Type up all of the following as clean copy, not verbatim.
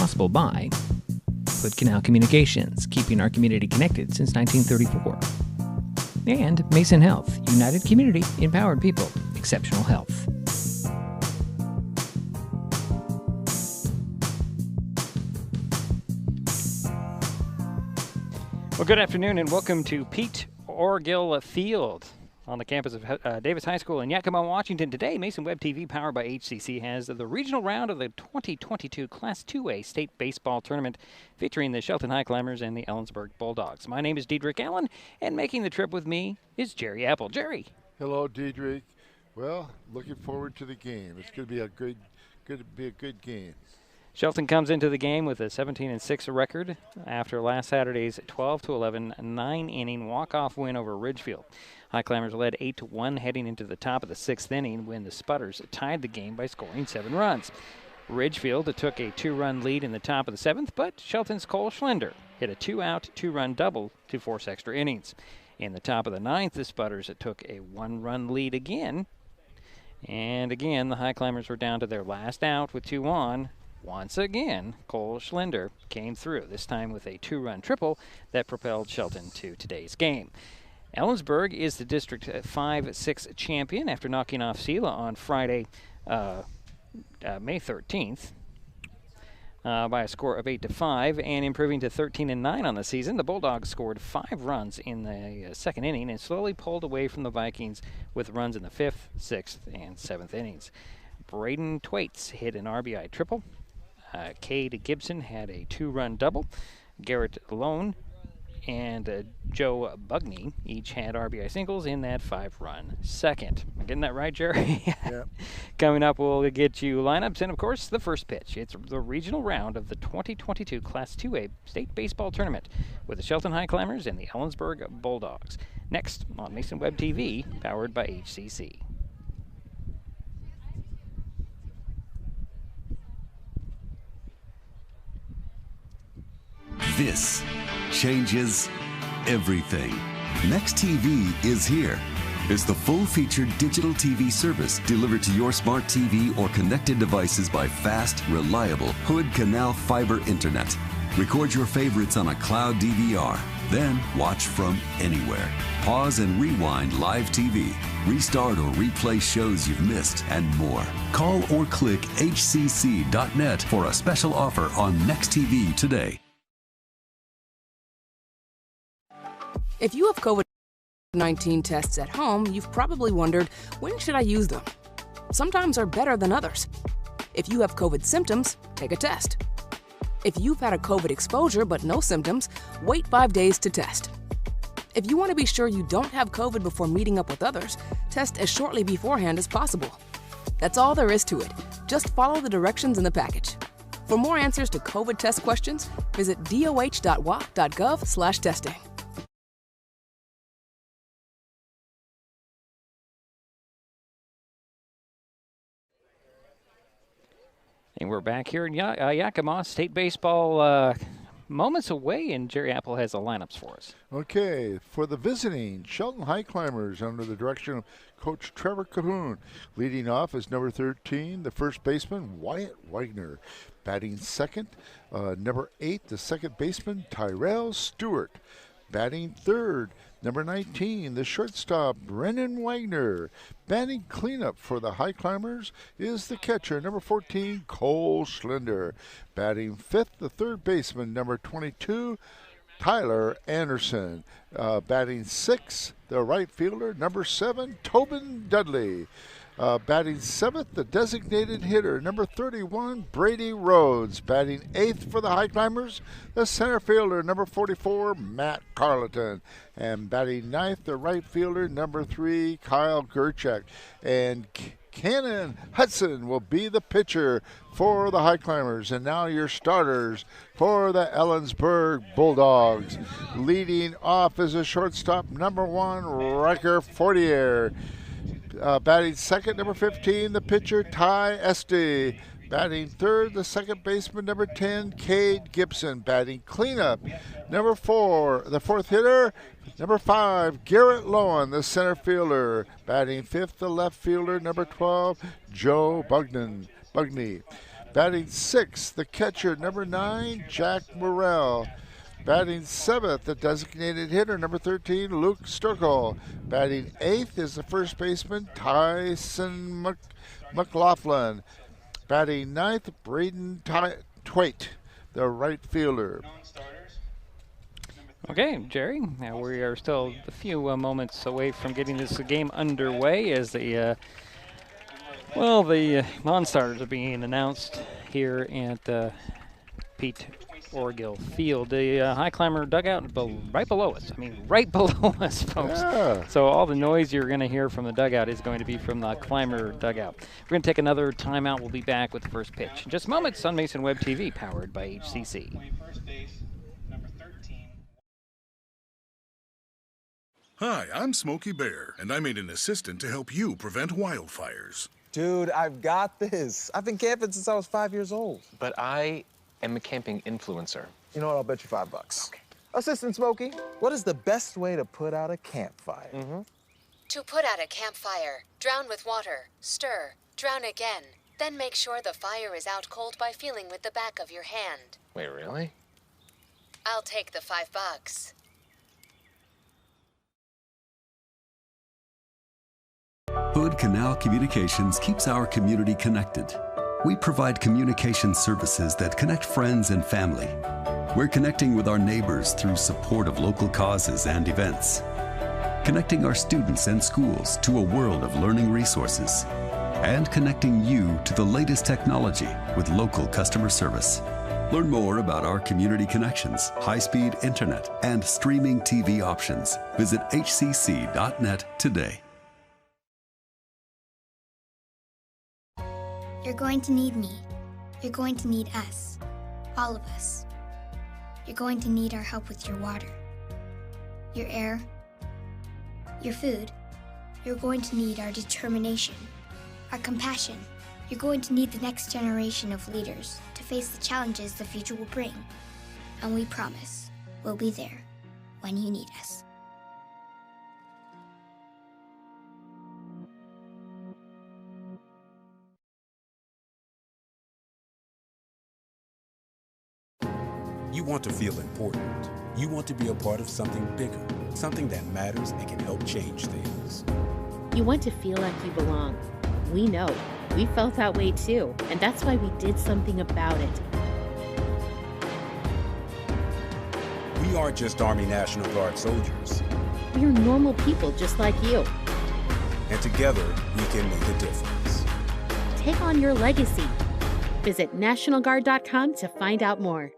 possible by Hood Canal Communications, keeping our community connected since 1934. And Mason Health, United Community, Empowered People, Exceptional Health. Well, good afternoon and welcome to Pete Orgill Field on the campus of Davis High School in Yakima, Washington. Today, Mason Web TV, powered by HCC, has the regional round of the 2022 Class 2A State Baseball Tournament featuring the Shelton Highclimbers and the Ellensburg Bulldogs. My name is Diedrich Allen, and making the trip with me is Jerry Apple. Jerry. Hello, Diedrich. Well, looking forward to the game. It's going to be a good game. Shelton comes into the game with a 17-6 record after last Saturday's 12-11 9-inning walk-off win over Ridgefield. Highclimbers led 8-1 heading into the top of the 6th inning when the Spudders tied the game by scoring 7 runs. Ridgefield took a 2-run lead in the top of the 7th, but Shelton's Cole Schlender hit a 2-out, 2-run double to force extra innings. In the top of the 9th, the Spudders took a 1-run lead again. And again, the Highclimbers were down to their last out with 2 on. Once again, Cole Schlender came through, this time with a 2-run triple that propelled Shelton to today's game. Ellensburg is the District 5-6 champion after knocking off Sela on Friday, May 13th, by a score of 8-5 and improving to 13-9 on the season. The Bulldogs scored 5 runs in the second inning and slowly pulled away from the Vikings with runs in the 5th, 6th, and 7th innings. Braden Twaits hit an RBI triple. Cade Gibson had a 2-run double. Garrett Lone and Joe Bugney each had RBI singles in that 5-run second. Am I getting that right, Jerry? Yep. Coming up, we'll get you lineups and, of course, the first pitch. It's the regional round of the 2022 Class 2A State Baseball Tournament with the Shelton Highclimbers and the Ellensburg Bulldogs. Next on Mason Web TV, powered by HCC. This changes everything. Next TV is here. It's the full-featured digital TV service delivered to your smart TV or connected devices by fast, reliable Hood Canal fiber internet. Record your favorites on a cloud DVR, then watch from anywhere. Pause and rewind live TV, restart or replay shows you've missed, and more. Call or click hcc.net for a special offer on Next TV today. If you have COVID-19 tests at home, you've probably wondered, when should I use them? Some times are better than others. If you have COVID symptoms, take a test. If you've had a COVID exposure but no symptoms, wait 5 days to test. If you want to be sure you don't have COVID before meeting up with others, test as shortly beforehand as possible. That's all there is to it. Just follow the directions in the package. For more answers to COVID test questions, visit doh.wa.gov/testing. And we're back here in Yakima. State baseball moments away, and Jerry Apple has the lineups for us. Okay, for the visiting Shelton Highclimbers under the direction of Coach Trevor Cahoon. Leading off is number 13, the first baseman, Wyatt Wagner. Batting second, number 8, the second baseman, Tyrell Stewart. Batting third, number 19, the shortstop, Brennan Wagner. Batting cleanup for the Highclimbers is the catcher, number 14, Cole Schlender. Batting fifth, the third baseman, number 22, Tyler Anderson. Batting sixth, the right fielder, number 7, Tobin Dudley. Batting seventh, the designated hitter, number 31, Brady Rhodes. Batting eighth for the Highclimbers, the center fielder, number 44, Matt Carleton. And batting ninth, the right fielder, number 3, Kyle Gerchak. And Cannon Hudson will be the pitcher for the Highclimbers. And now your starters for the Ellensburg Bulldogs. Leading off is a shortstop, number 1, Riker Fortier. Batting second, number 15, the pitcher, Ty Esty. Batting third, the second baseman, number 10, Cade Gibson. Batting cleanup, number 4, the fourth hitter, number 5, Garrett Lowen, the center fielder. Batting fifth, the left fielder, number 12, Joe Bugney. Batting 6th, the catcher, number 9, Jack Morrell. Batting 7th, the designated hitter, number 13, Luke Sturkle. Batting 8th is the first baseman, Tyson McLaughlin. Batting 9th, Braden Twait, the right fielder. Okay, Jerry, now we are still a few moments away from getting this game underway as the non-starters are being announced here at Pete Orgill Field. The high climber dugout right below us. I mean, right below us, folks. Yeah. So all the noise you're going to hear from the dugout is going to be from the climber dugout. We're going to take another timeout. We'll be back with the first pitch in just moments on Mason Web TV, powered by HCC. Hi, I'm Smokey Bear, and I'm an assistant to help you prevent wildfires. Dude, I've got this. I've been camping since I was 5 years old. But I am a camping influencer. You know what? I'll bet you $5. Okay. Assistant Smokey, what is the best way to put out a campfire? To put out a campfire, drown with water, stir, drown again. Then make sure the fire is out cold by feeling with the back of your hand. Wait, really? I'll take the $5. Hood Canal Communications keeps our community connected. We provide communication services that connect friends and family. We're connecting with our neighbors through support of local causes and events. Connecting our students and schools to a world of learning resources. And connecting you to the latest technology with local customer service. Learn more about our community connections, high-speed internet, and streaming TV options. Visit hcc.net today. You're going to need me. You're going to need us. All of us. You're going to need our help with your water, your air, your food. You're going to need our determination, our compassion. You're going to need the next generation of leaders to face the challenges the future will bring. And we promise we'll be there when you need us. You want to feel important. You want to be a part of something bigger, something that matters and can help change things. You want to feel like you belong. We know. We felt that way too, and that's why we did something about it. We aren't just Army National Guard soldiers. We are normal people just like you. And together, we can make a difference. Take on your legacy. Visit NationalGuard.com to find out more.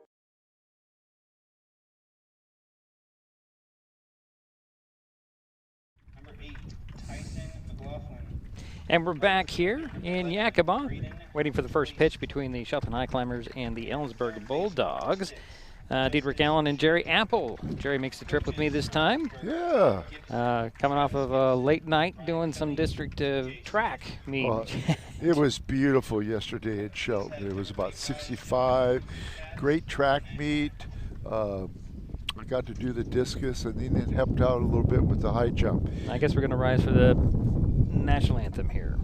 And we're back here in Yakima, waiting for the first pitch between the Shelton Highclimbers and the Ellensburg Bulldogs. Diedrich Allen and Jerry Apple. Jerry makes the trip with me this time. Yeah. Coming off of a late night doing some district track meet. It was beautiful yesterday at Shelton. It was about 65. Great track meet. I got to do the discus, and then it helped out a little bit with the high jump. I guess we're going to rise for the national anthem here.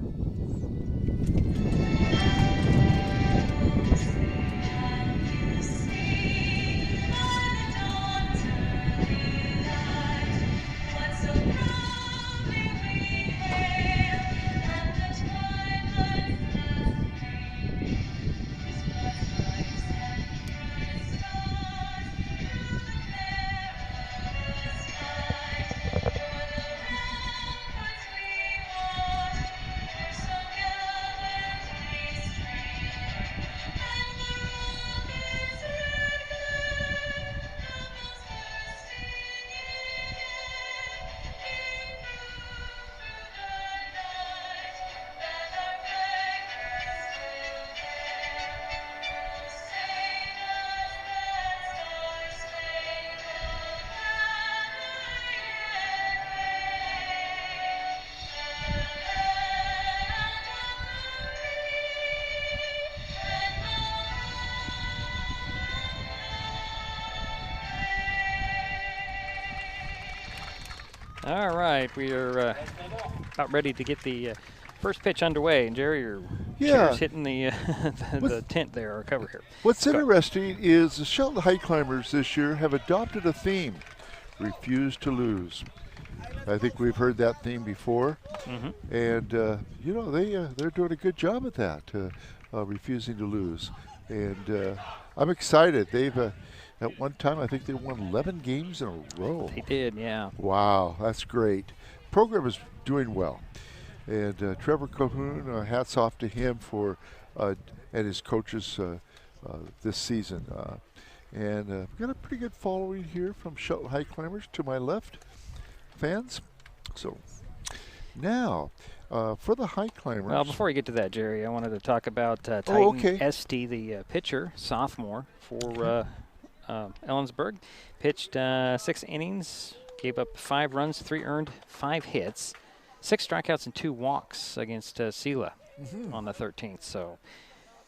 All right, we are about ready to get the first pitch underway. And Jerry, you're Yeah. chairs hitting the the tent there, or cover here. What's interesting is the Shelton Highclimbers this year have adopted a theme: refuse to lose. I think we've heard that theme before, and you know, they're doing a good job at that, refusing to lose. And I'm excited. They've at one time, I think they won 11 games in a row. They did, yeah. Wow, that's great. Program is doing well. And Trevor Cahoon, hats off to him for and his coaches this season. And we've got a pretty good following here from Shelton Highclimbers to my left, fans. So now for the Highclimbers. Well, before you get to that, Jerry, I wanted to talk about Titan Esty, the pitcher, sophomore for Ellensburg. Pitched 6 innings, gave up 5 runs, 3 earned, 5 hits. 6 strikeouts and 2 walks against Sela on the 13th. So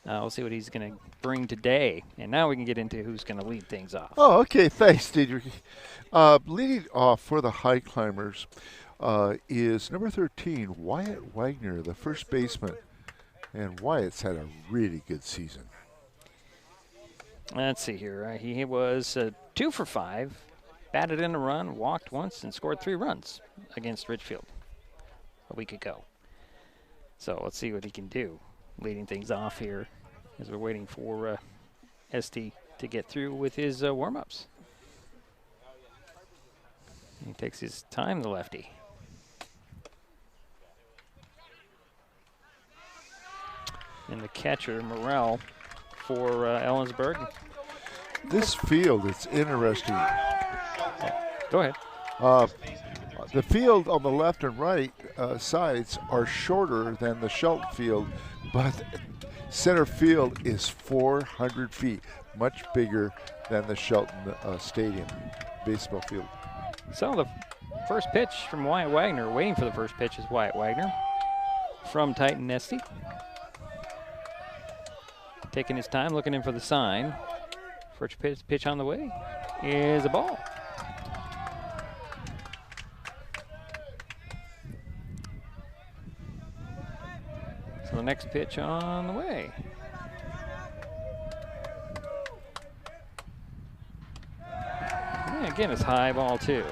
we'll see what he's going to bring today. And now we can get into who's going to lead things off. Oh, okay. Thanks, Diedrich. Leading off for the Highclimbers is number 13, Wyatt Wagner, the first baseman. And Wyatt's had a really good season. Let's see here. He was 2 for 5, batted in a run, walked once, and scored 3 runs against Ridgefield a week ago. So let's see what he can do, leading things off here as we're waiting for Esty to get through with his warm-ups. He takes his time, the lefty. And the catcher, Morrell, for Ellensburg. This field, it's interesting. Go ahead. The field on the left and right sides are shorter than the Shelton field, but center field is 400 feet, much bigger than the Shelton Stadium baseball field. So the first pitch from Wyatt Wagner, waiting for the first pitch is Wyatt Wagner from Titan Esty. Taking his time, looking in for the sign. First pitch on the way is a ball. So the next pitch on the way. And again, it's high ball 2.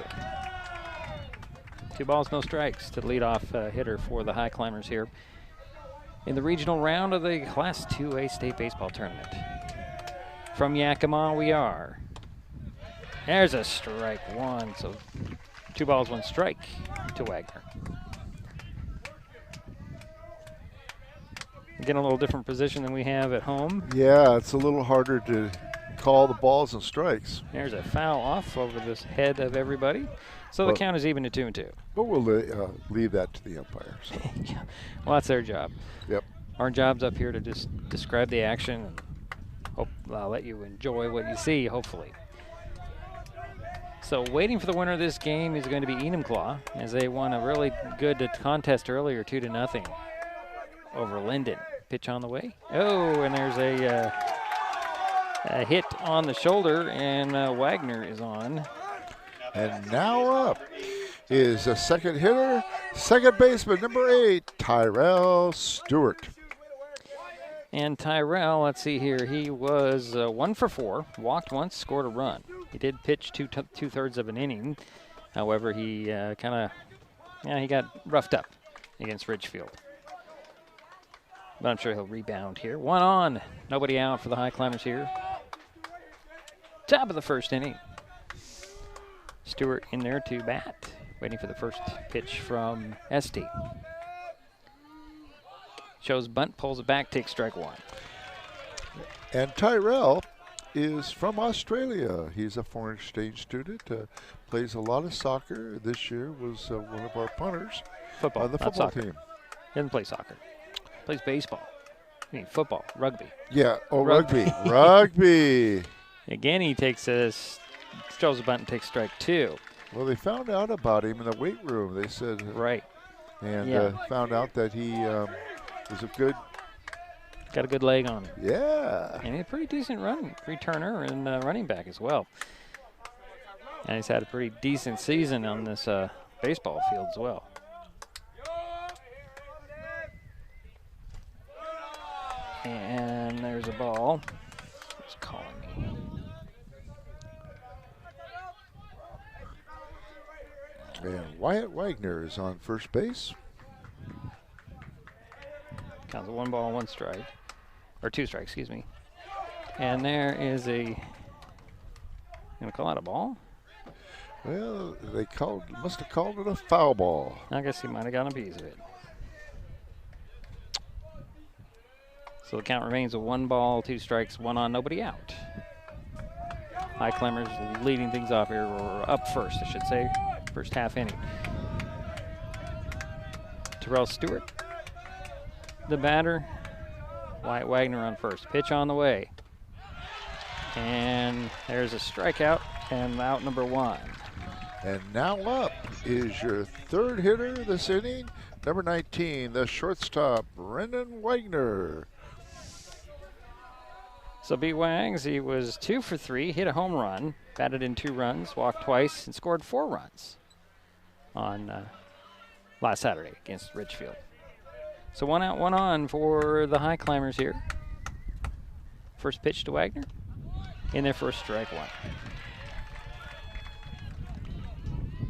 2 balls, no strikes to the leadoff hitter for the Highclimbers here in the regional round of the Class 2A state baseball tournament. From Yakima we are. There's a strike 1, so 2 balls, 1 strike to Wagner. Again, a little different position than we have at home. Yeah, it's a little harder to call the balls and strikes. There's a foul off over the head of everybody. So the count is even to 2-2. But we'll leave that to the umpire. So. Yeah. Well, that's their job. Yep. Our job's up here to just describe the action and hope I'll let you enjoy what you see, hopefully. So waiting for the winner of this game is going to be Enumclaw, as they won a really good contest earlier, 2-0 over Linden. Pitch on the way. Oh, and there's a hit on the shoulder, and Wagner is on. And now up is a second hitter, second baseman, number 8, Tyrell Stewart. And Tyrell, let's see here, he was 1 for 4, walked once, scored a run. He did pitch two-thirds of an inning. However, he he got roughed up against Ridgefield. But I'm sure he'll rebound here. 1 on, nobody out for the Highclimbers here. Top of the first inning. Stewart in there to bat, waiting for the first pitch from Esty. Shows bunt, pulls it back, takes strike 1. And Tyrell is from Australia. He's a foreign exchange student, plays a lot of soccer. This year was one of our punters on the football team. He doesn't play soccer. Plays baseball. I mean, football, rugby. Yeah, rugby. Rugby. Again, he takes throws a bunt and takes strike 2. Well, they found out about him in the weight room. They said. Right. And found out that he was got a good leg on him. Yeah. And he's a pretty decent returner and running back as well. And he's had a pretty decent season on this baseball field as well. ball. Who's calling me? And Wyatt Wagner is on first base. Counts 1 ball, 1 strike. Or 2 strikes, excuse me. And there is a... Gonna call out a ball? Well, they must have called it a foul ball. I guess he might have gotten a piece of it. So the count remains a 1 ball, 2 strikes, 1 on, nobody out. Highclimbers leading things off here, or up first, I should say. First half inning. Terrell Stewart, the batter. Wyatt Wagner on first. Pitch on the way. And there's a strikeout and out number 1. And now up is your third hitter this inning, number 19, the shortstop, Brendan Wagner. So B-Wags, he was 2 for 3, hit a home run, batted in 2 runs, walked twice, and scored 4 runs on last Saturday against Ridgefield. So 1 out, 1 on for the Highclimbers here. First pitch to Wagner, in there for a strike 1.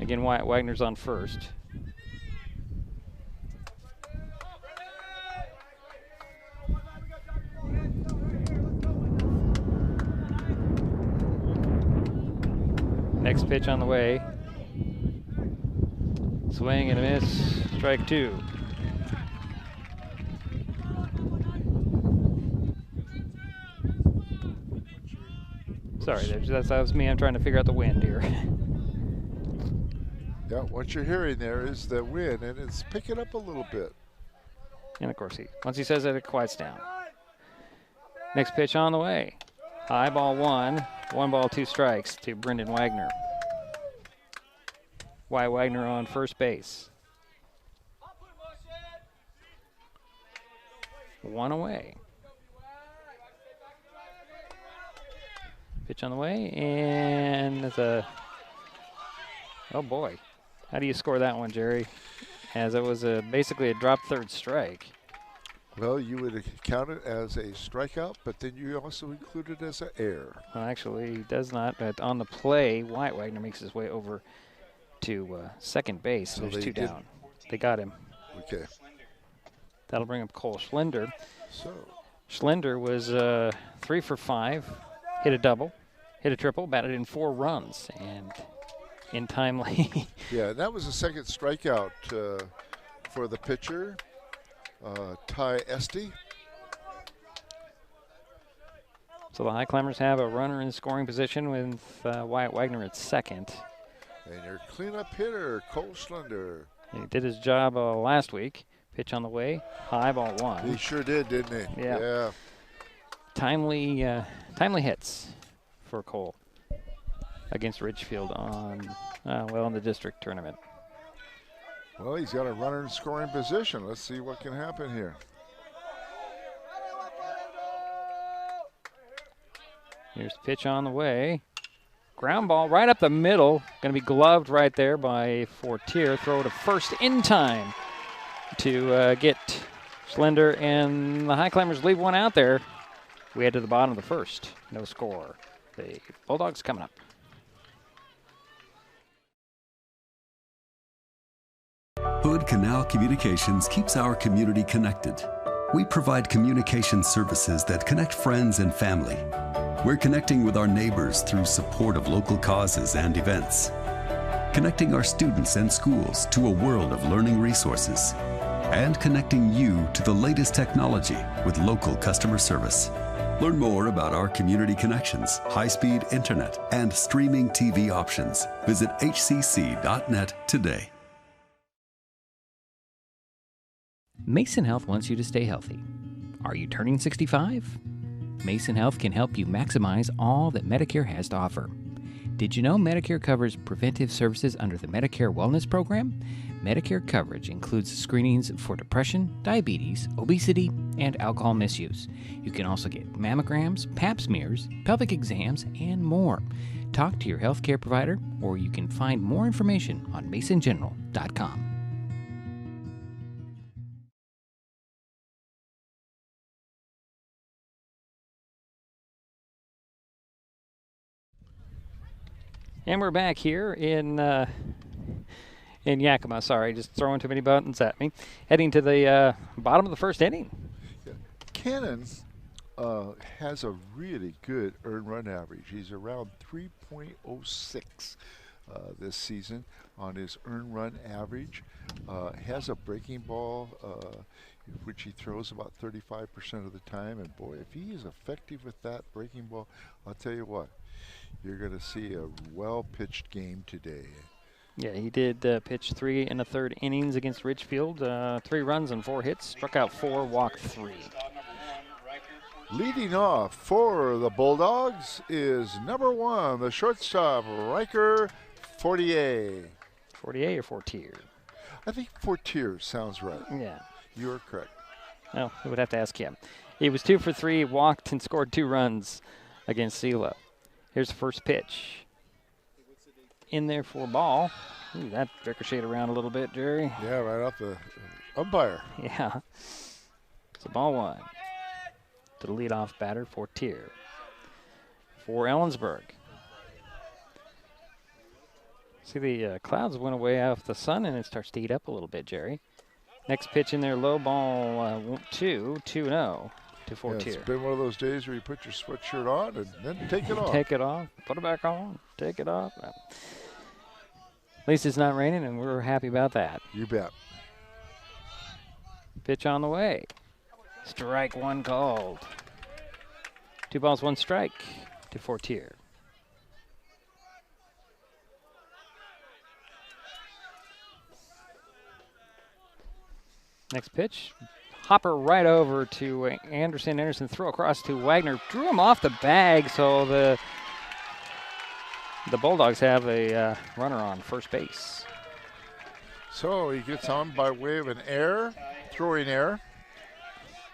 Again, Wyatt Wagner's on first. Next pitch on the way. Swing and a miss, strike 2. Sorry, that was me. I'm trying to figure out the wind here. Yeah, what you're hearing there is the wind, and it's picking up a little bit. And of course, once he says that, it quiets down. Next pitch on the way. High ball 1, 1 ball, 2 strikes to Brendan Wagner. Wyatt Wagner on first base. 1 away. Pitch on the way, and it's a, oh boy. How do you score that one, Jerry? As it was basically a drop third strike. Well, you would count it as a strikeout, but then you also include it as an error. Well, actually, he does not, but on the play, Wyatt Wagner makes his way over to second base. So there's 2 down. They got him. Okay. That'll bring up Cole Schlender. So Schlender was 3 for 5, hit a double, hit a triple, batted in 4 runs, and in timely. Yeah, that was the second strikeout for the pitcher, Ty Esty. So the Highclimbers have a runner in scoring position with Wyatt Wagner at second. And your cleanup hitter, Cole Schlender. He did his job last week. Pitch on the way, high ball 1. He sure did, didn't he? Yeah. Timely hits for Cole against Ridgefield on, in the district tournament. Well, he's got a runner in scoring position. Let's see what can happen here. Here's the pitch on the way. Ground ball right up the middle. Going to be gloved right there by Fortier. Throw to first in time to get Schlender, and the Highclimbers leave 1 out there. We head to the bottom of the first. No score. The Bulldogs coming up. Hood Canal Communications keeps our community connected. We provide communication services that connect friends and family. We're connecting with our neighbors through support of local causes and events. Connecting our students and schools to a world of learning resources. And connecting you to the latest technology with local customer service. Learn more about our community connections, high-speed internet, and streaming TV options. Visit hcc.net today. Mason Health wants you to stay healthy. Are you turning 65? Mason Health can help you maximize all that Medicare has to offer. Did you know Medicare covers preventive services under the Medicare Wellness Program? Medicare coverage includes screenings for depression, diabetes, obesity, and alcohol misuse. You can also get mammograms, pap smears, pelvic exams, and more. Talk to your healthcare provider, or you can find more information on masongeneral.com. And we're back here in Yakima. Sorry, just throwing too many buttons at me. Heading to the bottom of the first inning. Yeah. Cannon has a really good earned run average. He's around 3.06 this season on his earned run average. Has a breaking ball, which he throws about 35% of the time. And boy, if he is effective with that breaking ball, I'll tell you what, you're going to see a well-pitched game today. Yeah, he did pitch 3 1/3 innings against Ridgefield. 3 runs and 4 hits, struck out 4, walked 3. Leading off for the Bulldogs is number 1, the shortstop, Riker Fortier. Fortier or Fortier? I think Fortier sounds right. Yeah. You are correct. Well, we would have to ask him. He was 2 for 3, walked and scored 2 runs against Sela. Here's the first pitch. In there for a ball. Ooh, that ricocheted around a little bit, Jerry. Yeah, right off the umpire. Yeah. So ball 1 to the leadoff batter, Fortier. For Ellensburg. See, the clouds went away off the sun, and it starts to heat up a little bit, Jerry. Next pitch in there, low ball 2-0 to Fortier. Yeah, it's been one of those days where you put your sweatshirt on and then take it off. Take it off, put it back on, take it off. At least it's not raining, and we're happy about that. You bet. Pitch on the way. Strike 1 called. 2 balls, 1 strike to Fortier. Next pitch, hopper right over to Anderson. Anderson throw across to Wagner. Drew him off the bag, so the Bulldogs have a runner on first base. So he gets on by way of an error, throwing error.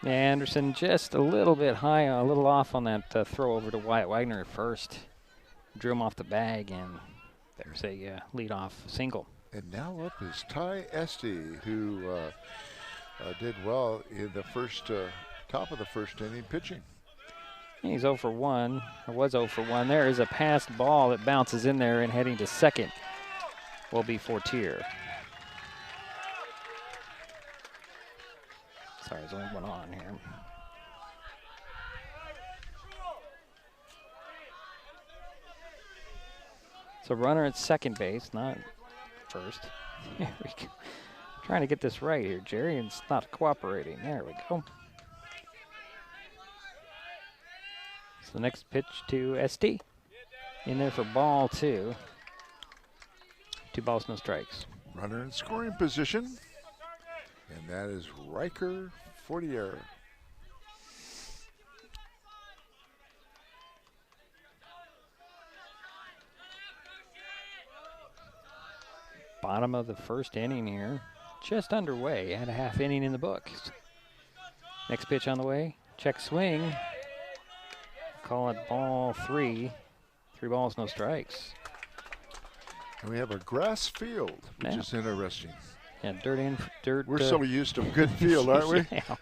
Anderson just a little bit high, a little off on that throw over to Wyatt Wagner at first. Drew him off the bag, and there's a leadoff single. And now up is Ty Esty, who did well in the first top of the first inning pitching. He's 0 for 1, or was 0 for 1. There is a passed ball that bounces in there, and heading to second will be Fortier. Sorry, there's only one on here. So runner at second base, not first. There we go. Trying to get this right here, Jerry, and it's not cooperating. There we go. So the next pitch to ST. In there for ball 2. 2 balls, no strikes. Runner in scoring position. And that is Riker Fortier. Bottom of the first inning here. Just underway. Had a half inning in the books. Next pitch on the way. Check swing. Call it ball 3. 3 balls, no strikes. And we have a grass field, which is interesting. Yeah, dirt. We're so used to a good field, aren't we? Yeah,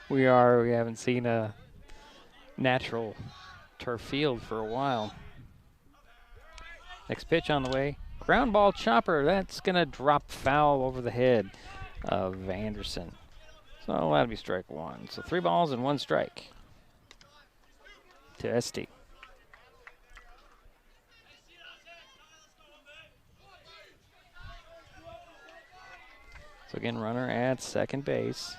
we are. We haven't seen a natural turf field for a while. Next pitch on the way. Ground ball chopper. That's going to drop foul over the head of Anderson. So that'll be strike 1. So 3 balls and 1 strike to ST. So again, runner at second base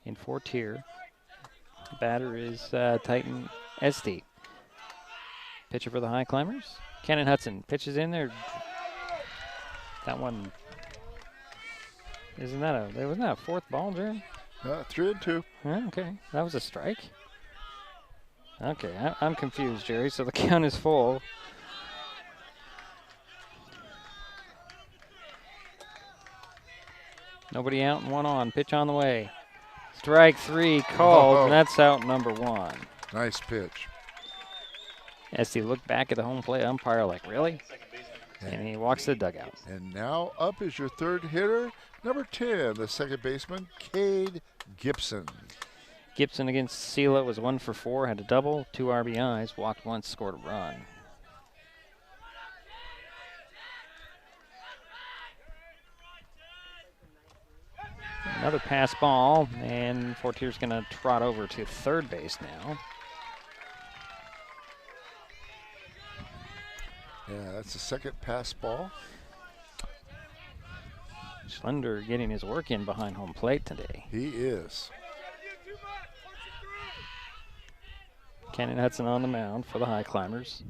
in Fortier. Batter is Titan SD. Pitcher for the Highclimbers. Cannon Hudson pitches in there. That one, wasn't that a 4th ball, Jerry? 3-2. Okay, that was a strike. Okay, I'm confused, Jerry. So the count is full. Nobody out and 1 on. Pitch on the way. Strike 3 called, and that's out number 1. Nice pitch. SD looked back at the home plate umpire like, really? And he walks to the dugout. And now up is your third hitter, number 10, the second baseman, Cade Gibson. Gibson against Sela was 1 for 4, had a double, 2 RBIs, walked once, scored a run. Another pass ball, and Fortier's going to trot over to third base now. Yeah, that's the second pass ball. Schlender getting his work in behind home plate today. He is. Cannon Hudson on the mound for the Highclimbers.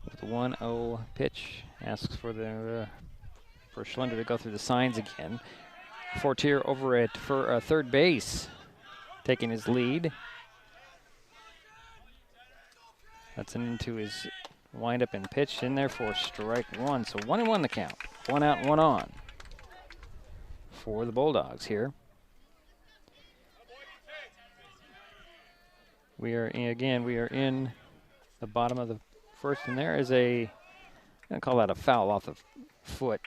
With the 1-0 pitch, asks for Schlender to go through the signs again. Fortier over at third base, taking his lead. Hudson into his windup and pitch in there for strike one. So 1-1 the count. 1 out, 1 on for the Bulldogs here. We are in the bottom of the first, and there is I'm going to call that a foul off the foot.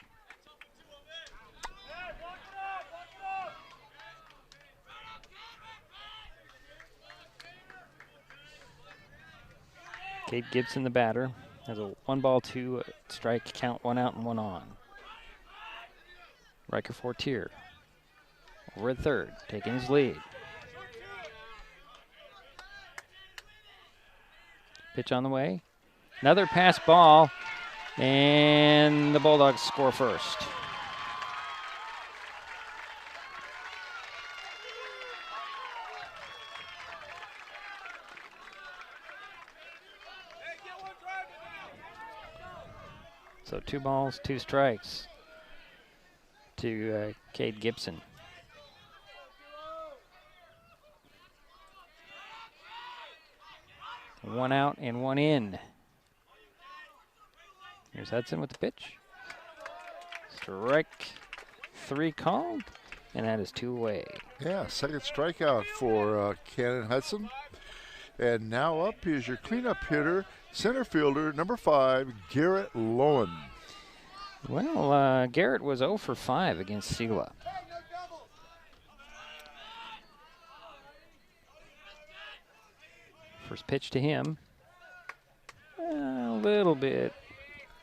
Cade Gibson, the batter, has a 1-ball, 2 strike count, 1 out and 1 on. Riker Fortier over at third, taking his lead. Pitch on the way. Another pass ball, and the Bulldogs score first. So 2 balls, 2 strikes to Cade Gibson. One out and 1 in. Here's Hudson with the pitch. Strike 3 called, and that is 2 away. Yeah, second strikeout for Cannon Hudson. And now up is your cleanup hitter, center fielder, number 5, Garrett Lowen. Well, Garrett was 0 for 5 against Sela. First pitch to him. A little bit.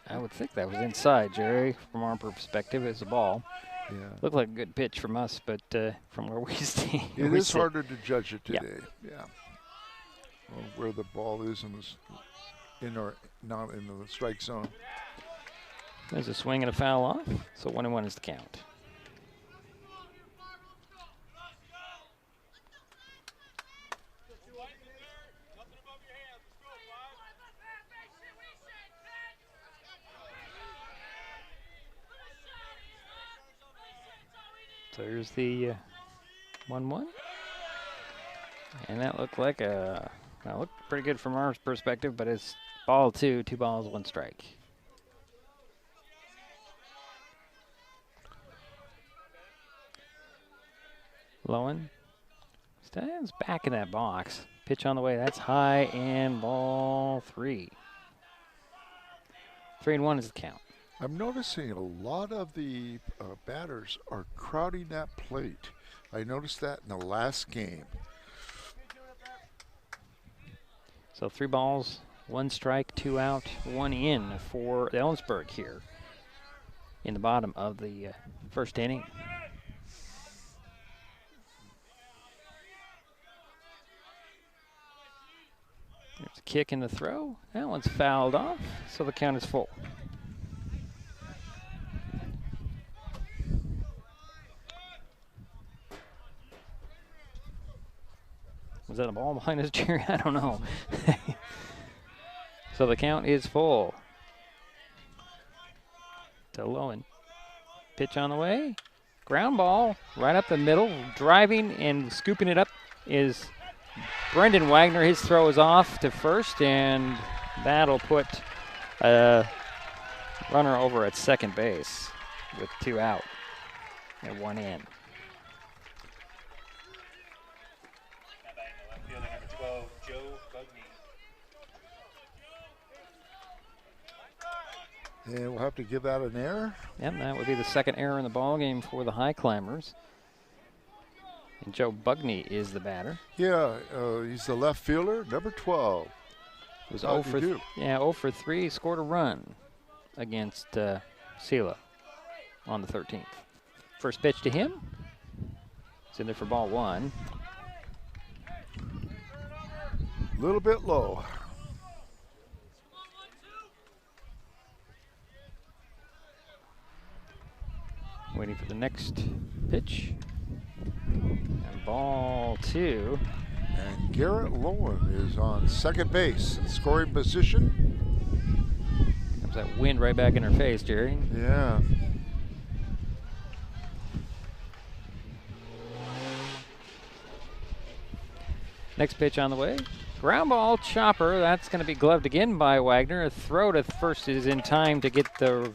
I would think that was inside, Jerry, from our perspective as a ball. Yeah. Looked like a good pitch from us, but from where we stand. It is harder to judge it today. Yeah. Well, where the ball is in or not in the strike zone. There's a swing and a foul off, so 1-1 is the count. So here's the 1-1. And that looked like that looked pretty good from our perspective, but it's ball 2, 2 balls, 1 strike. Lowen stands back in that box. Pitch on the way. That's high and ball 3. 3-1 is the count. I'm noticing a lot of the batters are crowding that plate. I noticed that in the last game. So 3 balls, 1 strike, 2 out, 1 in for Ellensburg here in the bottom of the first inning. There's a kick in the throw. That one's fouled off, so the count is full. Was that a ball behind us, Jerry? I don't know. So the count is full. To Lowen. Pitch on the way. Ground ball right up the middle. Driving and scooping it up is Brendan Wagner. His throw is off to first, and that'll put a runner over at second base with 2 out and 1 in. And we'll have to give that an error. Yep, that would be the second error in the ball game for the Highclimbers. And Joe Bugney is the batter. Yeah, he's the left fielder, number 12. It was 0 for 3, scored a run against Sela on the 13th. First pitch to him, It's in there for ball 1. A little bit low. Waiting for the next pitch. And ball 2. And Garrett Lowen is on second base in scoring position. Comes that wind right back in her face, Jerry. Yeah. Next pitch on the way. Ground ball chopper. That's going to be gloved again by Wagner. A throw to first is in time to get the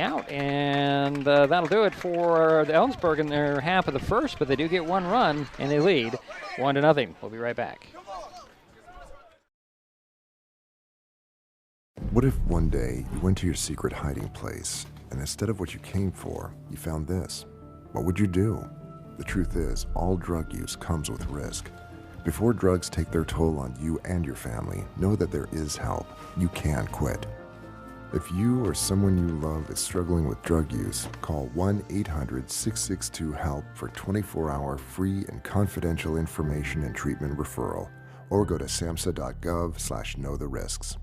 out, and that'll do it for the Ellensburg in their half of the first, but they do get 1 run, and they lead 1-0. We'll be right back. What if one day you went to your secret hiding place, and instead of what you came for, you found this? What would you do? The truth is, all drug use comes with risk. Before drugs take their toll on you and your family, know that there is help. You can quit. If you or someone you love is struggling with drug use, call 1-800-662-HELP for 24-hour free and confidential information and treatment referral, or go to samhsa.gov/knowtherisks.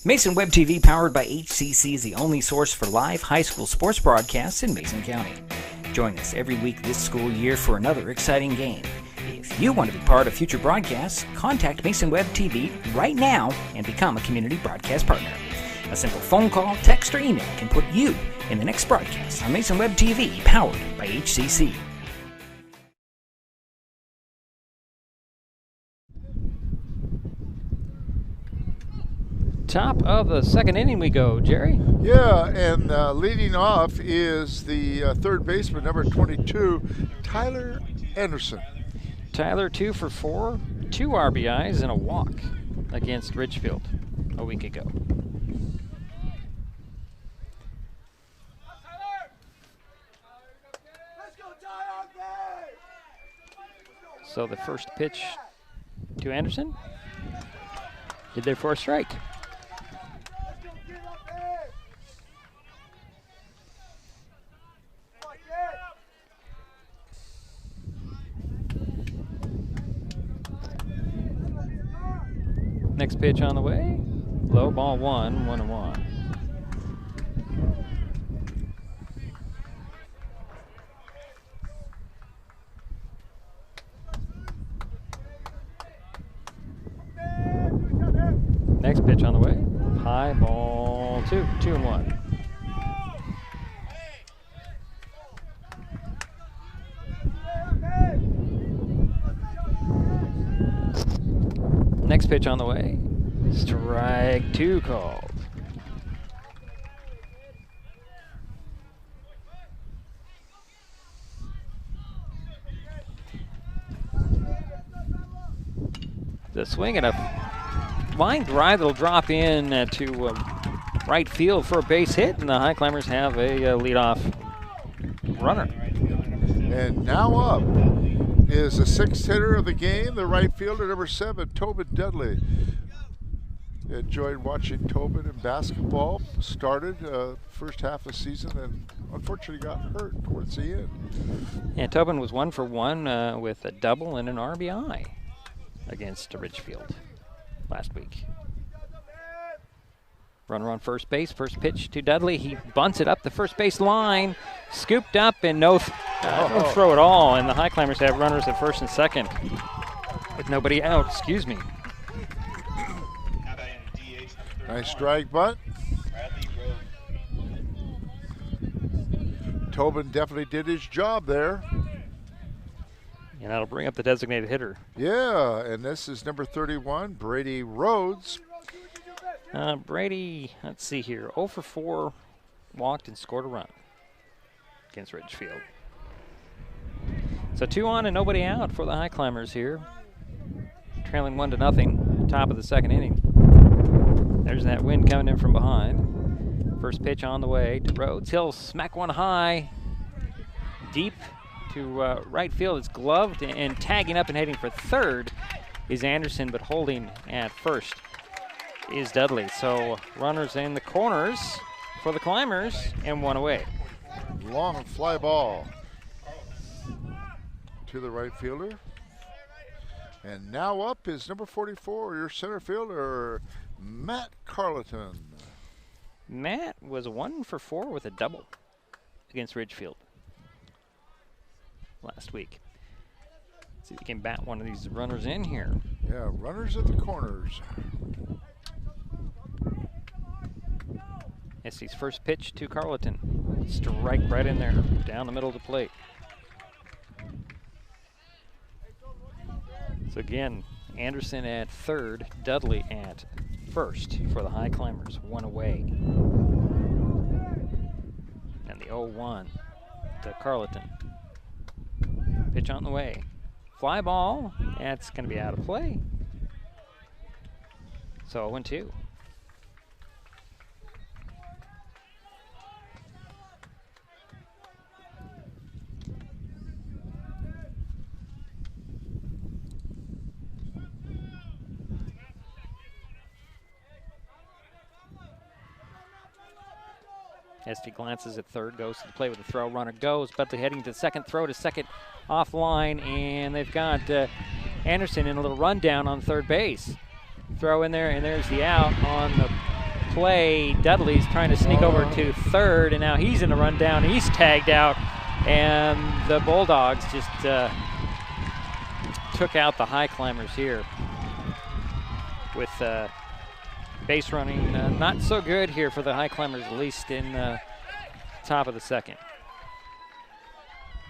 Mason Web TV, powered by HCC, is the only source for live high school sports broadcasts in Mason County. Join us every week this school year for another exciting game. If you want to be part of future broadcasts, contact Mason Web TV right now and become a community broadcast partner. A simple phone call, text, or email can put you in the next broadcast on Mason Web TV, powered by HCC. Top of the second inning we go, Jerry. Yeah, and leading off is the third baseman, number 22, Tyler Anderson. Tyler 2 for 4, 2 RBIs and a walk against Ridgefield a week ago. So the first pitch to Anderson, did there for a strike. Next pitch on the way. Low, ball 1, 1-1. Next pitch on the way. High, ball 2, 2-1. Next pitch on the way. Strike 2 called. The swing and a line drive that'll drop in to right field for a base hit, and the Highclimbers have a leadoff runner. And now up is the sixth hitter of the game, the right fielder, number 7, Tobin Dudley. Enjoyed watching Tobin in basketball. Started first half of the season and unfortunately got hurt towards the end. And Tobin was 1 for 1 with a double and an RBI against Ridgefield last week. Runner on first base, first pitch to Dudley. He bunts it up the first base line, scooped up, and no throw at all. And the Highclimbers have runners at first and second with nobody out. Excuse me. Nice strike bunt. Tobin definitely did his job there. And that'll bring up the designated hitter. Yeah, and this is number 31, Brady Rhodes. Brady, let's see here, 0 for 4, walked and scored a run against Ridgefield. So 2 on and nobody out for the Highclimbers here. Trailing 1-0, top of the second inning. There's that wind coming in from behind. First pitch on the way to Rhodes. He'll smack one high, deep to right field. It's gloved, and tagging up and heading for third is Anderson, but holding at first is Dudley. So runners in the corners for the Climbers and 1 away. Long fly ball to the right fielder. And now up is number 44, your center fielder, Matt Carleton. Matt was 1 for 4 with a double against Ridgefield last week. Let's see if we can bat one of these runners in here. Yeah, runners at the corners. Estes' first pitch to Carleton. Strike right in there, down the middle of the plate. So again, Anderson at third, Dudley at first for the High Climbers, 1 away. And the 0-1 to Carleton. Pitch on the way. Fly ball, that's going to be out of play. So 0-2. Esty glances at third, goes to the plate with a throw. Runner goes, but they're heading to second. Throw to second, offline, and they've got Anderson in a little rundown on third base. Throw in there, and there's the out on the play. Dudley's trying to sneak over to third, and now he's in a rundown. He's tagged out, and the Bulldogs just took out the High Climbers here with base running not so good here for the High Climbers, at least in the top of the second.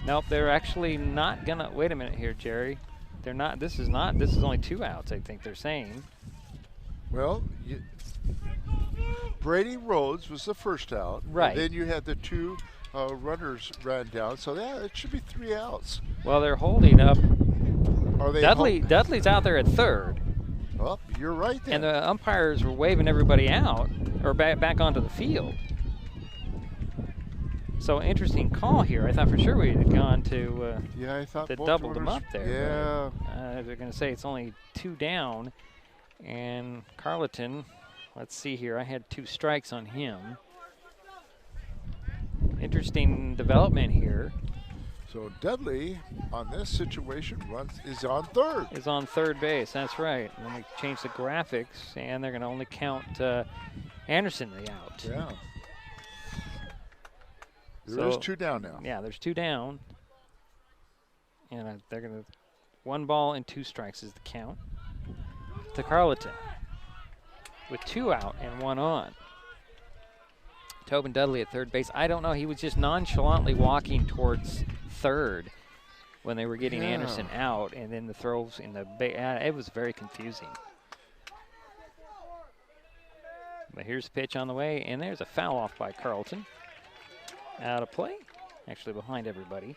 Nope, they're actually not gonna, wait a minute here, Jerry. They're not, this is only 2 outs, I think they're saying. Well, Brady Rhodes was the first out. Right. And then you had the 2 runners ran down, so yeah, it should be 3 outs. Well, they're holding up. Are they Dudley's out there at third. Well, you're right there. And the umpires were waving everybody out, or back onto the field. So interesting call here. I thought for sure we had gone to yeah, I thought both doubled runners, them up there. Yeah. They're going to say it's only 2 down. And Carleton, let's see here. I had 2 strikes on him. Interesting development here. So Dudley, on this situation, is on third. Is on third base, that's right. And then we change the graphics, and they're going to only count Anderson the out. Yeah. There's 2 down now. Yeah, there's 2 down. And they're going to, 1 ball and 2 strikes is the count to Carleton with 2 out and 1 on. Tobin Dudley at third base. I don't know, he was just nonchalantly walking towards third when they were getting Anderson out, and then the throws in the it was very confusing. But here's the pitch on the way, and there's a foul off by Carleton. Out of play, actually behind everybody.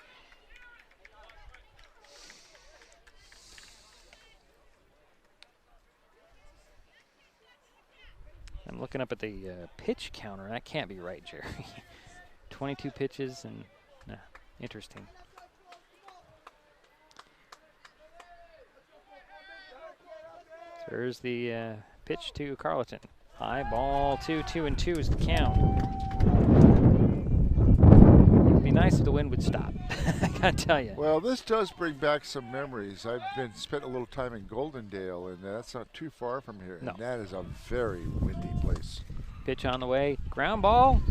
I'm looking up at the pitch counter. That can't be right, Jerry. 22 pitches and interesting. There's the pitch to Carleton. High ball, 2-2 is the count. It'd be nice if the wind would stop. I gotta tell you. Well, this does bring back some memories. I've spent a little time in Goldendale, and that's not too far from here. No. And that is a very windy place. Pitch on the way. Ground ball.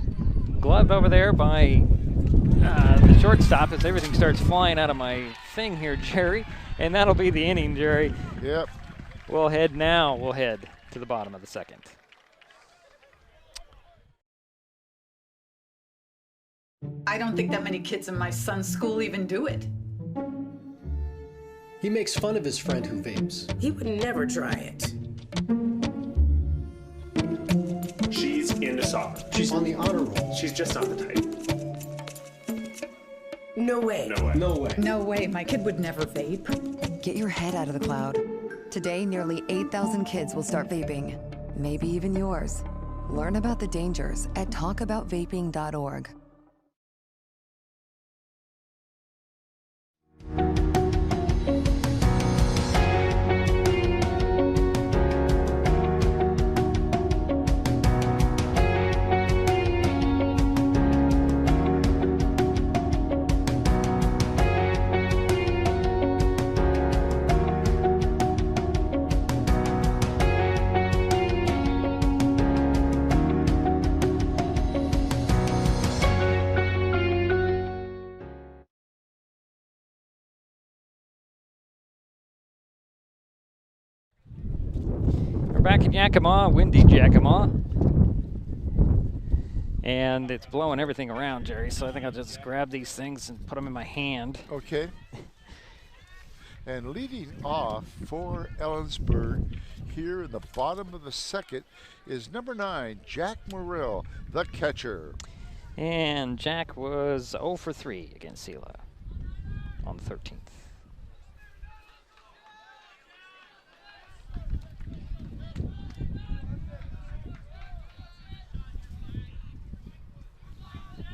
Gloved over there by the shortstop as everything starts flying out of my thing here, Jerry. And that'll be the inning, Jerry. Yep. We'll head to the bottom of the second. I don't think that many kids in my son's school even do it. He makes fun of his friend who vapes. He would never try it. She's into soccer. She's on the honor roll. She's just not the type. No way. No way. No way. No way, my kid would never vape. Get your head out of the cloud. Today, nearly 8,000 kids will start vaping. Maybe even yours. Learn about the dangers at talkaboutvaping.org. back in Yakima, windy Yakima. And it's blowing everything around, Jerry, so I think I'll just grab these things and put them in my hand. Okay. And leading off for Ellensburg here in the bottom of the second is number 9, Jack Morrell, the catcher. And Jack was 0 for 3 against Sela on the 13th.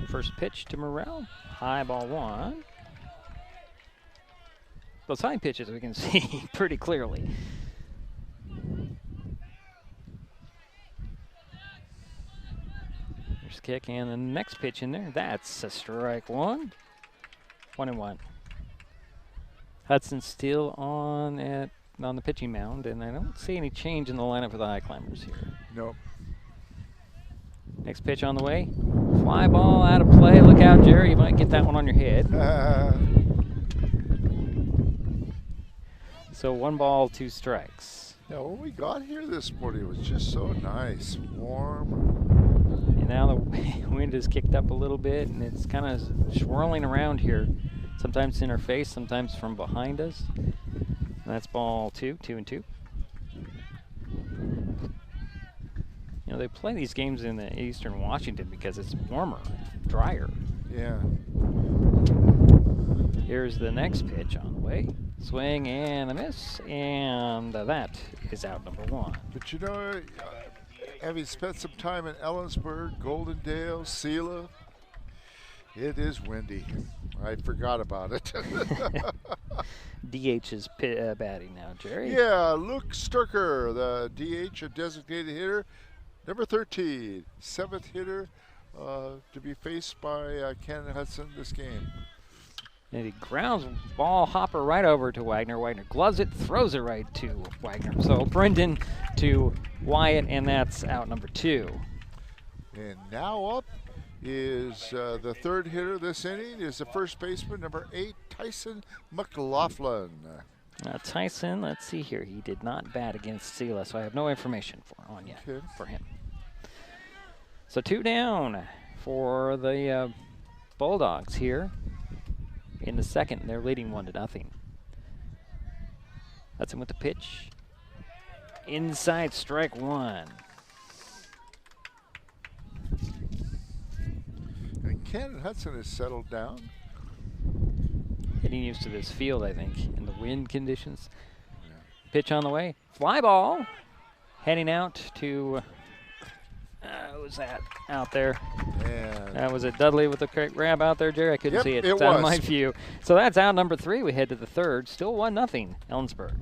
First pitch to Morrell, high ball 1. Those high pitches we can see pretty clearly. There's kick and the next pitch in there. That's a strike 1. 1-1. Hudson still on the pitching mound, and I don't see any change in the lineup for the Highclimbers here. Nope. Next pitch on the way. Fly ball out of play. Look out, Jerry. You might get that one on your head. So 1 ball, 2 strikes. Now, what we got here this morning was just so nice, warm. And now the wind has kicked up a little bit, and it's kind of swirling around here. Sometimes in our face, sometimes from behind us. And that's ball 2, 2-2. You know, they play these games in the Eastern Washington because it's warmer, drier. Yeah. Here's the next pitch on the way. Swing and a miss, and that is out number 1. But you know, having spent some time in Ellensburg, Goldendale, Sela, it is windy. I forgot about it. DH is batting now, Jerry. Yeah, Luke Sturker, the DH, a designated hitter. Number 13, 7th hitter to be faced by Cannon Hudson this game. And he grounds ball hopper right over to Wagner. Wagner gloves it, throws it right to Wagner. So Brendan to Wyatt, and that's out number 2. And now up is the 3rd hitter this inning is the first baseman, number 8, Tyson McLaughlin. Tyson, let's see here. He did not bat against Sela, so I have no information for him. So 2 down for the Bulldogs here in the second. They're leading 1-0. Hudson with the pitch. Inside, strike 1. And Cannon Hudson has settled down. Getting used to this field, I think, and the wind conditions. Yeah. Pitch on the way. Fly ball. Heading out to, who's that out there? Was it Dudley with the grab out there, Jerry? I couldn't see it. It's out of my view. So that's out number 3. We head to the 3rd. Still 1-0, Ellensburg.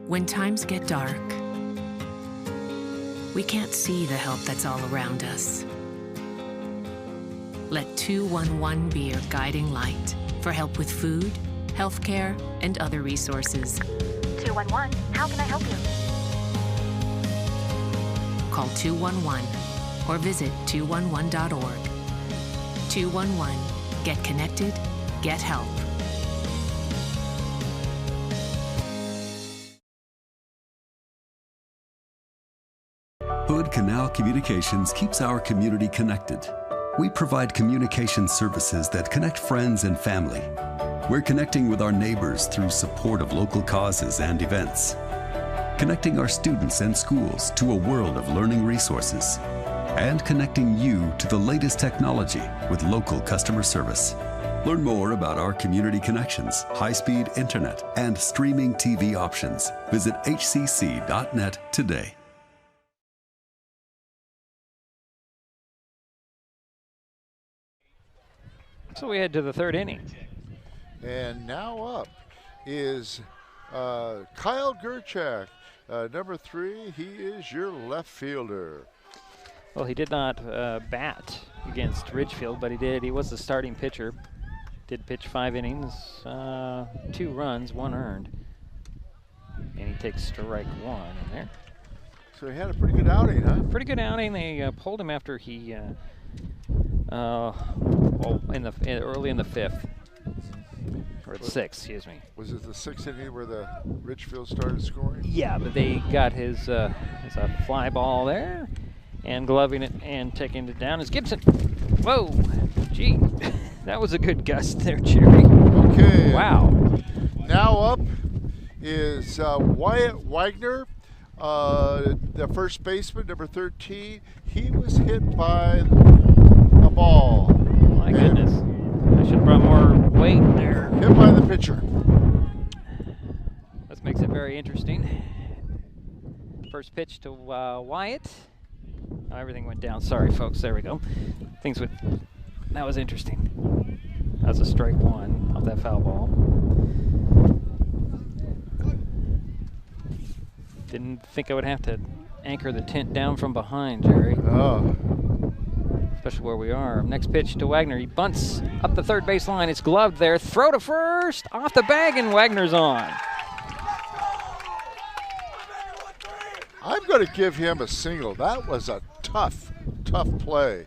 When times get dark, we can't see the help that's all around us. Let 211 be your guiding light for help with food, healthcare, and other resources. 211, how can I help you? Call 211 or visit 211.org. 211, get connected, get help. Hood Canal Communications keeps our community connected. We provide communication services that connect friends and family. We're connecting with our neighbors through support of local causes and events. Connecting our students and schools to a world of learning resources. And connecting you to the latest technology with local customer service. Learn more about our community connections, high-speed internet, and streaming TV options. Visit hcc.net today. So we head to the 3rd inning. And now up is Kyle Gerchak, number 3. He is your left fielder. Well, he did not bat against Ridgefield, but he was the starting pitcher. Did pitch 5 innings, 2 runs, 1 earned. And he takes strike 1 in there. So he had a pretty good outing, huh? Pretty good outing. They pulled him after he, early in the 5th. Or at 6, excuse me. Was it the 6th inning where the Ridgefield started scoring? Yeah, but they got his a fly ball there, and gloving it and taking it down is Gibson. Whoa, gee, that was a good gust there, Jerry. Okay. Wow. Now up is Wyatt Wagner, the first baseman, number 13. He was hit by a ball. My goodness. I should have brought more weight there. Hit by the pitcher. This makes it very interesting. First pitch to Wyatt. Oh, everything went down. Sorry, folks. There we go. That was interesting. That was a strike 1 off that foul ball. Didn't think I would have to anchor the tent down from behind, Jerry. Oh. Especially where we are. Next pitch to Wagner. He bunts up the third base line. It's gloved there. Throw to first. Off the bag, and Wagner's on. I'm going to give him a single. That was a tough play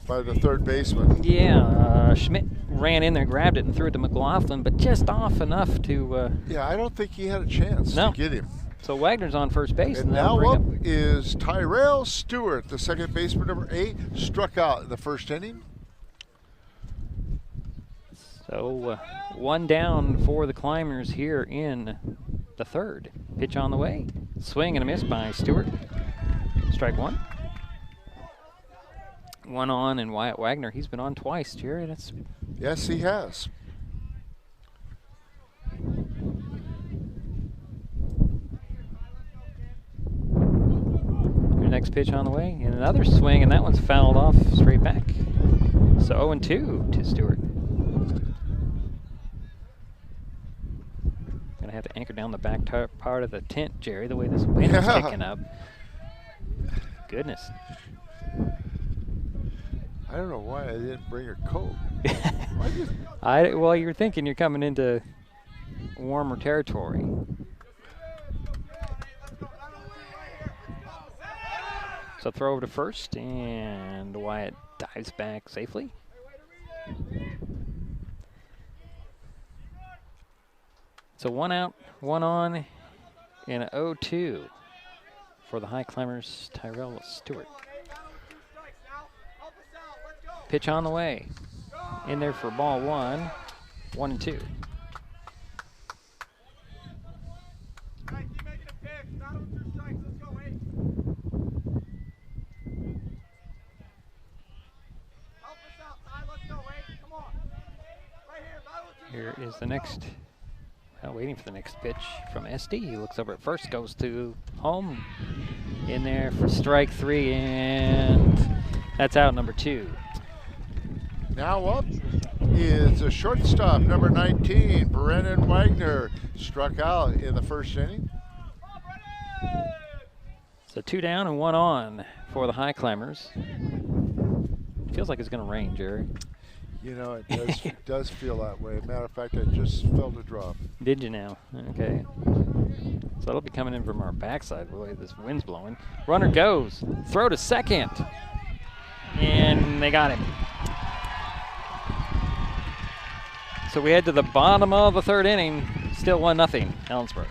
by the third baseman. Yeah, Schmidt ran in there, grabbed it, and threw it to McLaughlin, but just off enough to... yeah, I don't think he had a chance to get him. So Wagner's on first base. And now up is Tyrell Stewart, the second baseman, number 8, struck out in the first inning. So 1 down for the Climbers here in the third. Pitch on the way. Swing and a miss by Stewart. Strike 1. 1 on, and Wyatt Wagner, he's been on twice, Jerry. Yes, he has. Your next pitch on the way, and another swing, and that one's fouled off straight back. So 0-2 to Stewart. Gonna have to anchor down the back part of the tent, Jerry, the way this wind is kicking up. Goodness. I don't know why I didn't bring a coat. Well, you're thinking you're coming into warmer territory. So throw over to first, and Wyatt dives back safely. So 1 out, 1 on, and an 0-2 for the Highclimbers, Tyrell Stewart. Pitch on the way. In there for ball 1, 1-2. Here is the next, waiting for the next pitch from SD. He looks over at first, goes to home. In there for strike 3, and that's out, number 2. Now up is a shortstop, number 19, Brennan Wagner, struck out in the first inning. So 2 down and 1 on for the Highclimbers. Feels like it's going to rain, Jerry. You know, it does feel that way. Matter of fact, I just felt a drop. Did you now? Okay. So it'll be coming in from our backside, the way this wind's blowing. Runner goes. Throw to second. And they got him. So we head to the bottom of the third inning. Still 1-0, Ellensburg.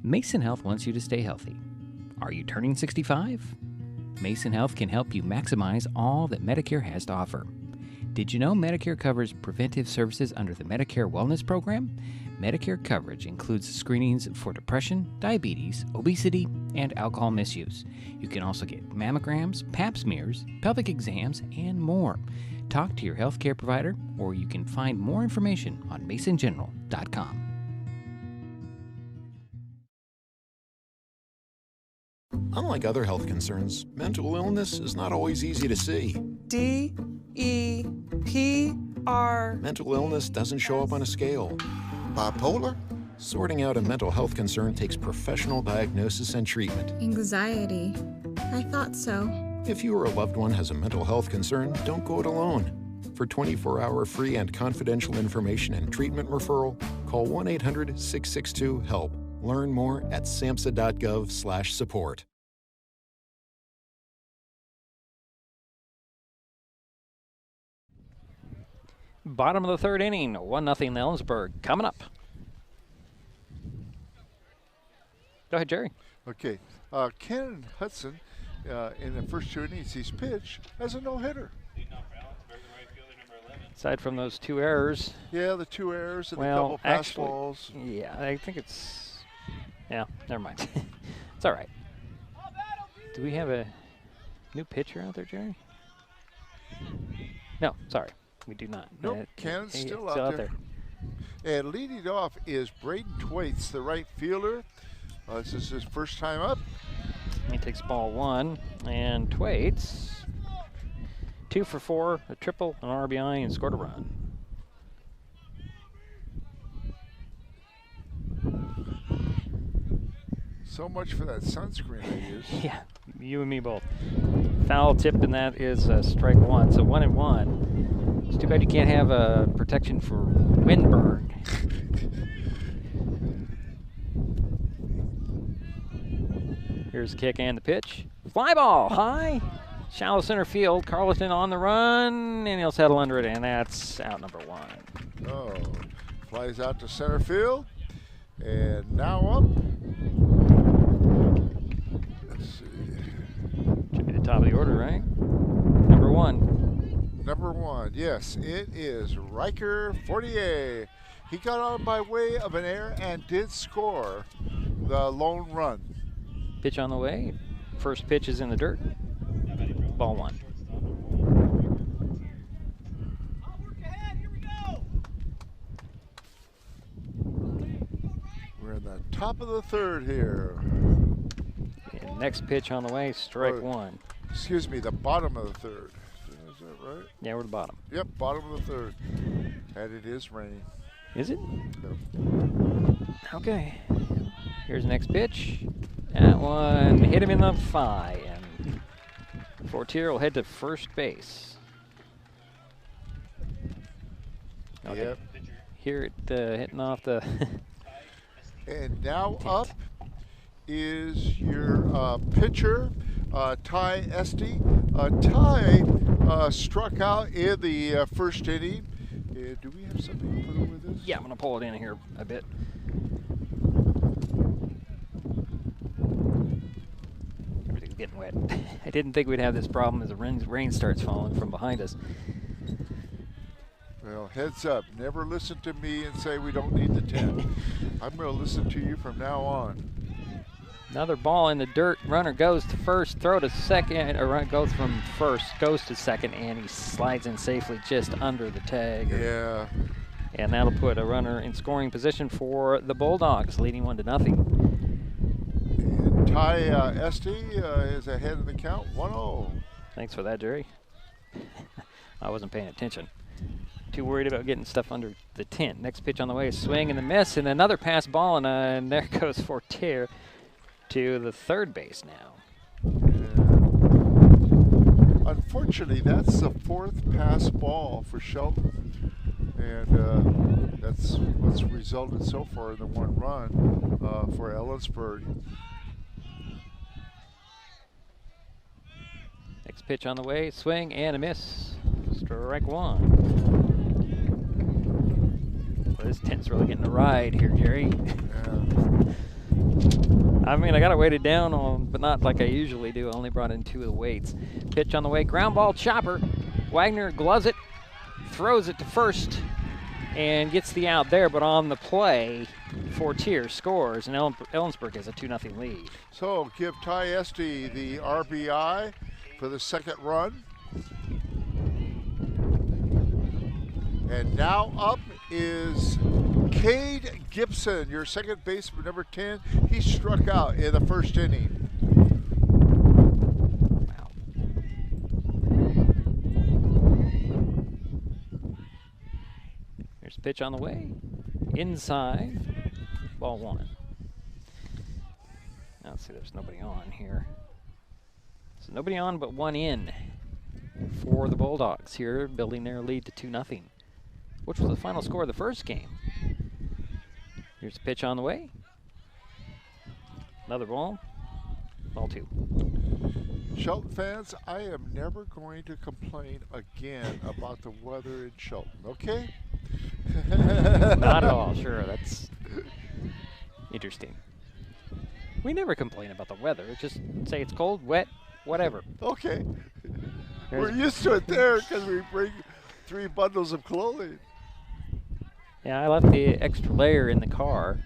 Mason Health wants you to stay healthy. Are you turning 65? Mason Health can help you maximize all that Medicare has to offer. Did you know Medicare covers preventive services under the Medicare Wellness Program? Medicare coverage includes screenings for depression, diabetes, obesity, and alcohol misuse. You can also get mammograms, pap smears, pelvic exams, and more. Talk to your healthcare provider, or you can find more information on masongeneral.com. Unlike other health concerns, mental illness is not always easy to see. D-E-P-R. Mental illness doesn't show up on a scale. Bipolar? Sorting out a mental health concern takes professional diagnosis and treatment. Anxiety. I thought so. If you or a loved one has a mental health concern, don't go it alone. For 24-hour free and confidential information and treatment referral, call 1-800-662-HELP. Learn more at samhsa.gov/support. Bottom of the third inning, 1-0 Ellensburg. Coming up. Go ahead, Jerry. Okay. Ken Hudson, in the first 2 innings he's pitched, has a no-hitter. Aside from those 2 errors. Yeah, the 2 errors and a Well, couple fastballs. Yeah, I think it's. Yeah, never mind. It's all right. Do we have a new pitcher out there, Jerry? No, sorry. We do not. Nope, Ken's still out there. And leading off is Braden Twaits, the right fielder. This is his first time up. He takes ball 1, and Twaits, 2 for 4, a triple, an RBI, and scored a run. So much for that sunscreen I use. Yeah, you and me both. Foul tip, and that is strike 1. So 1-1. It's too bad you can't have a protection for windburn. Here's the kick and the pitch. Fly ball high. Shallow center field. Carleton on the run, and he'll settle under it, and that's out number 1. Oh, flies out to center field. And now up. Let's see. Should be the top of the order, right? Number 1. Number 1, yes, it is Riker Fortier. He got on by way of an error and did score the lone run. Pitch on the way. First pitch is in the dirt. Ball 1. We're in the top of the third here. And next pitch on the way, strike 1. Excuse me, the bottom of the third. Is that right? Yeah, we're the bottom. Yep, bottom of the third. And it is raining. Is it? No. Okay. Here's the next pitch. That one hit him in the thigh, and Fortier will head to first base. Okay. Yep. Hear it hitting off the. And now up is your pitcher, Ty Esty. Ty struck out in the first inning. Do we have something to put over this? Yeah, I'm going to pull it in here a bit. Everything's getting wet. I didn't think we'd have this problem as the rain starts falling from behind us. Well, heads up. Never listen to me and say we don't need the 10. I'm going to listen to you from now on. Another ball in the dirt. Runner goes to first, throw to second, or goes from first, goes to second, and he slides in safely just under the tag. Yeah. And that'll put a runner in scoring position for the Bulldogs, leading 1-0. And Ty Esty is ahead of the count, 1-0. Thanks for that, Jerry. I wasn't paying attention. Too worried about getting stuff under the 10. Next pitch on the way, swing and a miss, and another pass ball, and there goes Fortier to the third base now. Unfortunately, that's the 4th pass ball for Shelton, and that's what's resulted so far in the 1 run for Ellensburg. Next pitch on the way, swing and a miss. Strike 1. Well, this tent's really getting a ride here, Jerry. Yeah. I mean, I got it weighted down on, but not like I usually do. I only brought in 2 of the weights. Pitch on the way, ground ball chopper. Wagner gloves it, throws it to first, and gets the out there. But on the play, Fortier scores, and Ellensburg has a 2-0 lead. So give Ty Esty the RBI for the 2nd run. And now up is Cade Gibson, your second baseman, number 10. He struck out in the first inning. Wow. Here's a pitch on the way. Inside. Ball 1. Now let's see, there's nobody on here. So nobody on but 1 in for the Bulldogs here, building their lead to 2-0. Which was the final score of the first game. Here's a pitch on the way. Another ball. Ball 2. Shelton fans, I am never going to complain again about the weather in Shelton, okay? Not at all, sure. That's interesting. We never complain about the weather. Just say it's cold, wet, whatever. Okay. We're used to it there because we bring 3 bundles of clothing. Yeah, I left the extra layer in the car.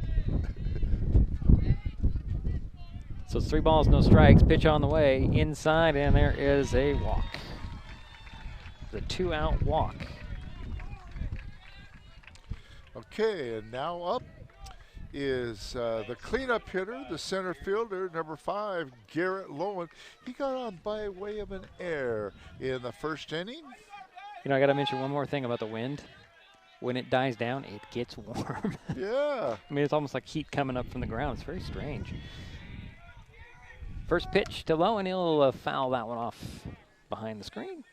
So it's 3 balls, no strikes. Pitch on the way. Inside, and there is a walk. The 2-out walk. Okay, and now up is the cleanup hitter, the center fielder, number 5, Garrett Lowen. He got on by way of an error in the first inning. You know, I got to mention one more thing about the wind. When it dies down, it gets warm. Yeah. I mean, it's almost like heat coming up from the ground. It's very strange. First pitch to Lowen. He'll foul that one off behind the screen.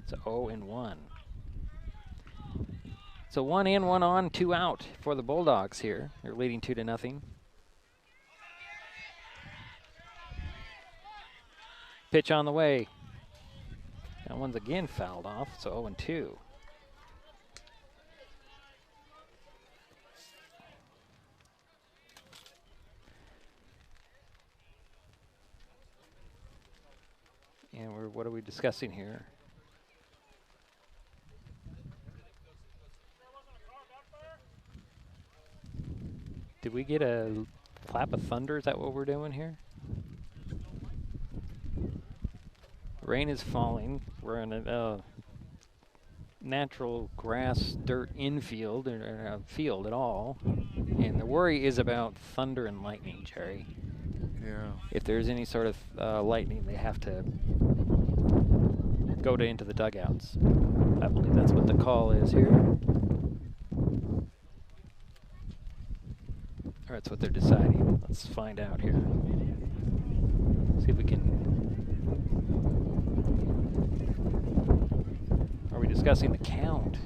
It's 0-1. So 1 in, 1 on, 2 out for the Bulldogs here. They're leading 2-0. Pitch on the way. That one's again fouled off, so 0-2. And what are we discussing here? Did we get a clap of thunder? Is that what we're doing here? Rain is falling. We're in a natural grass, dirt infield, or a field at all. And the worry is about thunder and lightning, Jerry. Yeah. If there's any sort of lightning, they have to go into the dugouts. I believe that's what the call is here. Or that's what they're deciding. Let's find out here. See if we can. Are we discussing the count?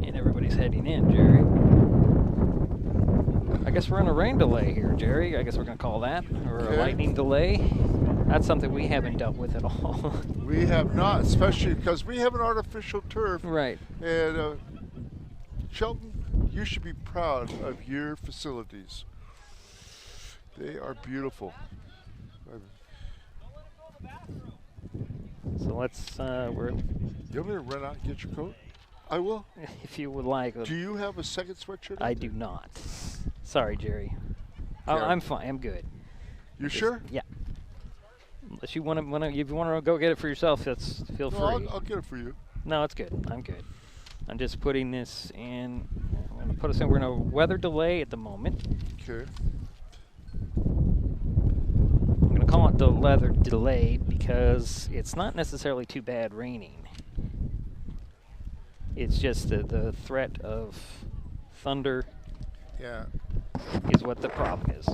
And everybody's heading in, Jerry. I guess we're in a rain delay here, Jerry. I guess we're going to call that, or a lightning delay. That's something we haven't dealt with at all. We have not, especially because we have an artificial turf. Right. And Shelton, you should be proud of your facilities. They are beautiful. So let's, You want me to run out and get your coat? I will. If you would like. Do you have a second sweatshirt? I do not. Sorry, Jerry. I'm fine. I'm good. You sure? Yeah. Unless you want to, if you want to go get it for yourself, feel free. I'll get it for you. No, it's good. I'm good. I'm just putting this in. I'm going to put us in. We're in a weather delay at the moment. Okay. I'm going to call it the weather delay because it's not necessarily too bad raining. It's just the threat of thunder. Yeah. Is what the problem is.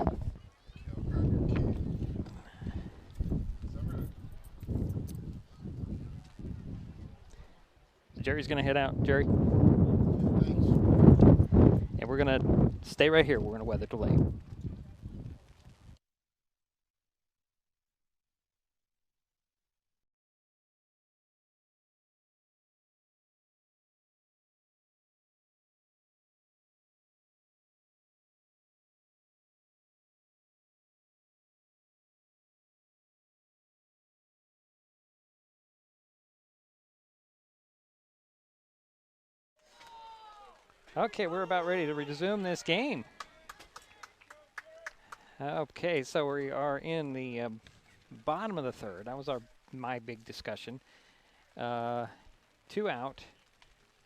Jerry's going to head out. Jerry? Thanks. And we're going to stay right here. We're in a weather delay. Okay, we're about ready to resume this game. Okay, so we are in the bottom of the third. That was my big discussion. 2 out,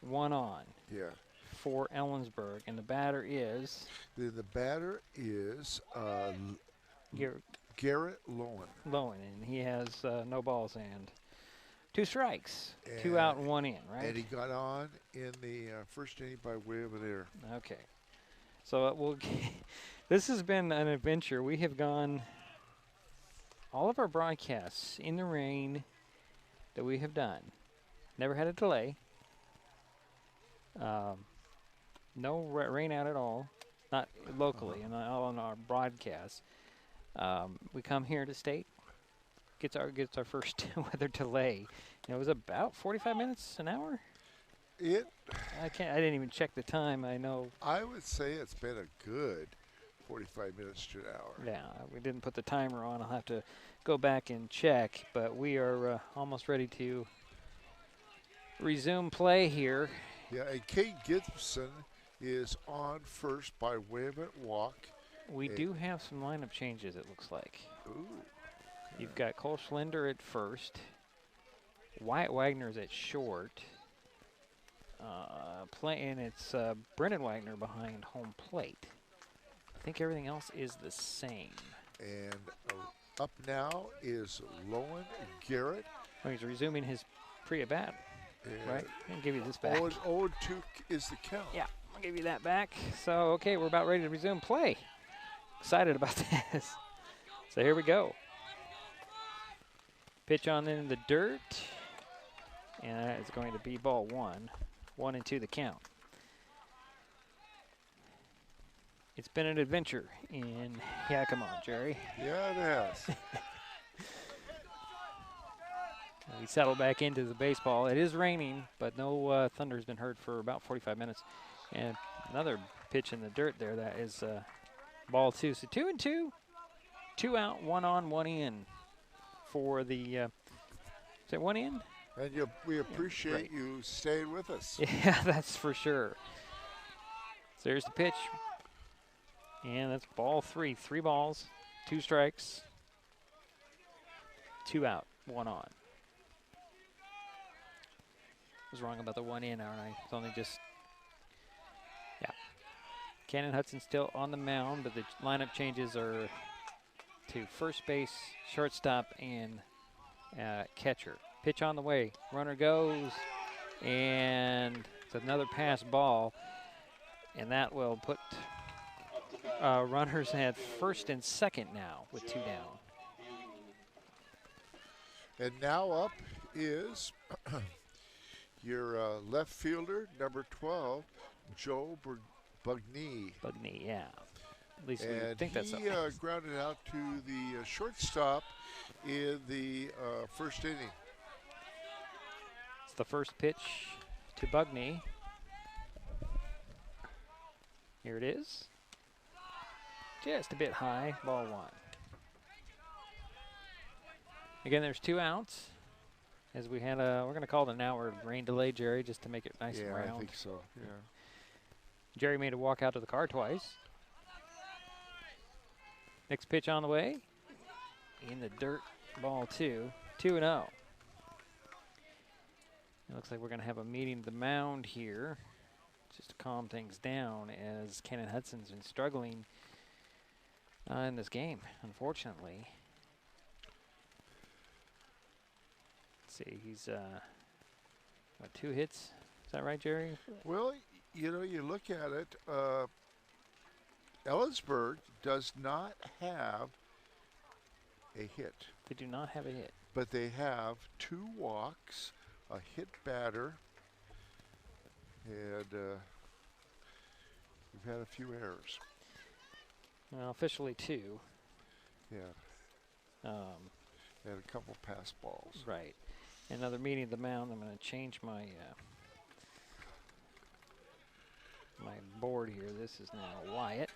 1 on. Yeah. For Ellensburg, and the batter is? The batter is Garrett Lowen. Lowen, and he has no balls and 2 strikes. And 2 out and 1 in, right? And he got on in the first inning by way of an error. Okay. So this has been an adventure. We have gone all of our broadcasts in the rain that we have done. Never had a delay. No rain out at all. Not locally, and all on our broadcasts. We come here to state, gets our first weather delay. It was about 45 minutes, an hour. I didn't even check the time. I know. I would say it's been a good 45 minutes to an hour. Yeah, we didn't put the timer on. I'll have to go back and check, but we are almost ready to resume play here. Yeah, and Kate Gibson is on first by Wayment Walk. We do have some lineup changes, it looks like. Ooh. Okay. You've got Cole Schlender at first. Wyatt Wagner's at short. And it's Brendan Wagner behind home plate. I think everything else is the same. And up now is Lowen Garrett. Oh, he's resuming his pre-at-bat, right? I'll give you this back. 0-2 is the count. Yeah, I'll give you that back. So, okay, we're about ready to resume play. Excited about this. So here we go. Pitch on in the dirt. And that is going to be ball 1. 1-2 the count. It's been an adventure in Yakima, Jerry. Yeah, it has. We settle back into the baseball. It is raining, but no thunder has been heard for about 45 minutes. And another pitch in the dirt there. That is ball 2. So 2-2. 2 out, 1 on, 1 in for the. Is that 1 in? And we appreciate you staying with us. Yeah, that's for sure. So there's the pitch. And that's ball 3. 3 balls, 2 strikes, 2 out, 1 on. I was wrong about the 1 in, aren't I? It's only just, yeah. Cannon Hudson still on the mound, but the lineup changes are to first base, shortstop, and catcher. Pitch on the way. Runner goes, and it's another pass ball, and that will put runners at first and second now with 2 down. And now up is your left fielder, number 12, Joe Bugney. Bugney, yeah. At least we think that's he grounded out to the shortstop in the first inning. It's the first pitch to Bugney. Here it is. Just a bit high, ball 1. Again, there's 2 outs. As we had we're going to call it an hour rain delay, Jerry, just to make it nice and round. Yeah, I think so, yeah. Jerry made a walk out to the car twice. Next pitch on the way. In the dirt, ball 2. 2-0. It looks like we're going to have a meeting at the mound here just to calm things down as Cannon Hudson's been struggling in this game, unfortunately. Let's see, he's got 2 hits. Is that right, Jerry? Well, you know, you look at it, Ellensburg does not have a hit. They do not have a hit. But they have 2 walks, a hit batter, and we've had a few errors. Well, officially 2. Yeah. And a couple pass balls. Right. Another meeting at the mound. I'm going to change my my board here. This is now Wyatt.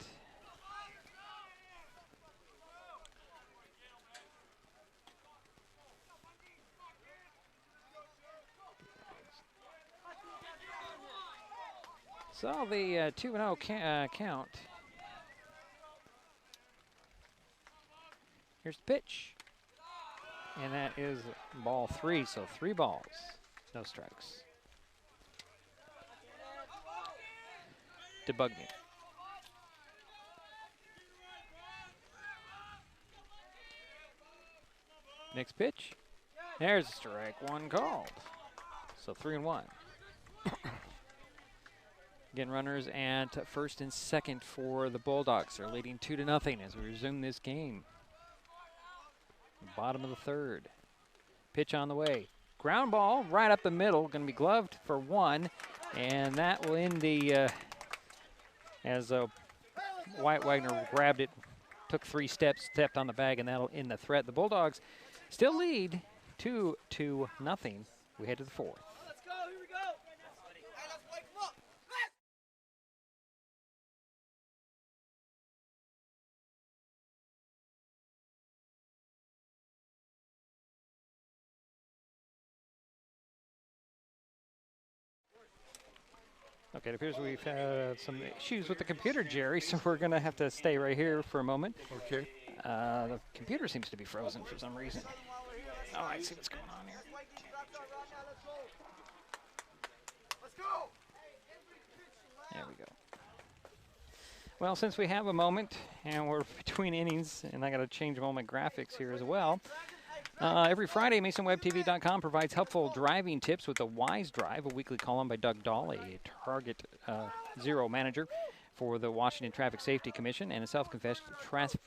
So the 2-0 count. Here's the pitch. And that is ball 3, so 3 balls, no strikes. To Bugney. Next pitch. There's a strike, 1 called. So 3-1. Again, runners at first and second for the Bulldogs. They're leading 2-0 as we resume this game. Bottom of the 3rd. Pitch on the way. Ground ball right up the middle. Going to be gloved for 1. And that will end the, as Wyatt Wagner grabbed it took 3 steps, stepped on the bag, and that'll end the threat. The Bulldogs still lead 2-0. We head to the 4th. Let's go. Here we go. Hey, let's play. Come on. Okay, it appears we've had some issues with the computer, Jerry, so we're going to have to stay right here for a moment. Okay. The computer seems to be frozen for some reason. Oh, I see what's going on here. There we go. Well, since we have a moment, and we're between innings, and I got to change moment graphics here as well. Every Friday, MasonWebTV.com provides helpful driving tips with the Wise Drive, a weekly column by Doug Dahle, a Target Zero manager for the Washington Traffic Safety Commission and a self-confessed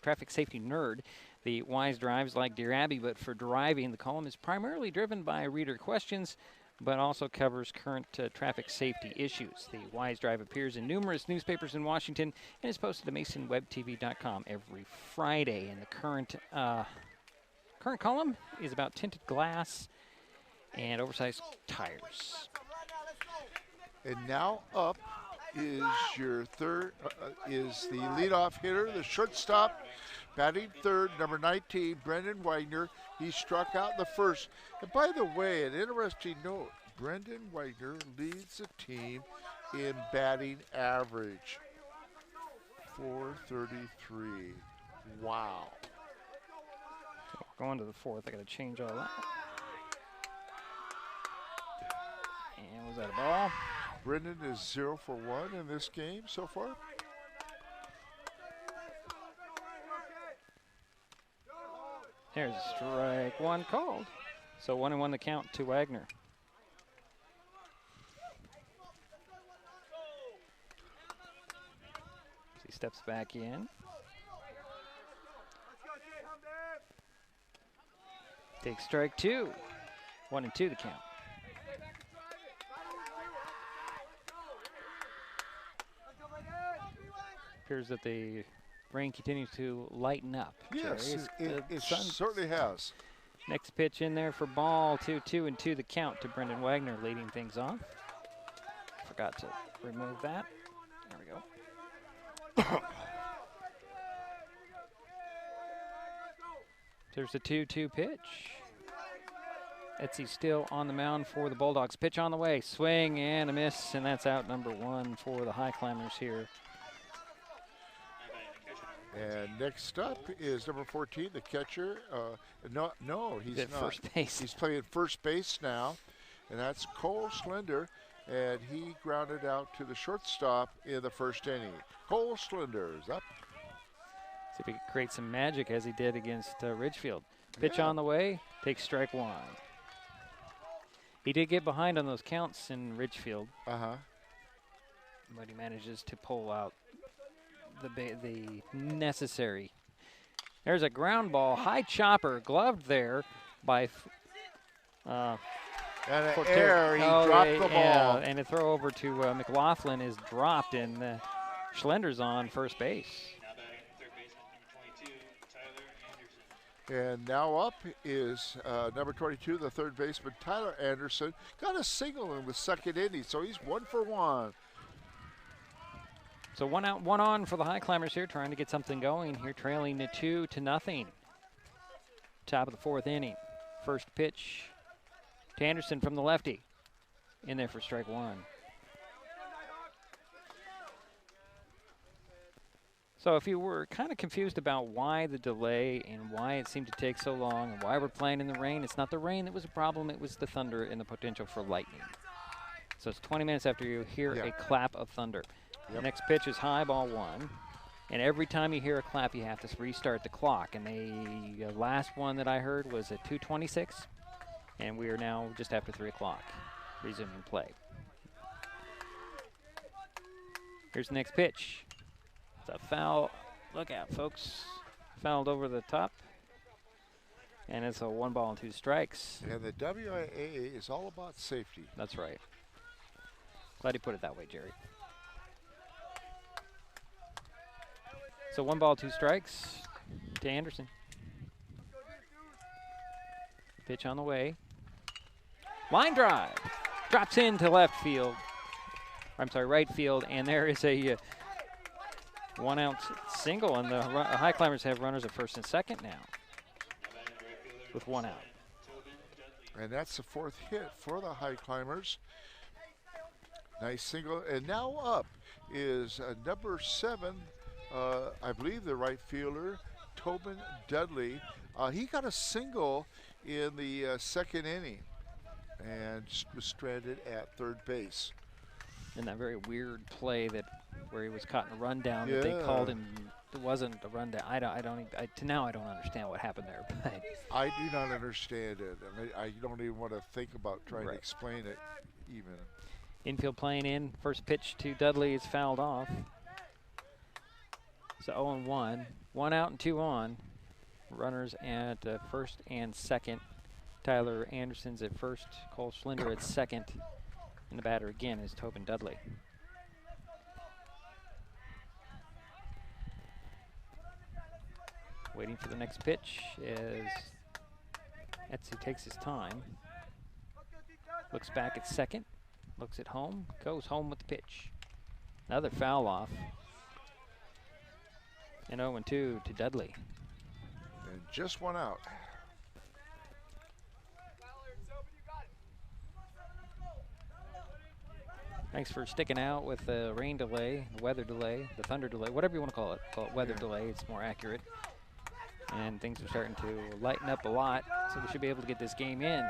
traffic safety nerd. The Wise Drive is like Dear Abby, but for driving. The column is primarily driven by reader questions, but also covers current traffic safety issues. The Wise Drive appears in numerous newspapers in Washington and is posted to MasonWebTV.com every Friday. And the current column is about tinted glass and oversized tires. And now up is your third, is the leadoff hitter, the shortstop, batting third, number 19, Brendan Wagner. He struck out the first. And by the way, an interesting note, Brendan Wagner leads the team in batting average, 433. Wow. Going to the 4th, I got to change all that. And was that a ball? Brendan is 0 for 1 in this game so far. There's strike 1 called. So 1-1 the count to Wagner. He steps back in. Takes strike 2. 1-2 the count. Appears that the rain continues to lighten up. Yes, it certainly has. Next pitch in there for ball 2-2 the count to Brendan Wagner, leading things off. Forgot to remove that. There we go. There's a 2-2 pitch. Etsy still on the mound for the Bulldogs. Pitch on the way, swing and a miss, and that's out number 1 for the Highclimbers here. And next up is number 14, the catcher. No, he's not. First base. He's playing first base now, and that's Cole Slender, and he grounded out to the shortstop in the first inning. Cole Slender is up. See if he can create some magic as he did against Ridgefield. Pitch on the way, takes strike 1. He did get behind on those counts in Ridgefield. But he manages to pull out the necessary. There's a ground ball, high chopper, gloved there by and an error, he dropped the ball. Yeah, and a throw over to McLaughlin is dropped, and Schlender's on first base. And now up is number 22, the third baseman, Tyler Anderson. Got a single in the second inning, so he's 1 for 1. So 1 out, 1 on for the Highclimbers here, trying to get something going here, trailing 2-0. Top of the 4th inning. First pitch to Anderson from the lefty. In there for strike 1. So if you were kind of confused about why the delay and why it seemed to take so long and why we're playing in the rain, it's not the rain that was a problem, it was the thunder and the potential for lightning. So it's 20 minutes after you hear a clap of thunder. The next pitch is high, ball 1. And every time you hear a clap, you have to restart the clock. And the last one that I heard was at 2:26. And we are now just after 3 o'clock, resuming play. Here's the next pitch. It's a foul. Look out, folks. Fouled over the top. And it's a 1 ball and 2 strikes. And the WIA is all about safety. That's right. Glad you put it that way, Jerry. So 1 ball, 2 strikes. to Anderson. Pitch on the way. Line drive. Drops into left field. I'm sorry, right field. And there is a one-out single. And the Highclimbers have runners at first and second now with one out. And that's the 4th hit for the Highclimbers. Nice single. And now up is number 7, I believe the right fielder, Tobin Dudley. He got a single in the 2nd inning and was stranded at 3rd base. In that very weird play where he was caught in a rundown that they called him. It wasn't a rundown. To now I don't understand what happened there. But I do not understand it. I don't even want to think about trying to explain it even. Infield playing in. First pitch to Dudley is fouled off. So 0-1. 1 out and 2 on. Runners at first and second. Tyler Anderson's at first. Cole Schlinder at second. And the batter again is Tobin Dudley. Waiting for the next pitch as Etsy takes his time. Looks back at second. Looks at home. Goes home with the pitch. Another foul off. And 0-2 to Dudley. And just 1 out. Thanks for sticking out with the rain delay, the weather delay, the thunder delay, whatever you want to call it. Call it weather delay, it's more accurate. And things are starting to lighten up a lot, so we should be able to get this game in.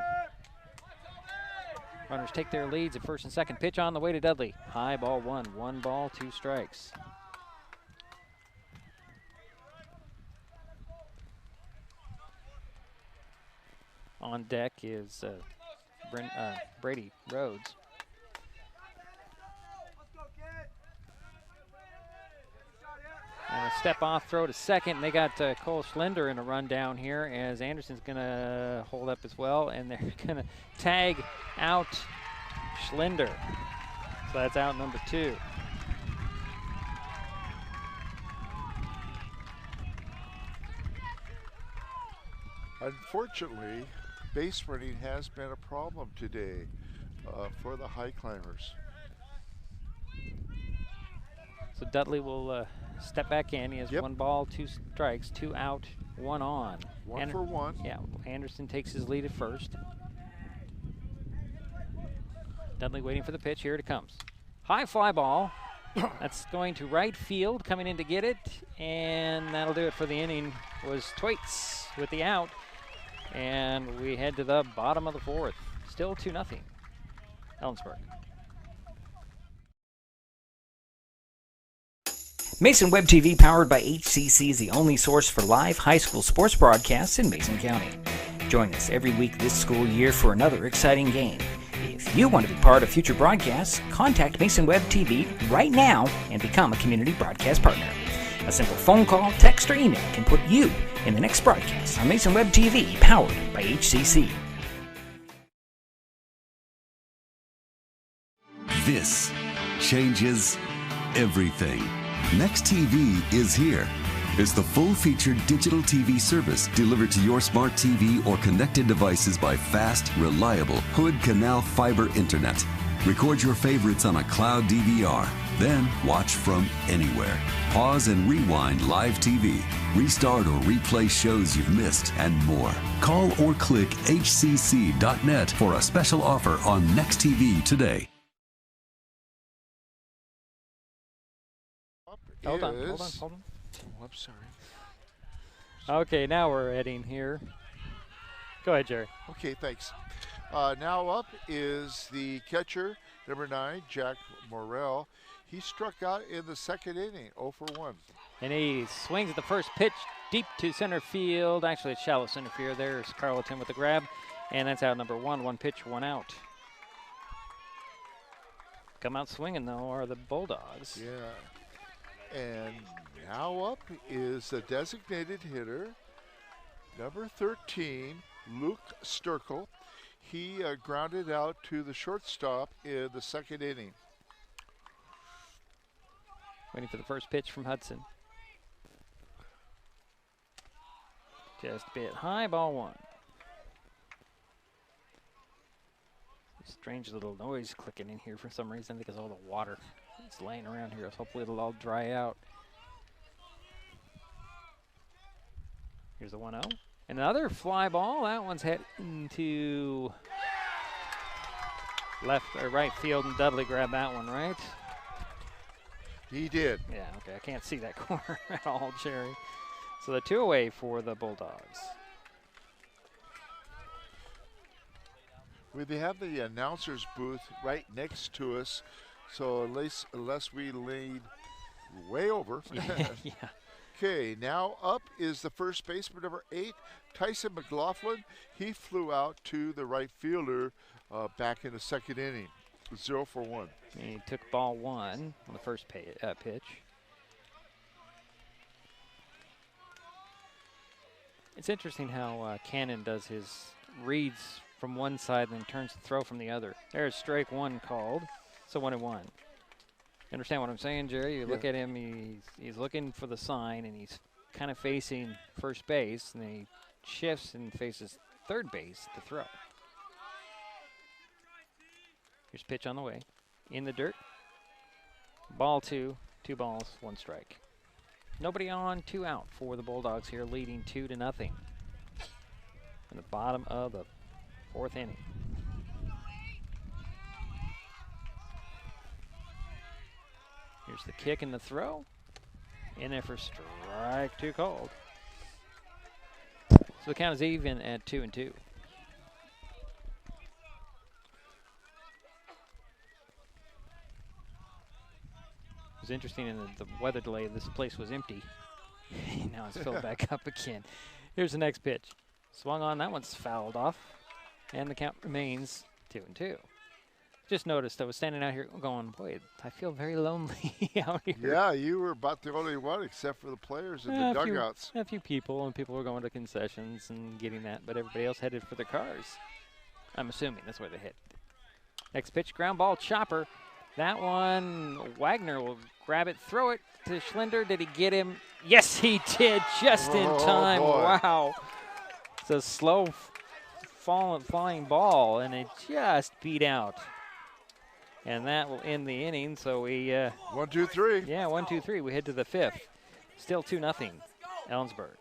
Runners take their leads at first and second. Pitch on the way to Dudley. High ball 1. 1 ball, 2 strikes. On deck is Brady Rhodes. And a step off throw to second. They got Cole Schlinder in a run down here as Anderson's going to hold up as well. And they're going to tag out Schlinder. So that's out number 2. Unfortunately, base running has been a problem today for the Highclimbers. So Dudley will step back in. He has 1 ball, 2 strikes, 2 out, 1 on. 1 for 1. Yeah, Anderson takes his lead at first. Dudley waiting for the pitch. Here it comes. High fly ball. That's going to right field, coming in to get it. And that'll do it for the inning. Was Thwaites with the out. And we head to the bottom of the 4th. Still 2-0. Ellensburg. Mason Web TV, powered by HCC, is the only source for live high school sports broadcasts in Mason County. Join us every week this school year for another exciting game. If you want to be part of future broadcasts, contact Mason Web TV right now and become a community broadcast partner. A simple phone call, text, or email can put you in the next broadcast on Mason Web TV, powered by HCC. This changes everything. Next TV is here. It's the full-featured digital TV service delivered to your smart TV or connected devices by fast, reliable Hood Canal fiber internet. Record your favorites on a cloud DVR, then watch from anywhere. Pause and rewind live TV, restart or replay shows you've missed, and more. Call or click hcc.net for a special offer on Next TV today. Hold on. Oh, I'm sorry. Okay, now we're heading here. Go ahead, Jerry. Okay, thanks. Now up is the catcher, number 9, Jack Morrell. He struck out in the 2nd inning, 0 for 1. And he swings at the first pitch deep to center field. Actually, it's shallow center field. There's Carleton with the grab. And that's out number 1. 1 pitch, 1 out. Come out swinging, though, are the Bulldogs. Yeah. And now up is the designated hitter, number 13, Luke Sturkle. He grounded out to the shortstop in the 2nd inning. Waiting for the first pitch from Hudson. Just a bit high, ball 1. Strange little noise clicking in here for some reason. I think it's all the water that's laying around here. Hopefully it'll all dry out. Here's the 1-0. Another fly ball. That one's heading to left or right field, and Dudley grabbed that one, right? He did. Yeah, okay. I can't see that corner at all, Jerry. So the 2 away for the Bulldogs. We have the announcer's booth right next to us, so unless we lead way over. Yeah. Okay, now up is the first baseman, number 8, Tyson McLaughlin. He flew out to the right fielder back in the second inning. 0 for 1. He took ball 1 on the first pitch. It's interesting how Cannon does his reads from one side and then turns to throw from the other. There's strike 1 called, so 1-1. You understand what I'm saying, Jerry? You look at him, he's looking for the sign, and he's kind of facing first base, and then he shifts and faces third base to throw. Here's pitch on the way. In the dirt. Ball 2, 2 balls, 1 strike. Nobody on, 2 out for the Bulldogs here, leading 2-0 in the bottom of the 4th inning. Here's the kick and the throw. In there for strike 2 called. So the count is even at 2-2. It was interesting in the weather delay, this place was empty. Now it's filled back up again. Here's the next pitch. Swung on, that one's fouled off. And the count remains 2-2. Just noticed, I was standing out here going, boy, I feel very lonely out here. Yeah, you were about the only one except for the players in the dugouts. A few people, and people were going to concessions and getting that, but everybody else headed for their cars. I'm assuming that's where they hit. Next pitch, ground ball, chopper. That one, Wagner will grab it, throw it to Schlinder. Did he get him? Yes, he did, just in time. Boy. Wow. It's a slow flying ball, and it just beat out. And that will end the inning, so we... 1, 2, 3. Yeah, 1, 2, 3. We head to the 5th. Still 2-0, Ellensburg.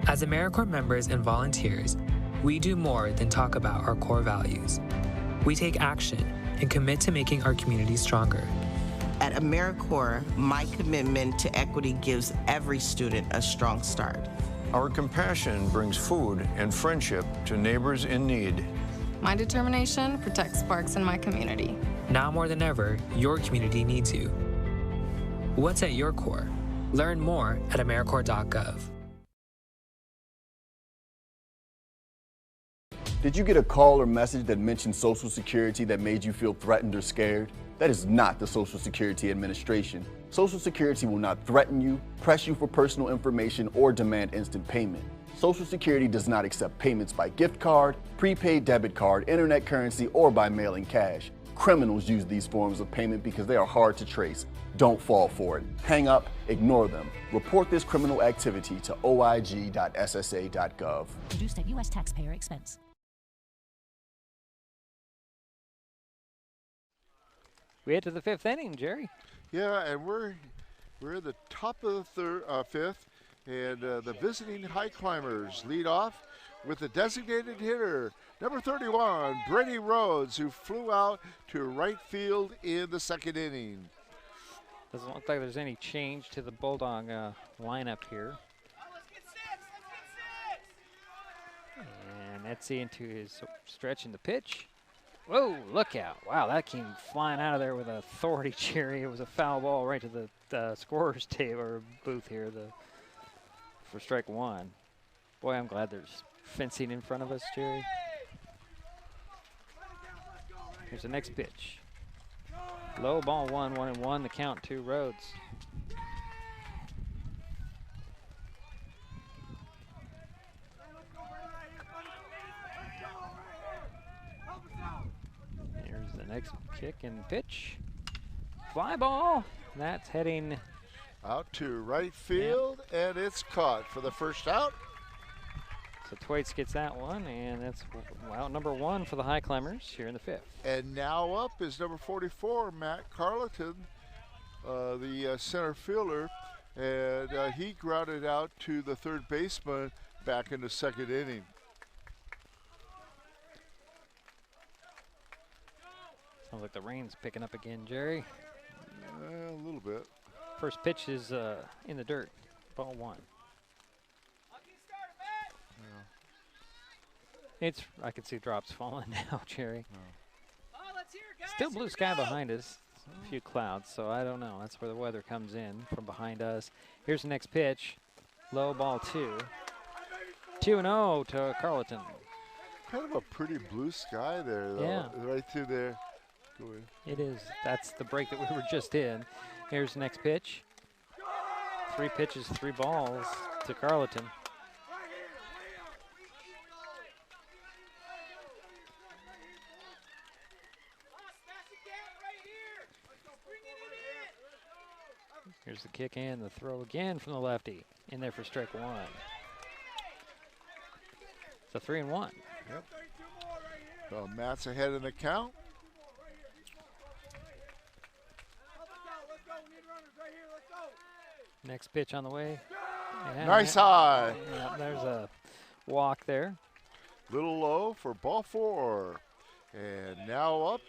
As AmeriCorps members and volunteers, we do more than talk about our core values. We take action and commit to making our community stronger. At AmeriCorps, my commitment to equity gives every student a strong start. Our compassion brings food and friendship to neighbors in need. My determination protects parks in my community. Now more than ever, your community needs you. What's at your core? Learn more at AmeriCorps.gov. Did you get a call or message that mentioned Social Security that made you feel threatened or scared? That is not the Social Security Administration. Social Security will not threaten you, press you for personal information, or demand instant payment. Social Security does not accept payments by gift card, prepaid debit card, internet currency, or by mailing cash. Criminals use these forms of payment because they are hard to trace. Don't fall for it. Hang up, ignore them. Report this criminal activity to oig.ssa.gov. Produced at U.S. taxpayer expense. We head to the 5th inning, Jerry. Yeah, and we're at the top of the 5th, and the visiting Highclimbers lead off with the designated hitter, number 31, Brady Rhodes, who flew out to right field in the 2nd inning. Doesn't look like there's any change to the Bulldog lineup here. And Etsy into his stretch in the pitch. Whoa, look out. Wow, that came flying out of there with authority, Jerry. It was a foul ball right to the scorer's table or booth here for strike 1. Boy, I'm glad there's fencing in front of us, Jerry. Here's the next pitch. Low ball 1, 1-1, the count to Rhodes. Here's the next kick and pitch. Fly ball. That's heading out to right field, and it's caught for the first out. So Thwaites gets that one, and that's out number 1 for the Highclimbers here in the 5th. And now up is number 44, Matt Carleton, the center fielder, and he grounded out to the third baseman back in the 2nd inning. Sounds like the rain's picking up again, Jerry. A little bit. First pitch is in the dirt, ball 1. I can see drops falling now, Jerry. Still blue sky behind us, a few clouds, so I don't know. That's where the weather comes in from behind us. Here's the next pitch, low, ball 2. 2-0 to Carleton. Kind of a pretty blue sky there, though. Yeah. Right through there. Go ahead. It is. That's the break that we were just in. Here's the next pitch. 3 pitches, 3 balls to Carleton. Here's the kick and the throw again from the lefty. In there for strike 1. It's a 3-1. Yep. So Matt's ahead in the count. Next pitch on the way. And nice high. Yeah, there's a walk there. Little low for ball 4. And now up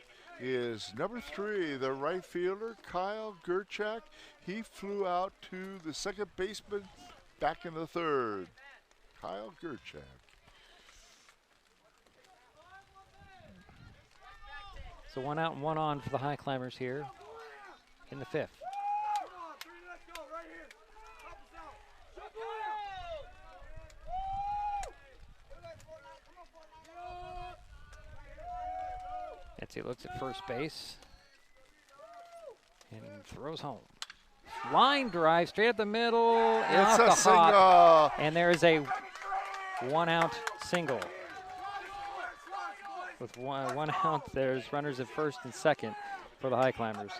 is number 3, the right fielder, Kyle Gerchak. He flew out to the second baseman back in the 3rd. Kyle Gerchak. So 1 out and 1 on for the Highclimbers here in the 5th. He looks at first base and throws home. Line drive straight up the middle. It's a single. And there is a 1-out single. With one out, there's runners at first and second for the Highclimbers.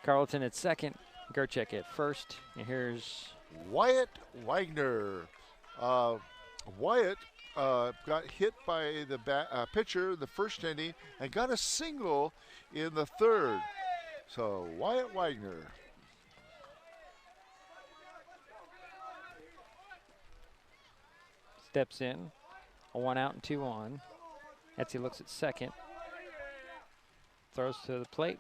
Carleton at second, Gerchak at first. And here's Wyatt Wagner. Wyatt got hit by the pitcher in the 1st inning and got a single in the 3rd. So Wyatt Wagner. Steps in, a 1 out and 2 on. Etsy looks at second. Throws to the plate.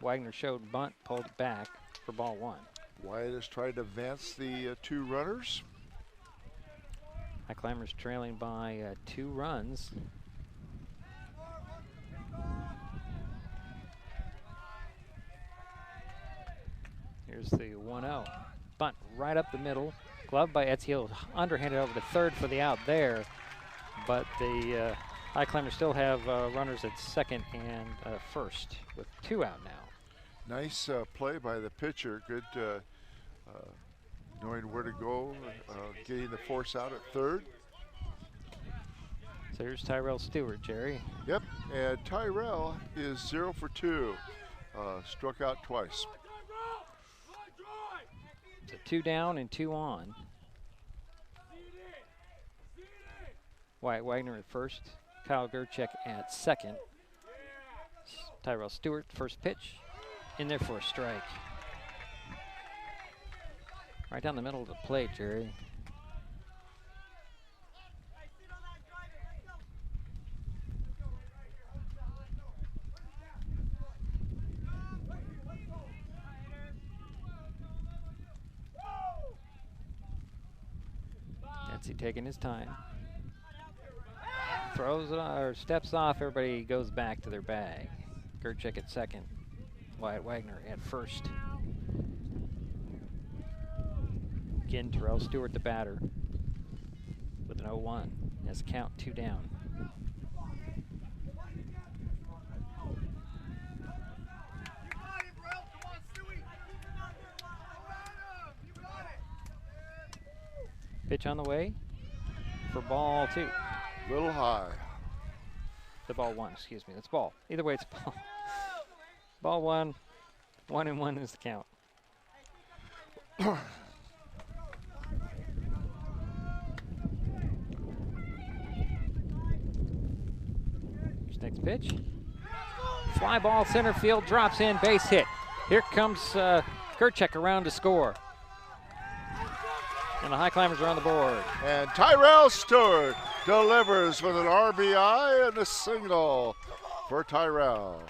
Wagner showed bunt, pulled it back for ball 1. Wyatt has tried to advance the 2 runners. Highclimbers trailing by 2 runs. Here's the 1-0. Bunt right up the middle. Gloved by Etziel, underhanded over to third for the out there. But the Highclimbers still have runners at second and first with 2 out now. Nice play by the pitcher. Good knowing where to go, getting the force out at third. So here's Tyrell Stewart, Jerry. Yep, and Tyrell is 0 for 2. Struck out twice. So 2 down and 2 on. Wyatt Wagner at first. Kyle Gerchak at second. Tyrell Stewart, first pitch. In there for a strike. Right down the middle of the plate, Jerry. Etsy taking his time. Throws it or steps off, everybody goes back to their bag. Gerchak at second. Wyatt Wagner at first. Again, Tyrell Stewart, the batter, with an 0-1. Has a count, 2 down. Pitch on the way for ball 2. Little high. The ball 1, excuse me. That's ball. Either way, it's ball. Ball 1. 1-1 is the count. Here's next pitch. Fly ball center field, drops in, base hit. Here comes Kurchek around to score. And the Highclimbers are on the board. And Tyrell Stewart delivers with an RBI and a single for Tyrell.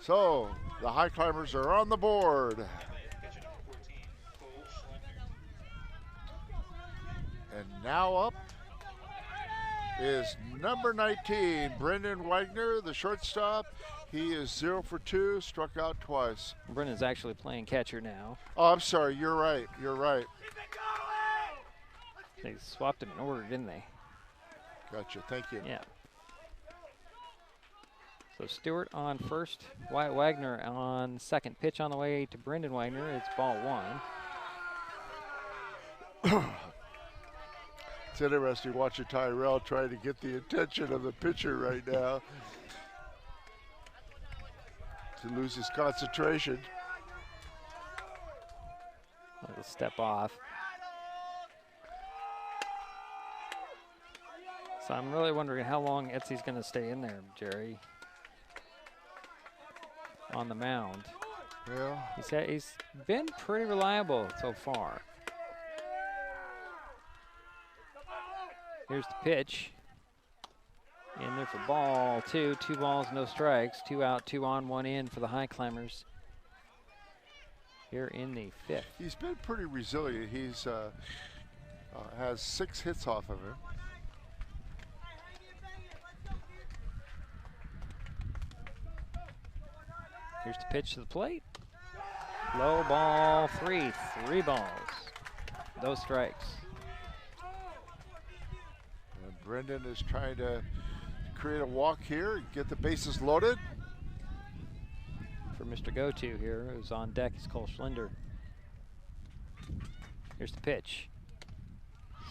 So the Highclimbers are on the board. And now up is number 19, Brendan Wagner, the shortstop. He is 0 for 2, struck out twice. Brendan's actually playing catcher now. Oh, I'm sorry. You're right. You're right. They swapped him in order, didn't they? Gotcha. Thank you. Yeah. So Stewart on first, Wyatt Wagner on second. Pitch on the way to Brendan Wagner. It's ball 1. It's interesting watching Tyrell try to get the attention of the pitcher right now. To lose his concentration. Little step off. So I'm really wondering how long Etsy's going to stay in there, Jerry, on the mound. Yeah. He's been pretty reliable so far. Here's the pitch. In there for ball 2. 2 balls, no strikes. 2 out, 2 on, 1 in for the Highclimbers. Here in the 5th. He's been pretty resilient. He's has 6 hits off of him. Here's the pitch to the plate. Low ball 3. 3 balls. No strikes. And Brendan is trying to create a walk here, get the bases loaded. For Mr. Go-To here, who's on deck, is Cole Schlender. Here's the pitch.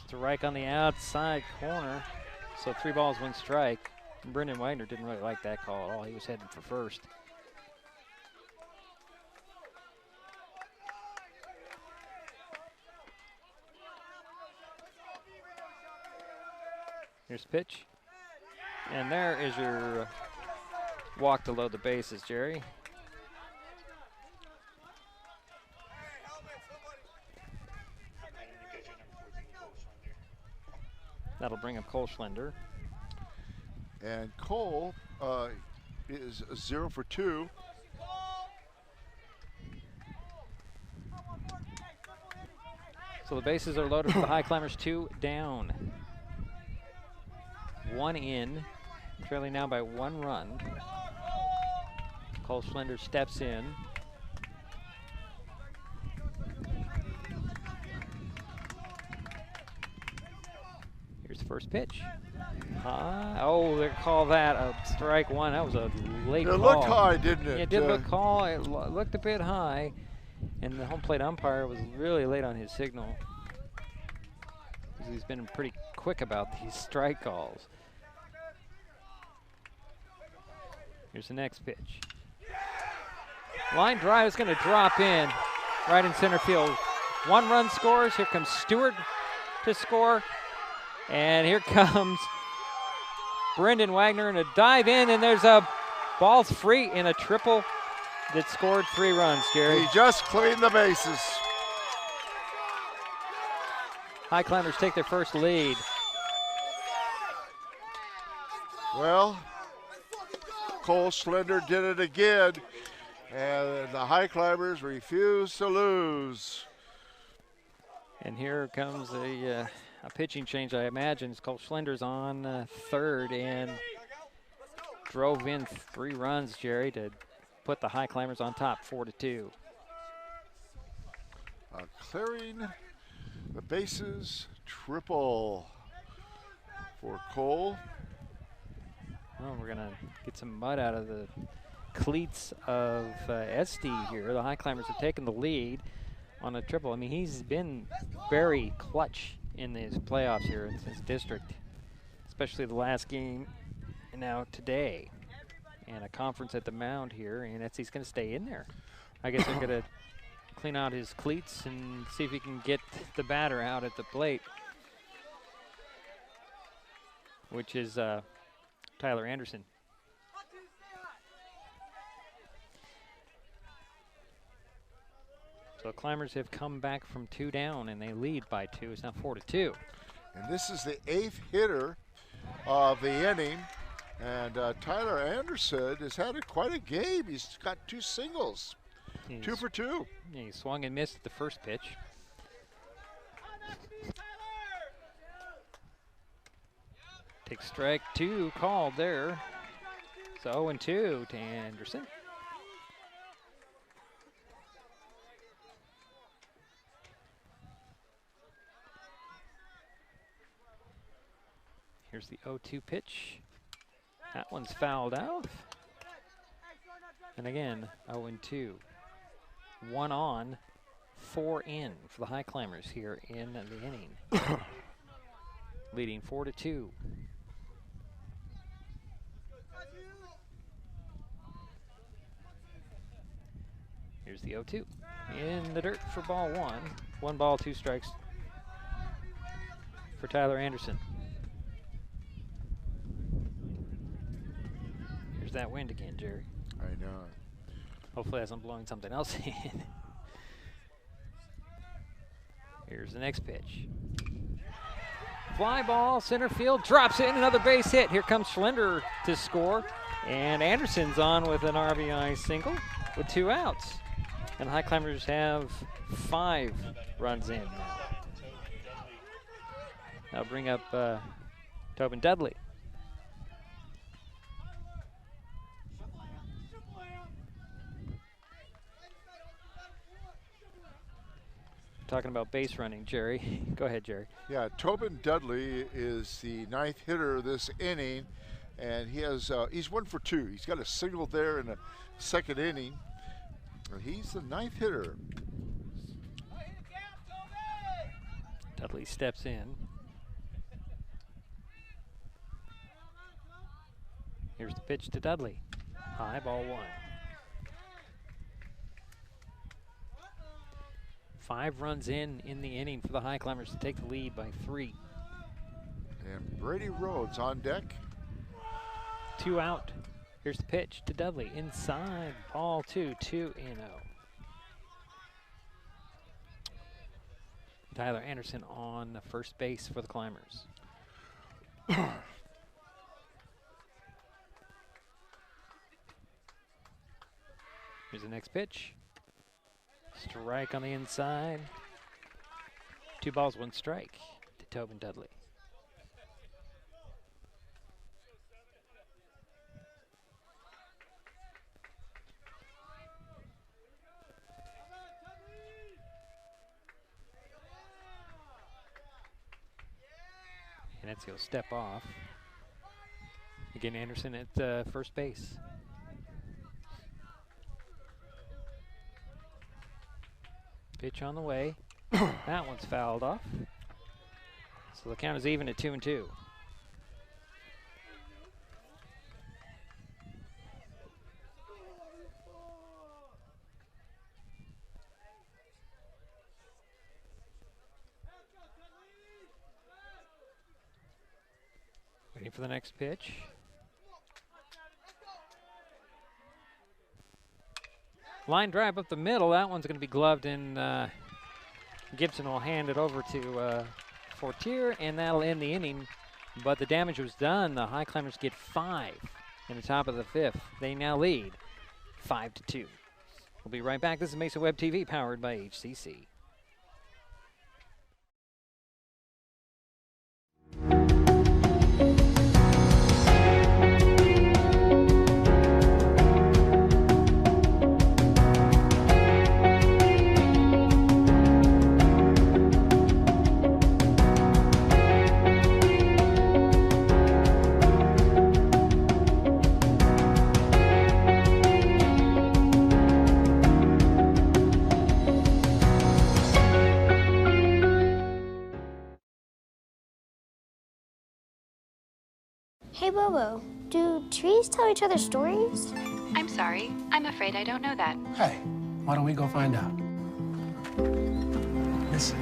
Strike on the outside corner. So 3 balls, 1 strike. And Brendan Wagner didn't really like that call at all. He was heading for first. Here's the pitch. And there is your walk to load the bases, Jerry. That'll bring up Cole Schlender. And Cole is 0 for 2. So the bases are loaded for the Highclimbers. 2 down. 1 in. Trailing now by 1 run. Cole Schlender steps in. Here's the first pitch. Oh, they call that a strike 1. That was a late call. It looked high, didn't it? It did look high. It looked a bit high. And the home plate umpire was really late on his signal. He's been pretty quick about these strike calls. Here's the next pitch. Line drive is going to drop in right in center field. 1 run scores. Here comes Stewart to score. And here comes Brendan Wagner in a dive in, and there's a ball's free in a triple that scored 3 runs, Jerry. He just cleaned the bases. Highclimbers take their first lead. Well, Cole Schlender did it again, and the Highclimbers refuse to lose. And here comes a pitching change, I imagine. Cole Schlender's on third and drove in 3 runs, Jerry, to put the Highclimbers on top 4-2. Clearing the bases, triple for Cole. Well, we're going to get some mud out of the cleats of SD here. The Highclimbers have taken the lead on a triple. I mean, he's been very clutch in these playoffs here in his district, especially the last game and now today. and a conference at the mound here, and he's going to stay in there. I guess they're going to clean out his cleats and see if he can get the batter out at the plate, which is Tyler Anderson. So Climbers have come back from 2 down, and they lead by 2. It's now 4-2. And this is the 8th hitter of the inning. And Tyler Anderson has had quite a game. He's got 2 singles, 2 for 2. Yeah, he swung and missed at the first pitch. Take strike 2 called there. So 0-2 to Anderson. Here's the 0-2 pitch. That one's fouled out. And again, 0-2. 1 on, 4 in for the Highclimbers here in the inning. Leading 4-2. Here's the 0-2. In the dirt for ball 1. 1 ball, 2 strikes for Tyler Anderson. Here's that wind again, Jerry. I know. Hopefully that's not blowing something else in. Here's the next pitch. Fly ball, center field, drops in, another base hit. Here comes Schlender to score. And Anderson's on with an RBI single with 2 outs. And Highclimbers have 5 runs in now. I'll bring up Tobin Dudley. Talking about base running, Jerry. Go ahead, Jerry. Yeah, Tobin Dudley is the 9th hitter this inning, and he has he's 1 for 2. He's got a single there in the 2nd inning, and he's the 9th hitter. Dudley steps in. Here's the pitch to Dudley. High, ball 1. 5 runs in the inning for the Highclimbers to take the lead by 3. And Brady Rhodes on deck. 2 out. Here's the pitch to Dudley. Inside, ball 2, 2-0. Tyler Anderson on the first base for the Climbers. Here's the next pitch. Strike on the inside. 2 balls, 1 strike to Tobin Dudley. And that's going to step off. Again, Anderson at first base. Pitch on the way. That one's fouled off. So the count is even at 2-2. Waiting for the next pitch. Line drive up the middle. That one's going to be gloved, and Gibson will hand it over to Fortier, and that'll end the inning. But the damage was done. The Highclimbers get 5 in the top of the 5th. They now lead 5-2. We'll be right back. This is Mesa Web TV, powered by HCC. Hey, Bobo, Do trees tell each other stories? I'm sorry. I'm afraid I don't know that. Hey, why don't we go find out? Listen.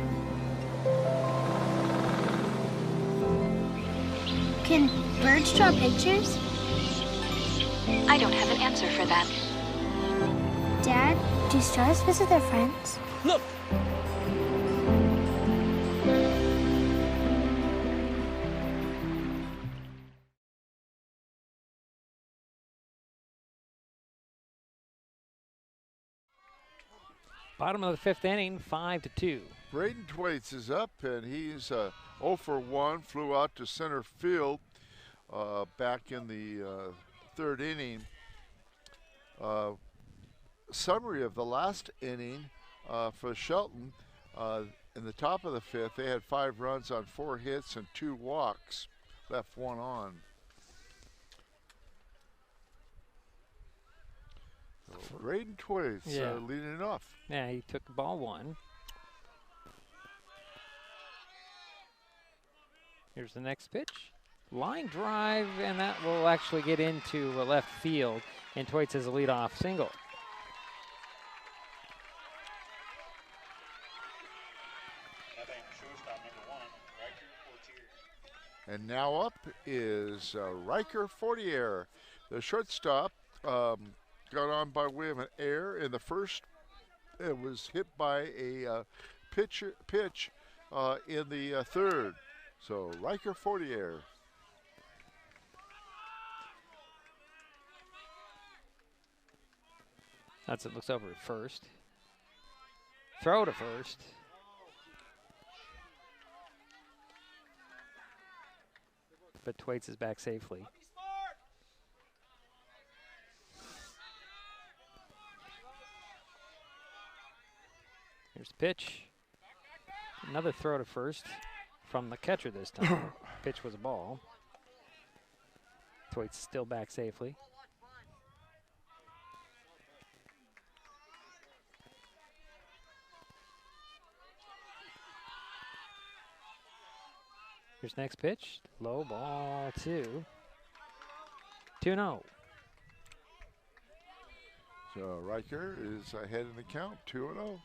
Can birds draw pictures? I don't have an answer for that. Dad, do stars visit their friends? Look! Bottom of the 5th inning, 5-2. Braden Twaits is up, and he's 0 for 1, flew out to center field back in the 3rd inning. Summary of the last inning for Shelton. In the top of the 5th, they had 5 runs on 4 hits and 2 walks, left 1 on. So Braden Twaits leading it off. Yeah, he took ball 1. Here's the next pitch. Line drive, and that will actually get into left field, and Twaits has a leadoff single. And now up is Riker Fortier, the shortstop. Got on by way of an error in the first. It was hit by a pitch in the 3rd. So Riker Fortier. Hudson looks over at first. Throw to first. But Twaits is back safely. Here's the pitch. Another throw to first from the catcher this time. Pitch was a ball. Twaits still back safely. Here's next pitch. Low ball 2. 2-0. So Riker is ahead in the count, 2-0.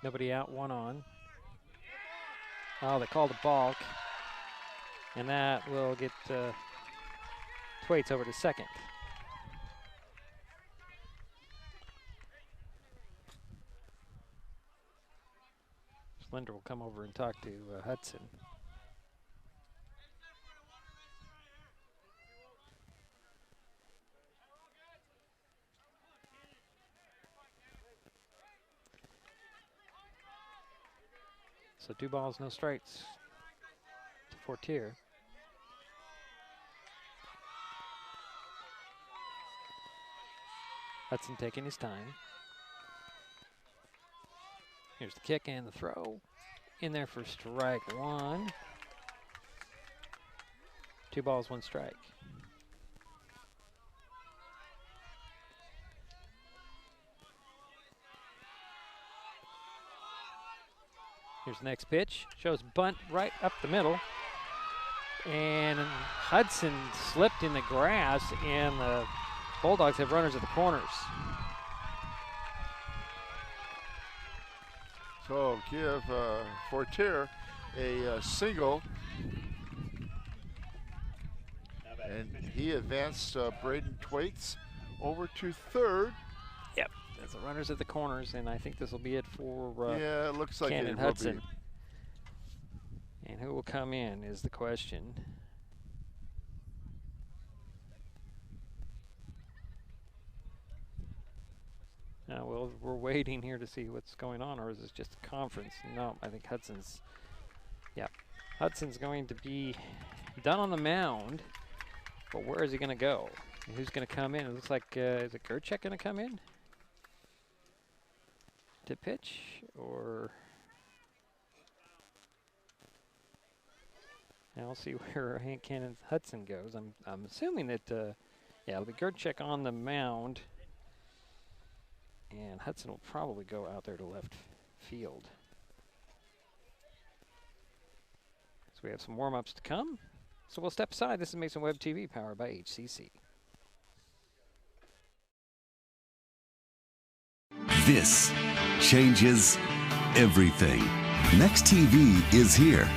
Nobody out, 1 on. Oh, they called a balk. And that will get Twaits over to second. Linder will come over and talk to Hudson. So 2 balls, no strikes to Fortier. Hudson taking his time. Here's the kick and the throw. In there for strike 1. 2 balls, 1 strike. Here's the next pitch. Shows bunt right up the middle. And Hudson slipped in the grass, and the Bulldogs have runners at the corners. So give Fortier a single. And he advanced Braden Twaits over to 3rd. Yep, there's the runners at the corners, and I think this will be it for yeah, it looks like Ken it and will Hudson. Be. And who will come in is the question. Well, we're waiting here to see what's going on, or is this just a conference? No, I think Hudson's, yeah. Hudson's going to be done on the mound, but where is he going to go? And who's going to come in? It looks like, is it Gerchek going to come in to pitch, or? Now we'll see where Hank Cannon Hudson goes. I'm assuming that, yeah, it'll be Gerchek on the mound. And Hudson will probably go out there to left field. So we have some warm-ups to come. So we'll step aside. This is Mason Web TV, powered by HCC. This changes everything. Next TV is here.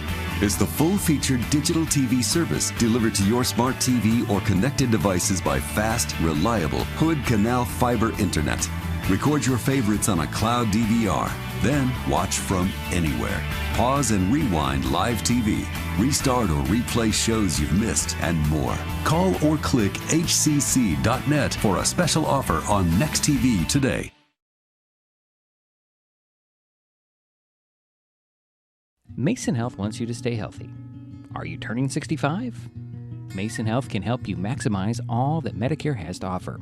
It's the full-featured digital TV service delivered to your smart TV or connected devices by fast, reliable Hood Canal fiber internet. Record your favorites on a cloud DVR, then watch from anywhere. Pause and rewind live TV, restart or replay shows you've missed, and more. Call or click hcc.net for a special offer on Next TV today. Mason Health wants you to stay healthy. Are you turning 65? Mason Health can help you maximize all that Medicare has to offer.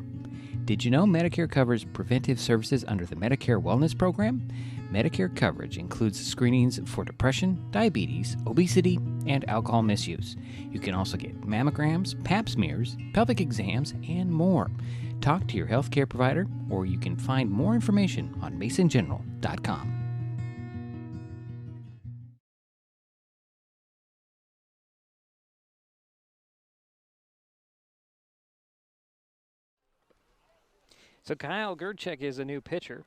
Did you know Medicare covers preventive services under the Medicare Wellness Program? Medicare coverage includes screenings for depression, diabetes, obesity, and alcohol misuse. You can also get mammograms, pap smears, pelvic exams, and more. Talk to your healthcare provider, or you can find more information on masongeneral.com. So Kyle Gerchek is a new pitcher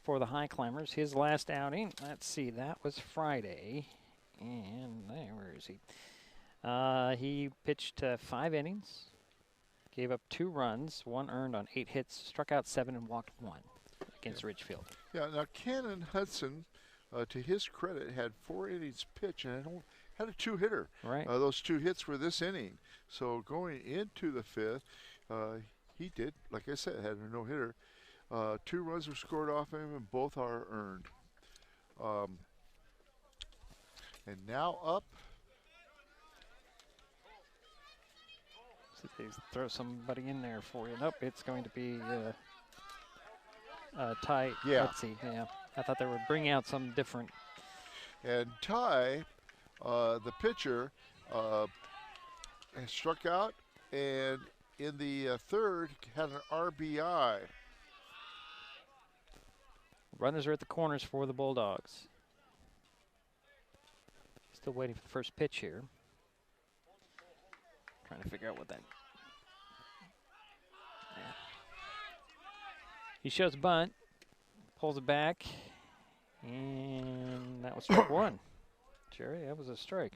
for the Highclimbers. His last outing, let's see, that was Friday. And where is he? He pitched 5 innings, gave up 2 runs, 1 earned on 8 hits, struck out 7 and walked 1 against Ridgefield. Yeah, now Cannon Hudson, to his credit, had 4 innings pitched and had a 2-hitter. Right. Those 2 hits were this inning. So going into the 5th, he did, like I said, had a no-hitter. 2 runs were scored off him, and both are earned. And now up. So they throw somebody in there for you. Nope, it's going to be Ty. Yeah. Let's see. Yeah, I thought they were bringing out some different. And Ty, the pitcher, has struck out, and in the 3rd had an RBI. Runners are at the corners for the Bulldogs. Still waiting for the first pitch here. Trying to figure out what that. Yeah. He shows bunt, pulls it back, and that was strike 1. Jerry, that was a strike.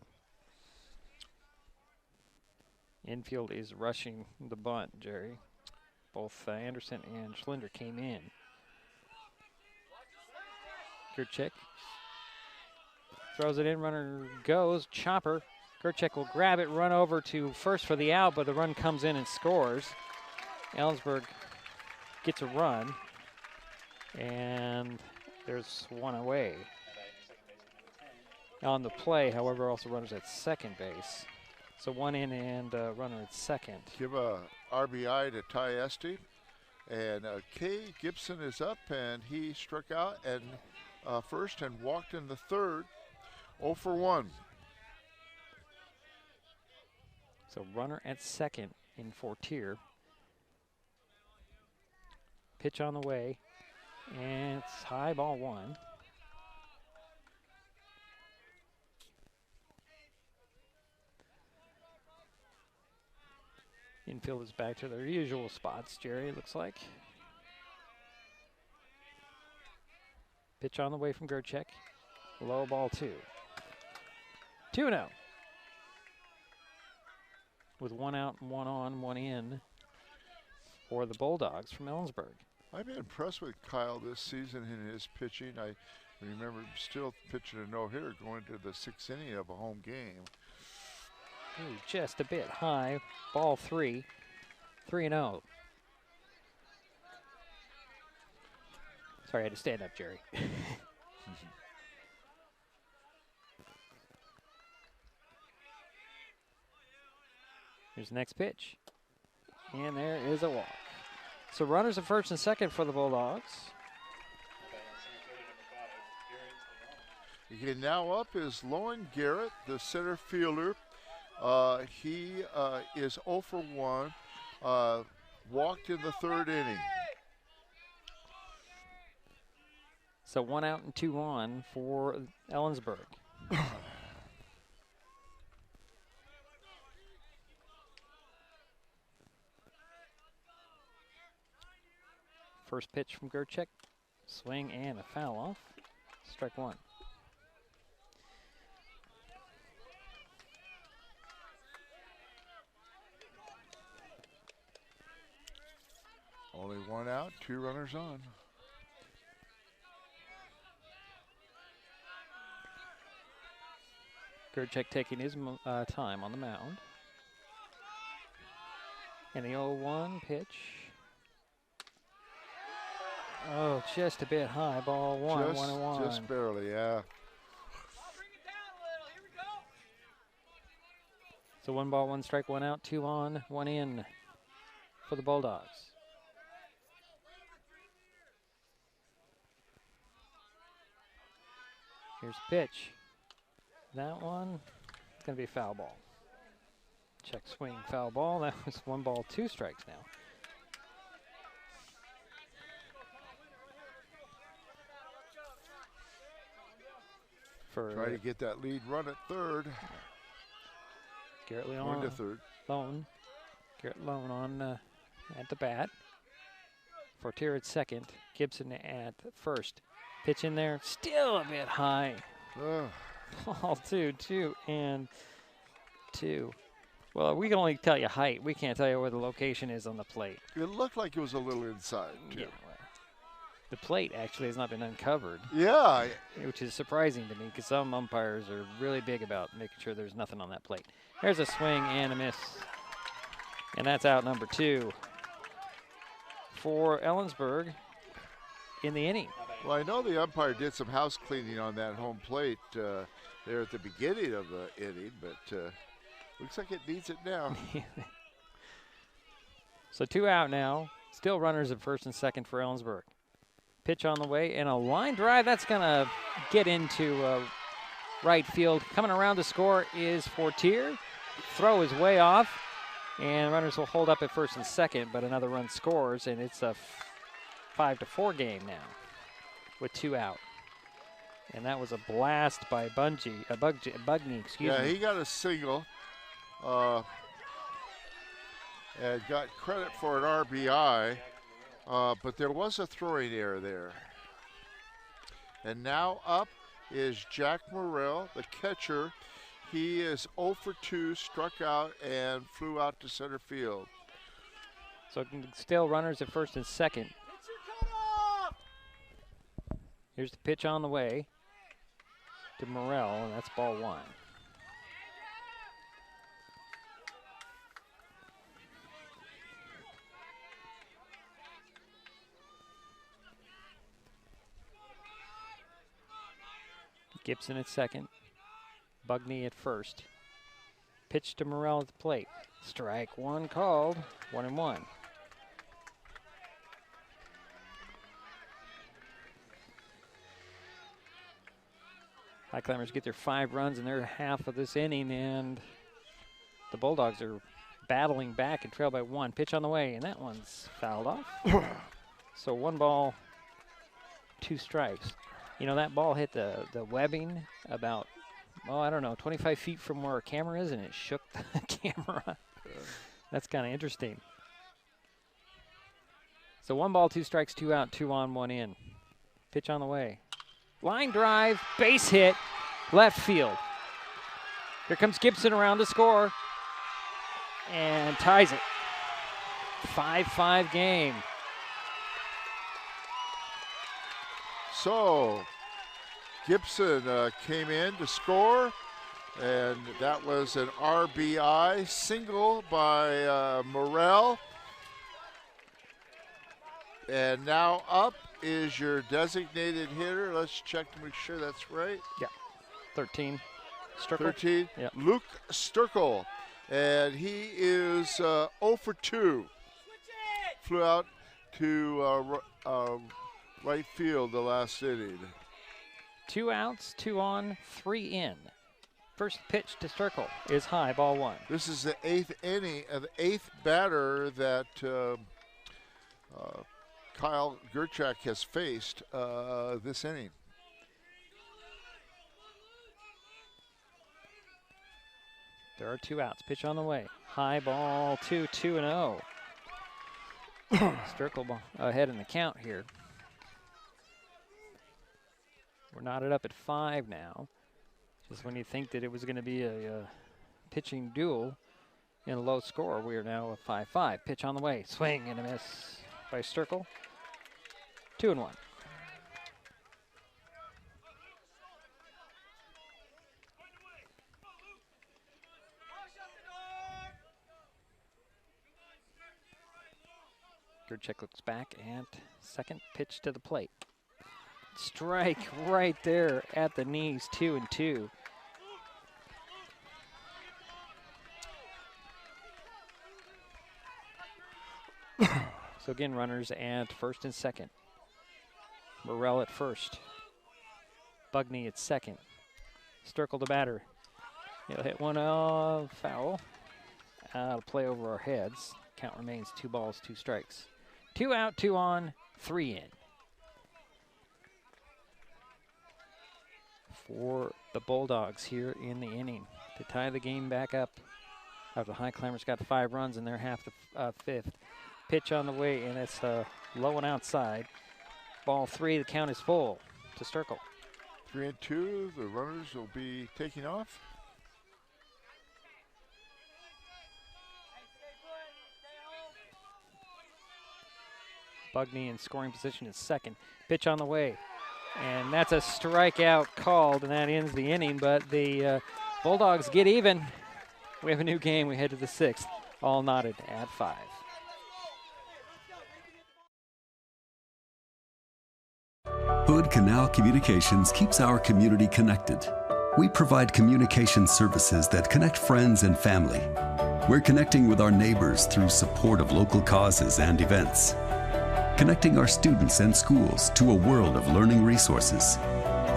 Infield is rushing the bunt, Jerry. Both Anderson and Schlinder came in. Gerchek throws it in, runner goes, chopper. Gerchek will grab it, run over to first for the out, but the run comes in and scores. Ellensburg gets a run, and there's 1 away. On the play, however, also runners at second base. So 1 in and runner at second. Give a RBI to Ty Esty. And Kay Gibson is up, and he struck out and first and walked in the 3rd. 0 for 1. So runner at second in Fortier. Pitch on the way, and it's high, ball 1. Infield is back to their usual spots, Jerry, it looks like. Pitch on the way from Gerchek. Low, ball 2. 2-0. With 1 out and 1 on, 1 in for the Bulldogs from Ellensburg. I've been impressed with Kyle this season in his pitching. I remember still pitching a no-hitter going to the 6th inning of a home game. Ooh, just a bit high. Ball 3. 3-0. Sorry, I had to stand up, Jerry. Here's the next pitch. And there is a walk. So runners at first and second for the Bulldogs. Okay, now up is Lowen Garrett, the center fielder. He is 0 for 1, walked in the 3rd inning. So 1 out and 2 on for Ellensburg. First pitch from Gerchek. Swing and a foul off. Strike one. Only one out, 2 runners on. Gerchek taking his time on the mound. And the 0-1 pitch. Oh, just a bit high. Ball one, 1-1. Just barely, yeah. So 1 ball, 1 strike, 1 out, 2 on, 1 in for the Bulldogs. Here's the pitch. That one is going to be a foul ball. Check swing, foul ball. That was 1 ball, 2 strikes now. Try to get that lead run at third. Garrett Leon. Going to third. Lone. Garrett Lone on at the bat. Fortier at second. Gibson at first. Pitch in there. Still a bit high. Ball 2, 2, and 2. Well, we can only tell you height. We can't tell you where the location is on the plate. It looked like it was a little inside, too. Yeah, well, the plate actually has not been uncovered. Yeah. Which is surprising to me because some umpires are really big about making sure there's nothing on that plate. There's a swing and a miss. And that's out number 2 for Ellensburg in the inning. Well, I know the umpire did some house cleaning on that home plate there at the beginning of the inning, but looks like it needs it now. So 2 out now. Still runners at first and second for Ellensburg. Pitch on the way and a line drive. That's going to get into right field. Coming around to score is Fortier. Throw is way off, and runners will hold up at first and second, but another run scores, and it's a 5-4 game now with 2 out. And that was a blast by Bugney, excuse me. Yeah, he got a single and got credit for an RBI, but there was a throwing error there. And now up is Jack Morrell, the catcher. He is 0 for 2, struck out and flew out to center field. So still runners at first and second. Here's the pitch on the way to Morrell, and that's ball 1. Gibson at second. Bugney at first. Pitch to Morrell at the plate. Strike 1 called. 1-1. Highclimbers get their 5 runs in their half of this inning, and the Bulldogs are battling back and trail by 1. Pitch on the way, and that one's fouled off. So 1 ball, 2 strikes. You know, that ball hit the webbing about, I don't know, 25 feet from where our camera is, and it shook the camera. That's kind of interesting. So 1 ball, 2 strikes, 2 out, 2 on, 1 in. Pitch on the way. Line drive, base hit, left field. Here comes Gibson around to score and ties it. 5-5 game. So Gibson came in to score, and that was an RBI single by Morrell. And now up is your designated hitter. Let's check to make sure that's right. Yeah, 13. Sturkle. 13, yep. Luke Sturkle. And he is 0 for 2. Flew out to right field the last inning. 2 outs, 2 on, 3 in. First pitch to Sturkle is high, ball 1. This is the 8th inning, the 8th batter that Kyle Gerchak has faced this inning. There are 2 outs. Pitch on the way. High ball 2, 2-0. Sturkle ahead in the count here. We're knotted up at 5 now. Just when you think that it was going to be a pitching duel in a low score, we are now at 5-5. Pitch on the way. Swing and a miss by Sturkle. 2-1. Gerchek looks back and second pitch to the plate. Strike right there at the knees, 2-2. So again, runners at first and second. Morrell at first. Bugney at second. Sturkle the batter. He'll hit one foul. Out of play over our heads. Count remains 2 balls, 2 strikes. 2 out, 2 on, 3 in. For the Bulldogs here in the inning to tie the game back up after the Highclimbers got 5 runs in their half the 5th. Pitch on the way, and it's low and outside. Ball 3, the count is full to Sturkle. 3-2, the runners will be taking off. Bugney in scoring position at second. Pitch on the way. And that's a strikeout called, and that ends the inning. But the Bulldogs get even. We have a new game. We head to the 6th. All knotted at 5. Hood Canal Communications keeps our community connected. We provide communication services that connect friends and family. We're connecting with our neighbors through support of local causes and events. Connecting our students and schools to a world of learning resources,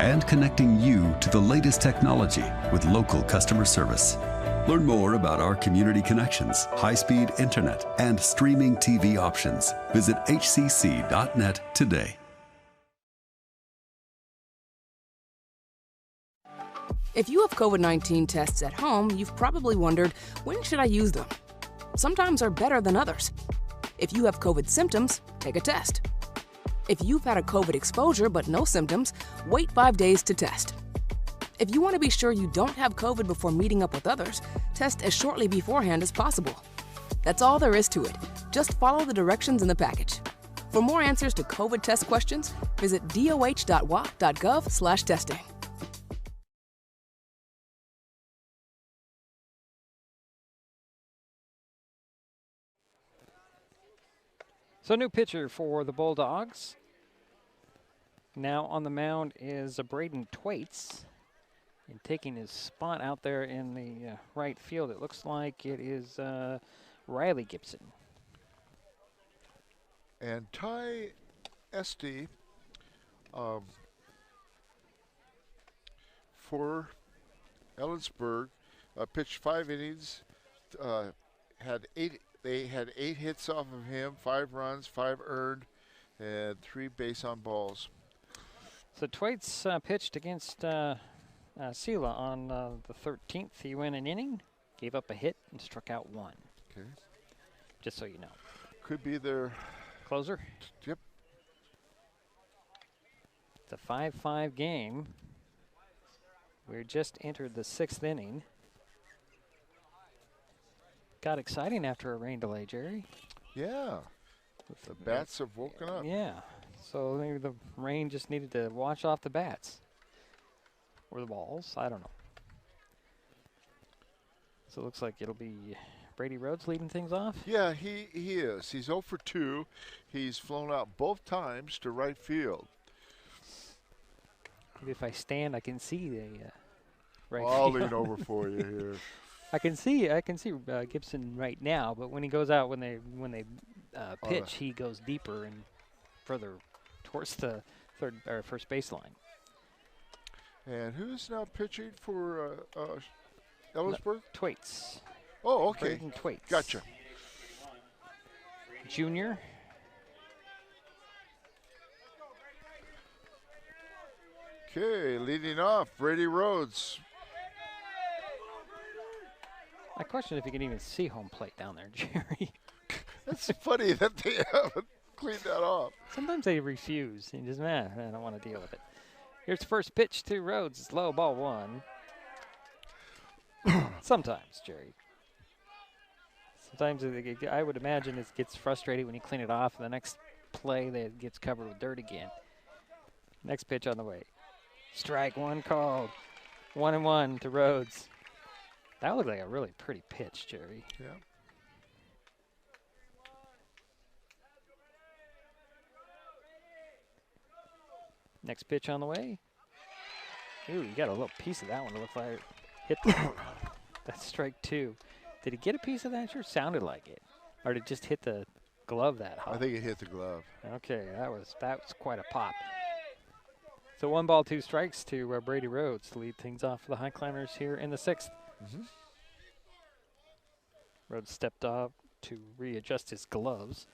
and connecting you to the latest technology with local customer service. Learn more about our community connections, high-speed internet, and streaming TV options. Visit hcc.net today. If you have COVID-19 tests at home, you've probably wondered, when should I use them? Some times are better than others. If you have COVID symptoms, take a test. If you've had a COVID exposure but no symptoms, wait 5 days to test. If you want to be sure you don't have COVID before meeting up with others, test as shortly beforehand as possible. That's all there is to it. Just follow the directions in the package. For more answers to COVID test questions, visit doh.wa.gov/testing. So new pitcher for the Bulldogs. Now on the mound is Braden Twaits. And taking his spot out there in the right field, it looks like it is Riley Gibson. And Ty Esty for Ellensburg pitched 5 innings, They had 8 hits off of him, 5 runs, 5 earned, and 3 base on balls. So Twaits pitched against Sela on the 13th. He went an inning, gave up a hit, and struck out 1. Okay. Just so you know. Could be their closer. Yep. It's a 5-5 game. We're just entered the 6th inning. Got exciting after a rain delay, Jerry. Yeah. The bats have woken up. Yeah. So maybe the rain just needed to wash off the bats. Or the balls. I don't know. So it looks like it'll be Brady Rhodes leading things off. Yeah, he is. He's 0 for 2. He's flown out both times to right field. Maybe if I stand, I can see the right field. I'll lean over for you here. I can see Gibson right now, but when he goes out, when they pitch, he goes deeper and further towards the first baseline. And who's now pitching for Ellensburg? Twaits. Oh, okay. Braden Twaits. Gotcha. Junior. Okay, leading off, Brady Rhodes. I question if you can even see home plate down there, Jerry. It's funny that they haven't cleaned that off. Sometimes they refuse. He just, I don't want to deal with it. Here's the first pitch to Rhodes. It's low, ball one. Sometimes, Jerry. Sometimes I would imagine it gets frustrated when you clean it off, and the next play that gets covered with dirt again. Next pitch on the way. Strike one called. 1-1 to Rhodes. That looked like a really pretty pitch, Jerry. Yeah. Next pitch on the way. Ooh, you got a little piece of that one. It looked like it hit the that's strike two. Did he get a piece of that? Sure sounded like it. Or did it just hit the glove that hard? I think it hit the glove. Okay, that was quite a pop. So 1 ball, 2 strikes to Brady Rhodes to lead things off for the Highclimbers here in the 6th. Rhodes stepped up to readjust his gloves.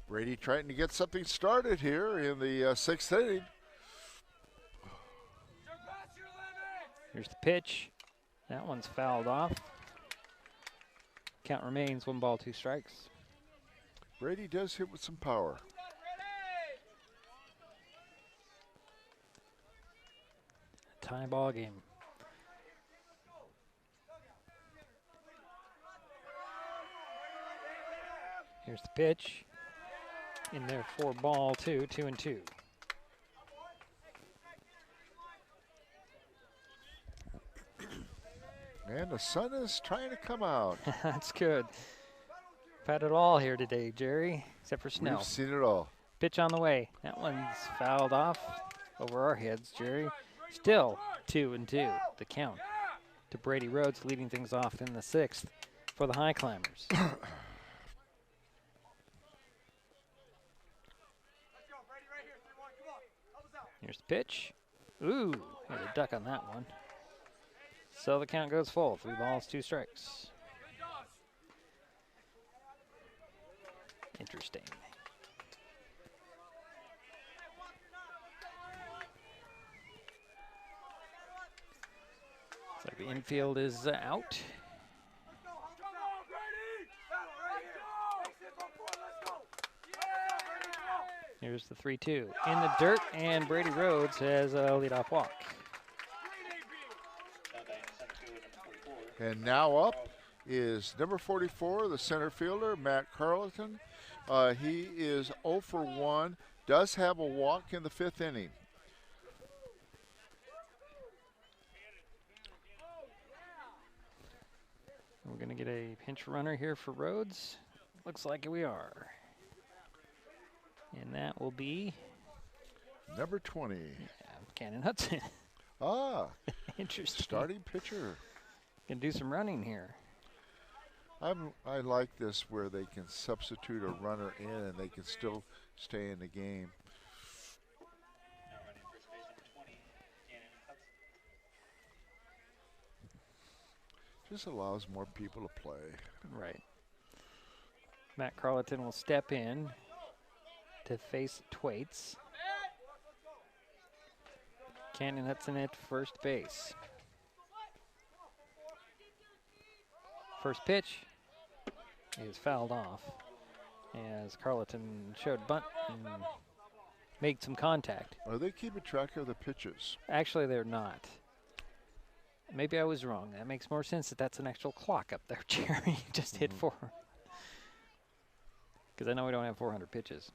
Brady trying to get something started here in the 6th inning. Here's the pitch. That one's fouled off. Count remains 1 ball, 2 strikes. Brady does hit with some power. Tie ball game. Here's the pitch. In there for ball 2, 2-2. And the sun is trying to come out. That's good. We've had it all here today, Jerry, except for snow. We've seen it all. Pitch on the way. That one's fouled off over our heads, Jerry. Still 2-2, the count to Brady Rhodes, leading things off in the 6th for the Highclimbers. Here's the pitch. Ooh, had a duck on that one. So the count goes full. 3 balls, 2 strikes. Interesting. Looks like the infield is out. Here's the 3-2 in the dirt, and Brady Rhodes has a leadoff walk. And now up is number 44, the center fielder, Matt Carleton. He is 0 for 1, does have a walk in the 5th inning. We're going to get a pinch runner here for Rhodes. Looks like we are. And that will be number 20. Yeah, Cannon Hudson. Ah, interesting. Starting pitcher. Can do some running here. I like this where they can substitute a runner in and they can still stay in the game. Just allows more people to play. Right. Matt Carleton will step in to face Twaits. Cannon Hudson at first base. First pitch is fouled off as Carleton showed bunt and made some contact. Are they keeping track of the pitches? Actually, they're not. Maybe I was wrong. That makes more sense that that's an actual clock up there, Jerry. You just hit 4. Because I know we don't have 400 pitches.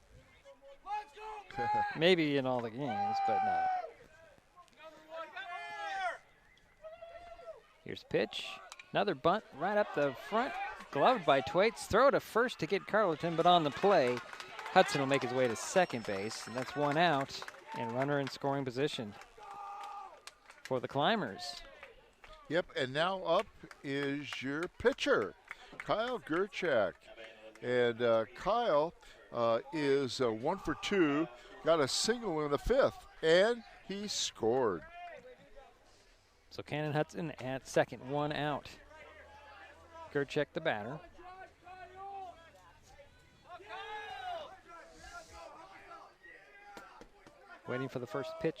Maybe in all the games, but no. Here's pitch. Another bunt right up the front. Gloved by Twaits. Throw to first to get Carleton, but on the play, Hudson will make his way to second base, and that's 1 out and runner in scoring position for the Climbers. Yep, and now up is your pitcher, Kyle Gerchak. And Kyle is 1 for 2, got a single in the 5th, and he scored. So Cannon Hudson at second, 1 out. Gerchak the batter. Waiting for the first pitch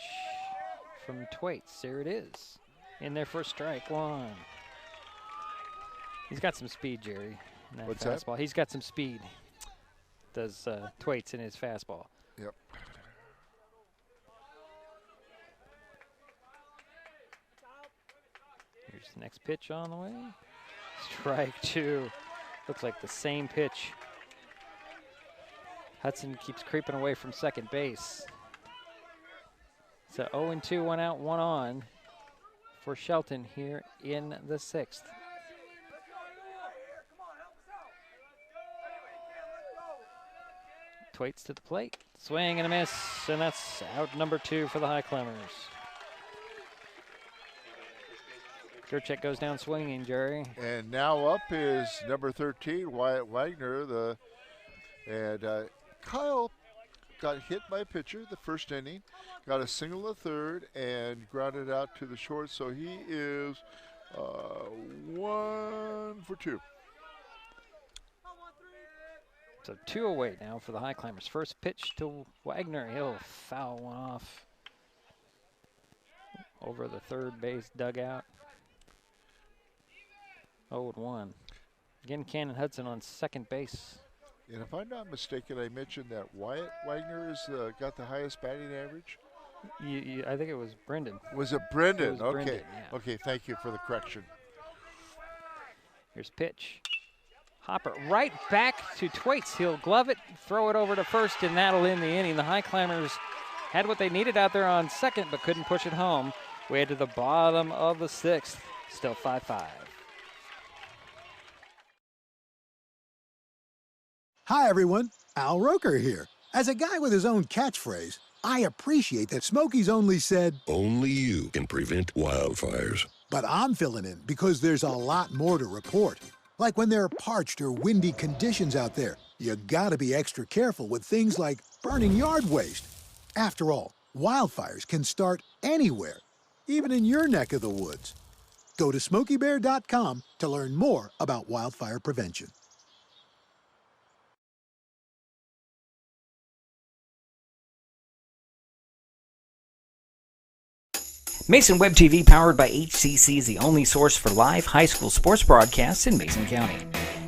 from Twaits. There it is. In there for strike 1. He's got some speed, Jerry. In that What's fastball. that? He's got some speed. Does Thwaites in his fastball. Yep. Here's the next pitch on the way. Strike 2. Looks like the same pitch. Hudson keeps creeping away from second base. So 0-2, 1 out, 1 on for Shelton here in the 6th. Thwaites to the plate. Swing and a miss, and that's out number 2 for the Highclimbers. Gerchek goes down swinging, Jerry. And now up is number 13, Wyatt Wagner. Kyle got hit by a pitcher the first inning, got a single the third, and grounded out to the short. So he is 1 for 2. So 2 away now for the Highclimbers. First pitch to Wagner. He'll foul one off over the third base dugout. 0-1. Again, Cannon Hudson on second base. And if I'm not mistaken, I mentioned that Wyatt Wagner has got the highest batting average. I think it was Brendan. Was it Brendan? It was okay. Brendan, yeah. Okay, thank you for the correction. Here's pitch. Hopper right back to Thwaites. He'll glove it, throw it over to first, and that'll end the inning. The Highclimbers had what they needed out there on second, but couldn't push it home. We head to the bottom of the 6th. Still 5-5. Hi, everyone. Al Roker here. As a guy with his own catchphrase, I appreciate that Smokey's only said, "Only you can prevent wildfires." But I'm filling in because there's a lot more to report. Like when there are parched or windy conditions out there, you gotta be extra careful with things like burning yard waste. After all, wildfires can start anywhere, even in your neck of the woods. Go to SmokeyBear.com to learn more about wildfire prevention. Mason Web TV, powered by HCC, is the only source for live high school sports broadcasts in Mason County.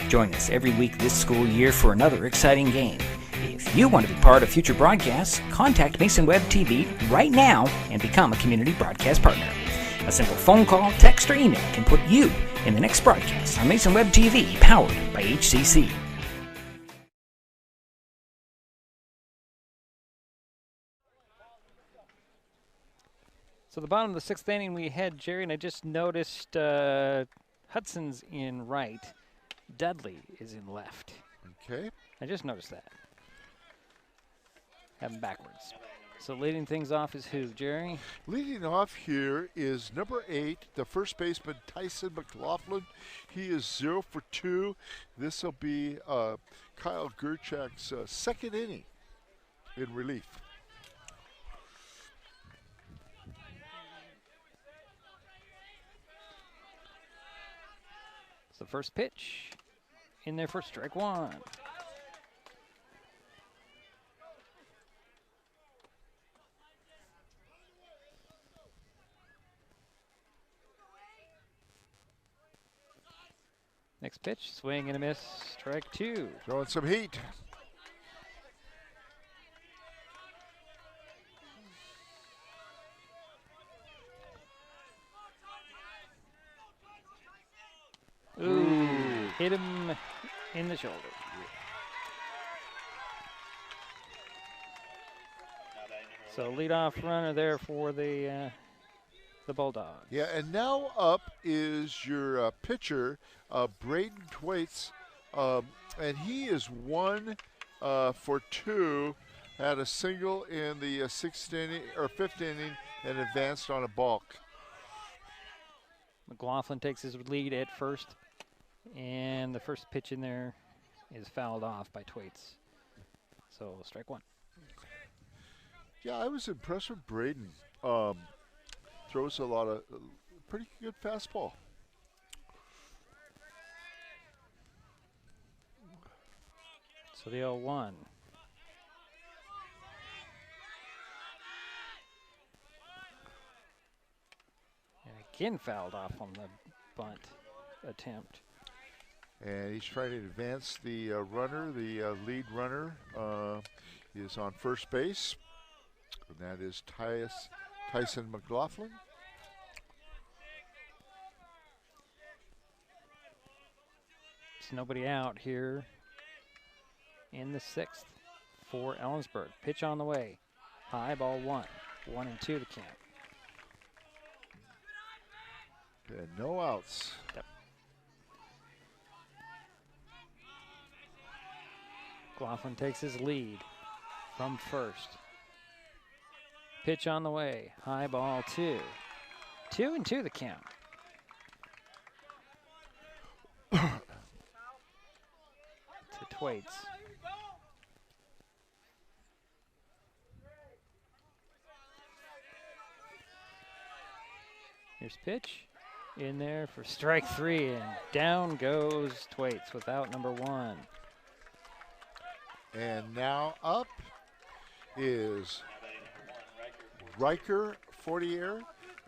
Join us every week this school year for another exciting game. If you want to be part of future broadcasts, contact Mason Web TV right now and become a community broadcast partner. A simple phone call, text, or email can put you in the next broadcast on Mason Web TV, powered by HCC. So the bottom of the 6th inning we had, Jerry, and I just noticed Hudson's in right. Dudley is in left. Okay. I just noticed that. Have him backwards. So leading things off is who, Jerry? Leading off here is number 8, the first baseman, Tyson McLaughlin. He is 0 for 2. This will be Kyle Gerchak's second inning in relief. So first pitch in there for strike 1. Next pitch, swing and a miss, strike 2. Throwing some heat. Ooh, hit him in the shoulder. So leadoff runner there for the Bulldogs. Yeah, and now up is your pitcher, Braden Thwaites, and he is 1 for 2. Had a single in the 6th inning or 5th inning and advanced on a balk. McLaughlin takes his lead at first, and the first pitch in there is fouled off by Thwaites. So strike 1. Yeah, I was impressed with Braden. Throws a lot of pretty good fastball. So the 0-1. And again fouled off on the bunt attempt. And he's trying to advance the runner. The lead runner is on first base. And that is Tyson McLaughlin. It's nobody out here in the 6th for Ellensburg. Pitch on the way. High, ball 1. 1-2 to count. And no outs. Yep. McLaughlin takes his lead from first. Pitch on the way. High, ball 2. 2-2 the count. To Thwaites. Here's pitch. In there for strike 3, and down goes Thwaites without number 1. And now up is Riker Fortier.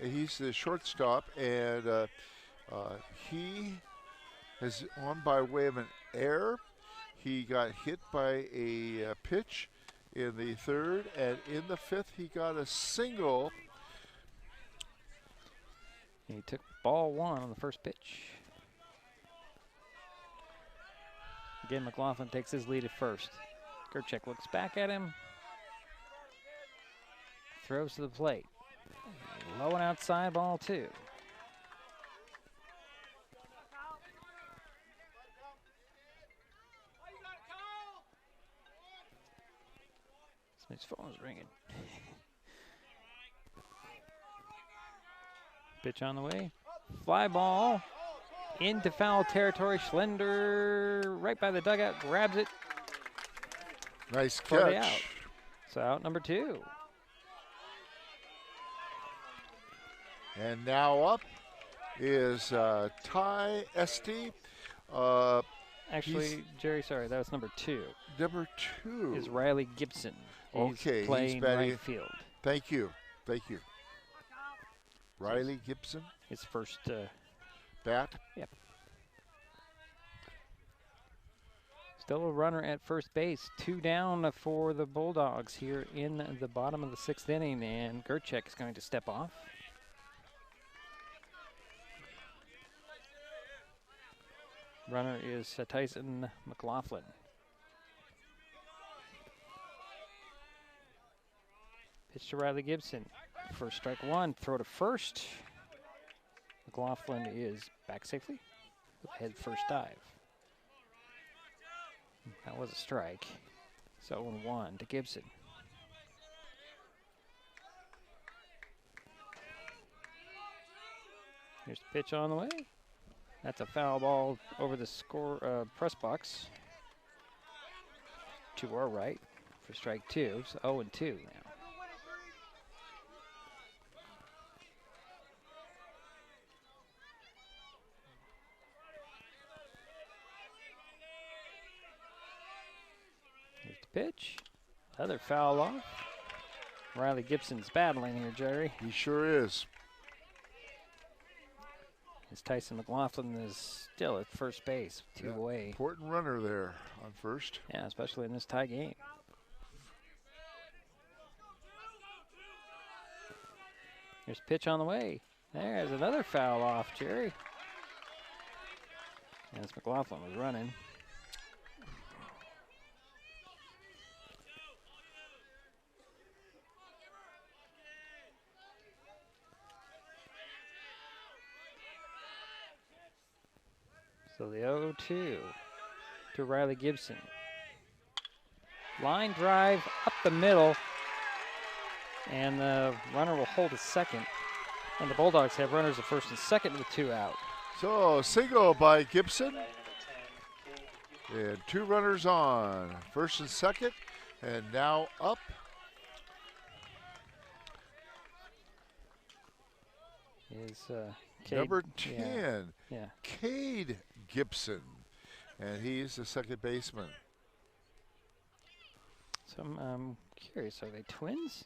He's the shortstop, and he is on by way of an error. He got hit by a pitch in the 3rd, and in the 5th he got a single. He took ball 1 on the first pitch. Again, McLaughlin takes his lead at first. Gerchek looks back at him. Throws to the plate. Low and outside, ball 2. His phone is ringing. Pitch on the way. Fly ball into foul territory. Schlender right by the dugout, grabs it. Nice Out. catch. So out number 2. And now up is Ty Esty. Actually, Jerry, sorry, that was number 2. Number 2 is Riley Gibson. Okay, he's playing batting right field. Thank you. Riley Gibson. His first bat. Yep. Still a runner at first base. 2 down for the Bulldogs here in the bottom of the 6th inning, and Gerchek is going to step off. Runner is Tyson McLaughlin. Pitch to Riley Gibson. First strike 1, throw to first. McLaughlin is back safely with a head first dive. That was a strike. So 0-1 to Gibson. Here's the pitch on the way. That's a foul ball over the press box to our right for strike 2. So 0-2 now. Here's the pitch. Another foul off. Riley Gibson's battling here, Jerry. He sure is. As Tyson McLaughlin is still at first base, 2 away. Important runner there on first. Yeah, especially in this tie game. Here's pitch on the way. There's another foul off, Jerry. As McLaughlin was running. So the 0-2 to Riley Gibson. Line drive up the middle. And the runner will hold a second. And the Bulldogs have runners at first and second with 2 out. So single by Gibson. And 2 runners on. First and second. And now up. Is Cade, number 10. Yeah. Cade Gibson. And he's the second baseman. So I'm curious, are they twins?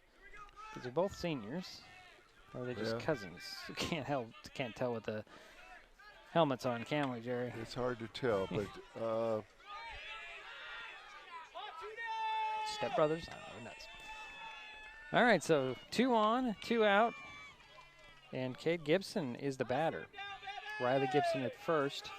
Because they're both seniors. Or are they just cousins? You can't tell with the helmets on, can we, Jerry? It's hard to tell, but Step Brothers? I don't know, who knows. All right, so 2 on, 2 out, and Cade Gibson is the batter. Riley Gibson at first,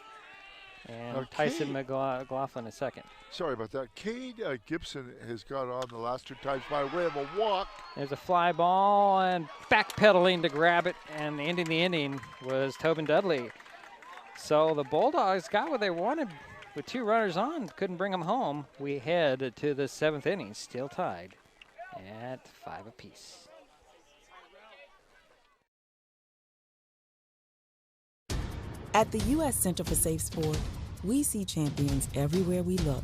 and Tyson McLaughlin at second. Sorry about that. Cade Gibson has got on the last 2 times by way of a walk. There's a fly ball, and backpedaling to grab it, and ending the inning was Tobin Dudley. So the Bulldogs got what they wanted with 2 runners on, couldn't bring them home. We head to the 7th inning, still tied at 5 apiece. At the U.S. Center for Safe Sport, we see champions everywhere we look.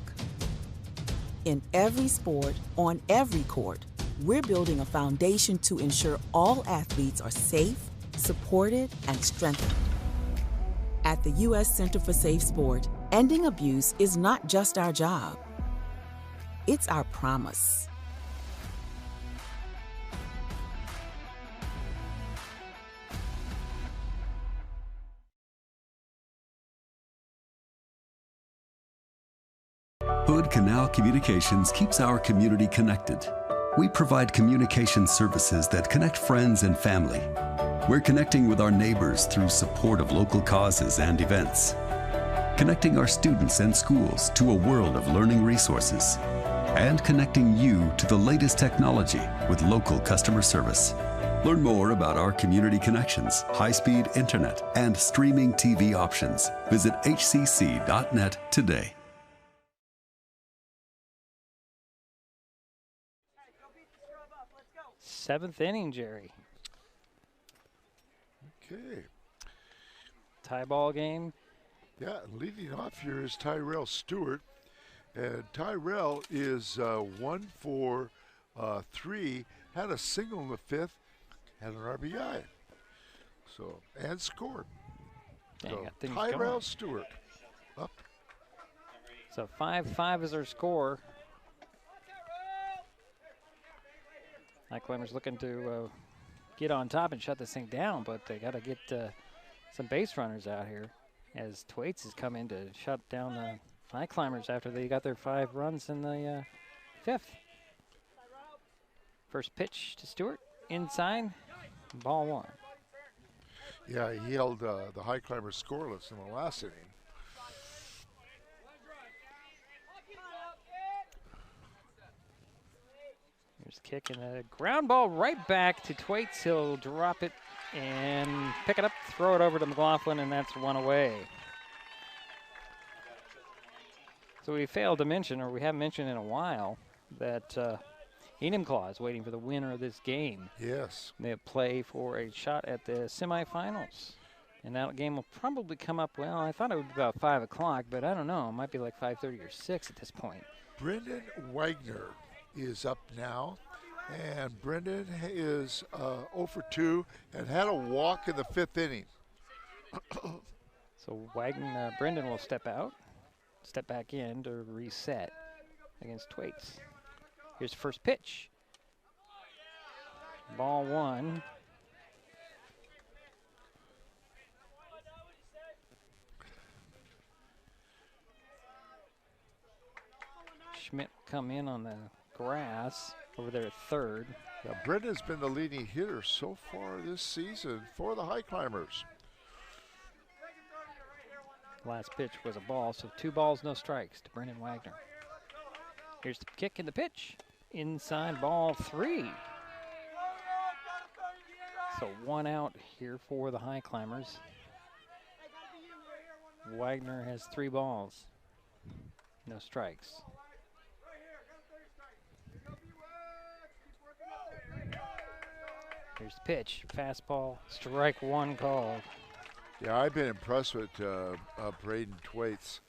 In every sport, on every court, we're building a foundation to ensure all athletes are safe, supported, and strengthened. At the U.S. Center for Safe Sport, ending abuse is not just our job. It's our promise. Hood Canal Communications keeps our community connected. We provide communication services that connect friends and family. We're connecting with our neighbors through support of local causes and events. Connecting our students and schools to a world of learning resources. And connecting you to the latest technology with local customer service. Learn more about our community connections, high-speed internet, and streaming TV options. Visit hcc.net today. 7th inning, Jerry. Okay. Tie ball game. Yeah, leading off here is Tyrell Stewart. And Tyrell is 1 for 3, had a single in the 5th, had an RBI. So, and scored. So Tyrell Stewart up. So 5-5 is our score. Highclimbers looking to get on top and shut this thing down, but they got to get some base runners out here as Thwaites has come in to shut down the Highclimbers after they got their 5 runs in the 5th. First pitch to Stewart, inside, ball 1. Yeah, he held the Highclimbers scoreless in the last inning. Here's a kick and a ground ball right back to Thwaites. He'll drop it and pick it up, throw it over to McLaughlin, and that's 1 away. So we failed to mention, or we haven't mentioned in a while, that Enumclaw is waiting for the winner of this game. Yes. They play for a shot at the semifinals. And that game will probably come up, well, I thought it would be about 5 o'clock, but I don't know. It might be like 5:30 or 6 at this point. Brendan Wagner is up now. And Brendan is 0 for 2 and had a walk in the 5th inning. So Brendan will step back in to reset against Thwaites. Here's the first pitch. Ball 1. Schmidt come in on the grass over there at third. Yeah, Brendan's been the leading hitter so far this season for the Highclimbers. Last pitch was a ball, so 2 balls, no strikes to Brendan Wagner. Here's the kick and the pitch. Inside, ball 3. So 1 out here for the Highclimbers. Wagner has 3 balls, no strikes. Here's the pitch, fastball, strike 1 called. Yeah, I've been impressed with Braden Thwaites.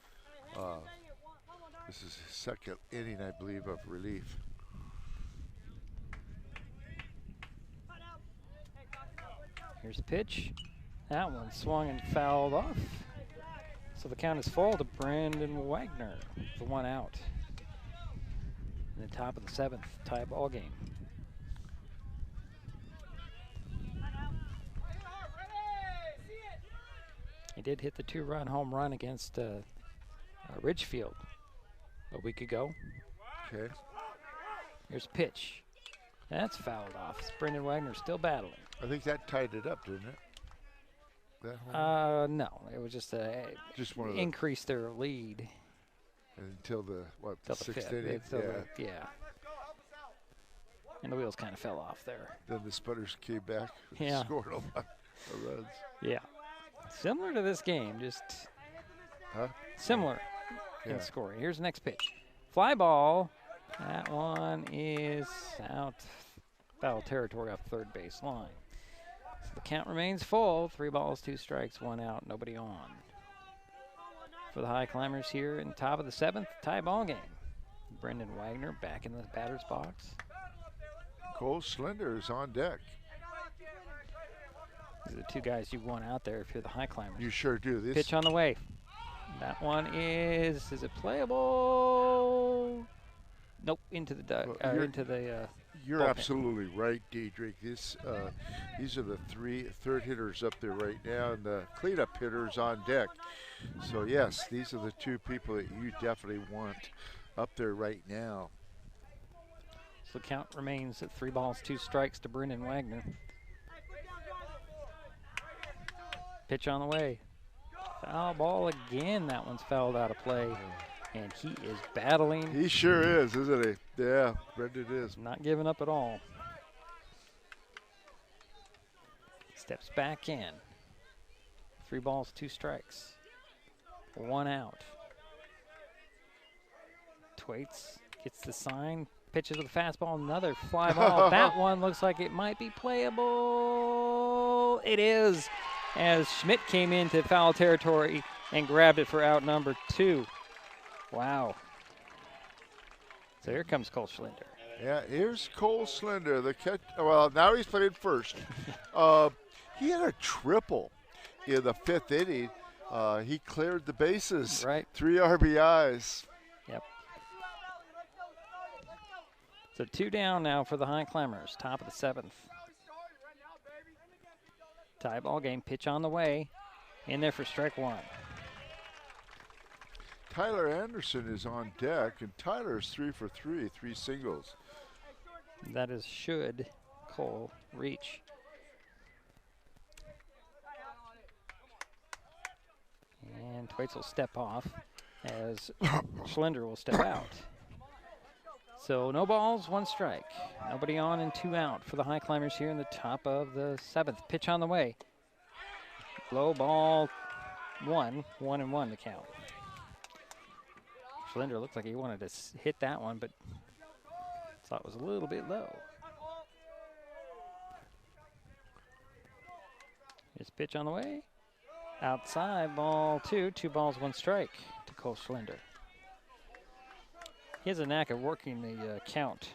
This is his 2nd inning, I believe, of relief. Here's the pitch. That one swung and fouled off. So the count is full to Brendan Wagner, the 1 out. In the top of the 7th, tie ball game. He did hit the 2-run home run against Ridgefield a week ago. Okay. Here's a pitch. That's fouled off. Brendan Wagner still battling. I think that tied it up, didn't it? That home no, it was just one of the, increase their lead until the sixth fifth. inning. Yeah. And the wheels kind of fell off there. Then the Spudders came back and scored a lot of runs. Yeah. Similar to this game, just similar in scoring. Here's the next pitch. Fly ball. That one is out. Foul territory off third base line. So the count remains full. 3 balls, 2 strikes, 1 out, nobody on. For the Highclimbers here in top of the 7th, tie ball game. Brendan Wagner back in the batter's box. Cole Schlender is on deck. These are the 2 guys you want out there if you're the Highclimbers. You sure do. This pitch on the way. That one is it playable? Nope, into the You're bullpen. absolutely right, Diedrich. These are the third hitters up there right now, and the cleanup hitters on deck. So yes, these are the 2 people that you definitely want up there right now. So the count remains at 3 balls, 2 strikes to Brendan Wagner. Pitch on the way. Foul ball again. That one's fouled out of play. And he is battling. He sure is, isn't he? Yeah, Brendan is. Not giving up at all. Steps back in. 3 balls, 2 strikes. 1 out. Twaits gets the sign. Pitches with a fastball. Another fly ball. That one looks like it might be playable. It is, as Schmidt came into foul territory and grabbed it for out number 2. Wow. So here comes Cole Schlender. Yeah, here's Cole Schlender, the catch. Well, now he's playing first. He had a triple in the 5th inning. He cleared the bases. Right. 3 RBIs. Yep. So 2 down now for the Highclimbers, top of the 7th. Tie ball game, pitch on the way. In there for strike 1. Tyler Anderson is on deck, and Tyler's 3 for 3, 3 singles. That is should Cole reach. And Twaits will step off as Schlender will step out. So no balls, 1 strike. Nobody on and 2 out for the Highclimbers here in the top of the 7th. Pitch on the way. Low ball 1, 1-1 to count. Schlender looks like he wanted to hit that one, but thought it was a little bit low. His pitch on the way. Outside, ball 2, 2 balls, 1 strike to Cole Schlender. He has a knack of working the count,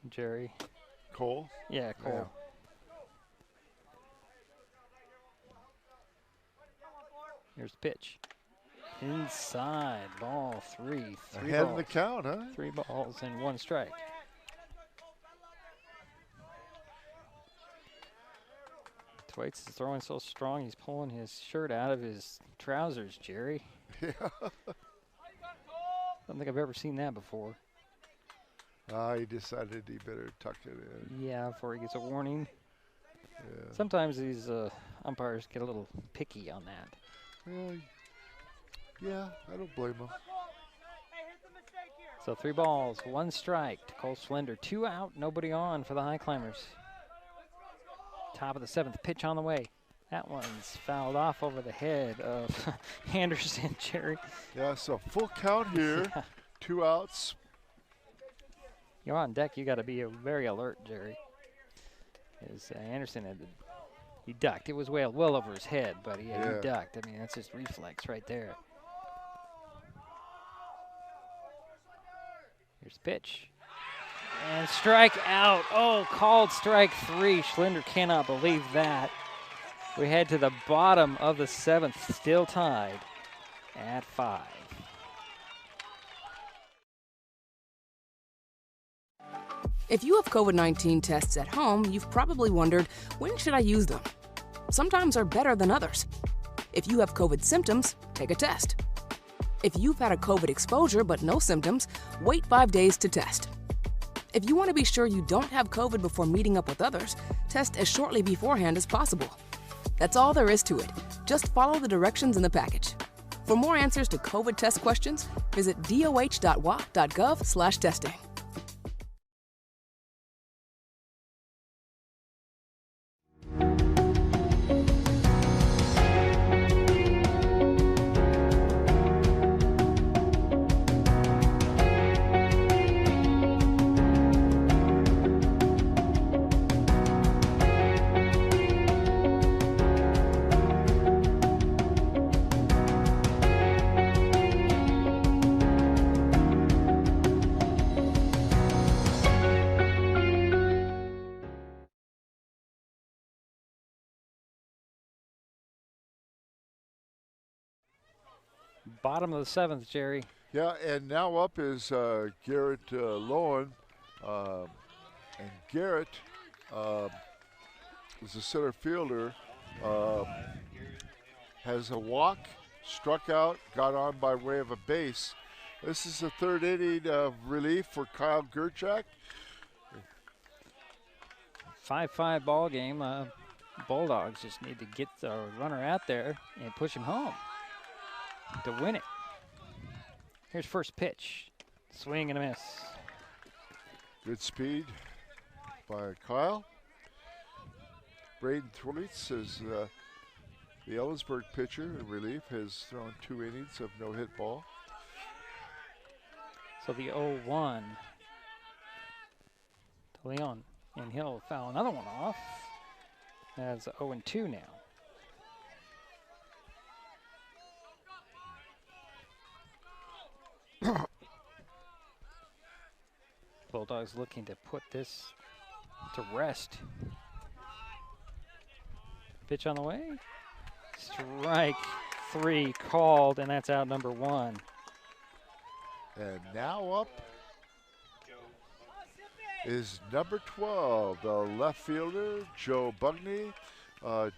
Jerry. Cole? Yeah, Cole. Yeah. Here's the pitch. Inside, ball 3. 3 Ahead balls. of the count, huh? 3 balls and 1 strike. Twaits is throwing so strong, he's pulling his shirt out of his trousers, Jerry. Yeah. I don't think I've ever seen that before. He decided he better tuck it in. Yeah, before he gets a warning. Yeah. Sometimes these umpires get a little picky on that. Well, yeah, I don't blame him. So 3 balls, 1 strike to Cole Schlender. 2 out, nobody on for the Highclimbers. Top of the 7th, pitch on the way. That one's fouled off over the head of Anderson, Jerry. Yeah, so full count here. Yeah. 2 outs. You're on deck, you got to be very alert, Jerry. As Anderson he ducked. It was well over his head, but he ducked. I mean, that's just reflex right there. Here's the pitch. And strike out. Oh, called strike 3. Schlender cannot believe that. We head to the bottom of the 7th, still tied at 5. If you have COVID-19 tests at home, you've probably wondered, when should I use them? Some times are better than others. If you have COVID symptoms, take a test. If you've had a COVID exposure but no symptoms, wait 5 days to test. If you want to be sure you don't have COVID before meeting up with others, test as shortly beforehand as possible. That's all there is to it. Just follow the directions in the package. For more answers to COVID test questions, visit doh.wa.gov/testing. Bottom of the 7th, Jerry. Yeah, and now up is Garrett Lowen. And Garrett is a center fielder. Has a walk, struck out, got on by way of a base. This is the 3rd inning of relief for Kyle Gerchak. 5-5 ball game. Bulldogs just need to get the runner out there and push him home to win it. Here's first pitch. Swing and a miss. Good speed by Kyle. Braden Thwalitz is the Ellensburg pitcher in relief, has thrown 2 innings of no-hit ball. So the 0-1 to Leon, and he'll foul another one off. That's 0-2 now. Bulldogs looking to put this to rest. Pitch on the way. Strike 3 called, and that's out number 1. And now up is number 12, the left fielder, Joe Bugney.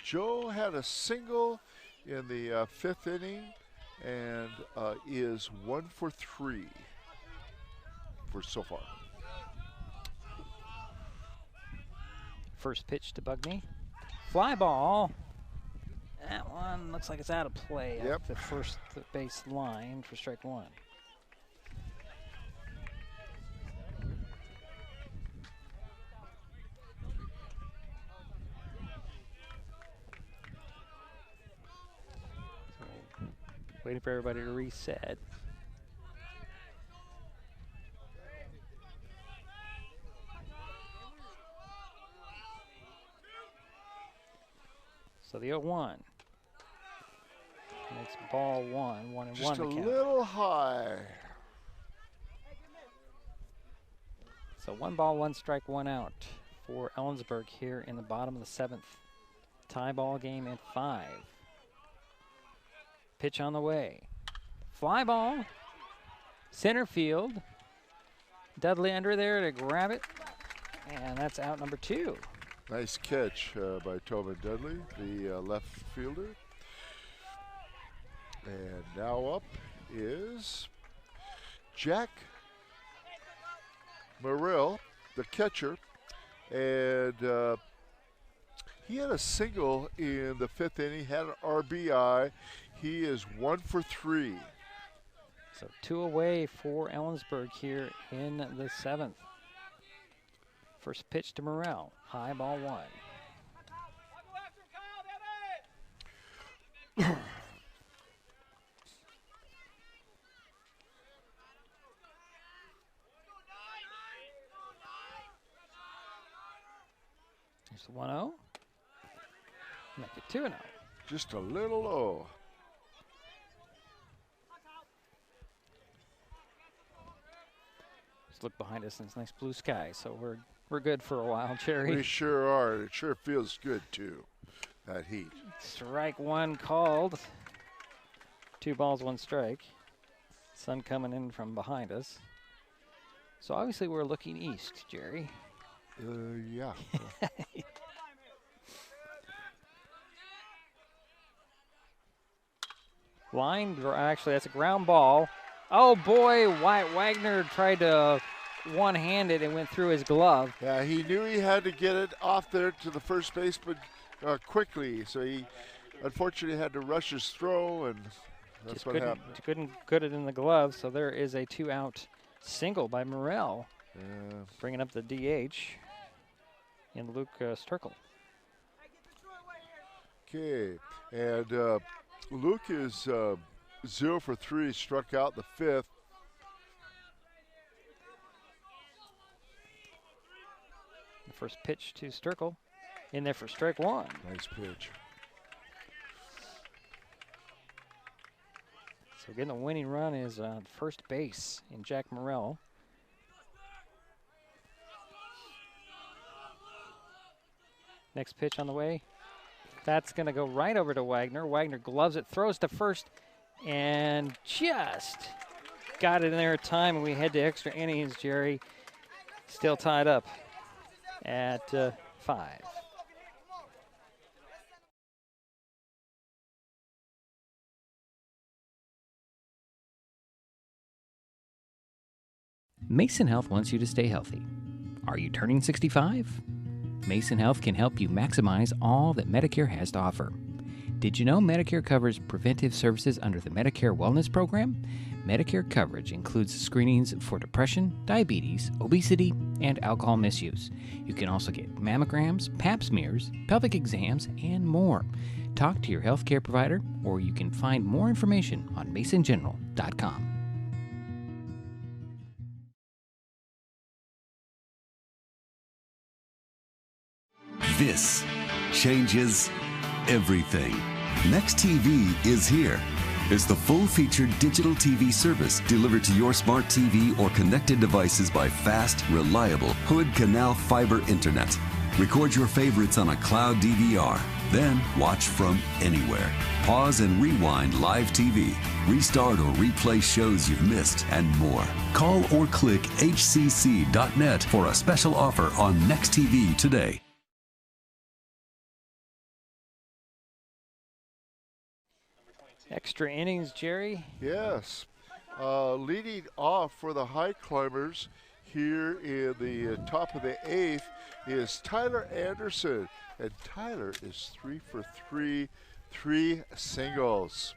Joe had a single in the 5th inning and is 1 for 3 for so far. First pitch to Bugney. Fly ball. That one looks like it's out of play at the first base line for strike 1. So, waiting for everybody to reset. So the 0-1. Makes ball 1, 1 and 1. Just a little high. So 1 ball, 1 strike, 1 out for Ellensburg here in the bottom of the 7th. Tie ball game at 5. Pitch on the way. Fly ball. Center field. Dudley under there to grab it. And that's out number 2. Nice catch by Tobin Dudley, the left fielder. And now up is Jack Morrill, the catcher. And he had a single in the 5th inning, had an RBI. He is 1 for 3. So 2 away for Ellensburg here in the 7th. First pitch to Morrell, high ball 1. There's the 1-0. Make it 2-0. Just a little low. Just look behind us and it's nice blue sky, so we're good for a while, Jerry. We sure are. It sure feels good too, that heat. Strike 1 called. 2 balls, 1 strike. Sun coming in from behind us. So obviously we're looking east, Jerry. Yeah. Line, actually, that's a ground ball. Oh, boy, Wyatt Wagner tried to one-hand it and went through his glove. Yeah, he knew he had to get it off there to the first baseman quickly, so he unfortunately had to rush his throw, and that's Just what happened. Couldn't get it in the glove, so there is a 2-out single by Morrell. Yeah. Bringing up the DH in Luke Sturkle. Okay, and Luke is 0 for 3, struck out the 5th. The first pitch to Sturkle, in there for strike 1. Nice pitch. So getting the winning run is first base in Jack Morrell. Next pitch on the way. That's going to go right over to Wagner. Wagner gloves it, throws to first, and just got it in there in time. And we head to extra innings, Jerry. Still tied up at 5. Mason Health wants you to stay healthy. Are you turning 65? Mason Health can help you maximize all that Medicare has to offer. Did you know Medicare covers preventive services under the Medicare Wellness Program? Medicare coverage includes screenings for depression, diabetes, obesity, and alcohol misuse. You can also get mammograms, pap smears, pelvic exams, and more. Talk to your healthcare provider, or you can find more information on masongeneral.com. This changes everything. Next TV is here. It's the full-featured digital TV service delivered to your smart TV or connected devices by fast, reliable Hood Canal fiber internet. Record your favorites on a cloud DVR, then watch from anywhere. Pause and rewind live TV, restart or replay shows you've missed, and more. Call or click hcc.net for a special offer on Next TV today. Extra innings, Jerry. Yes. Leading off for the Highclimbers here in the top of the 8th is Tyler Anderson. And Tyler is 3 for 3, 3 singles.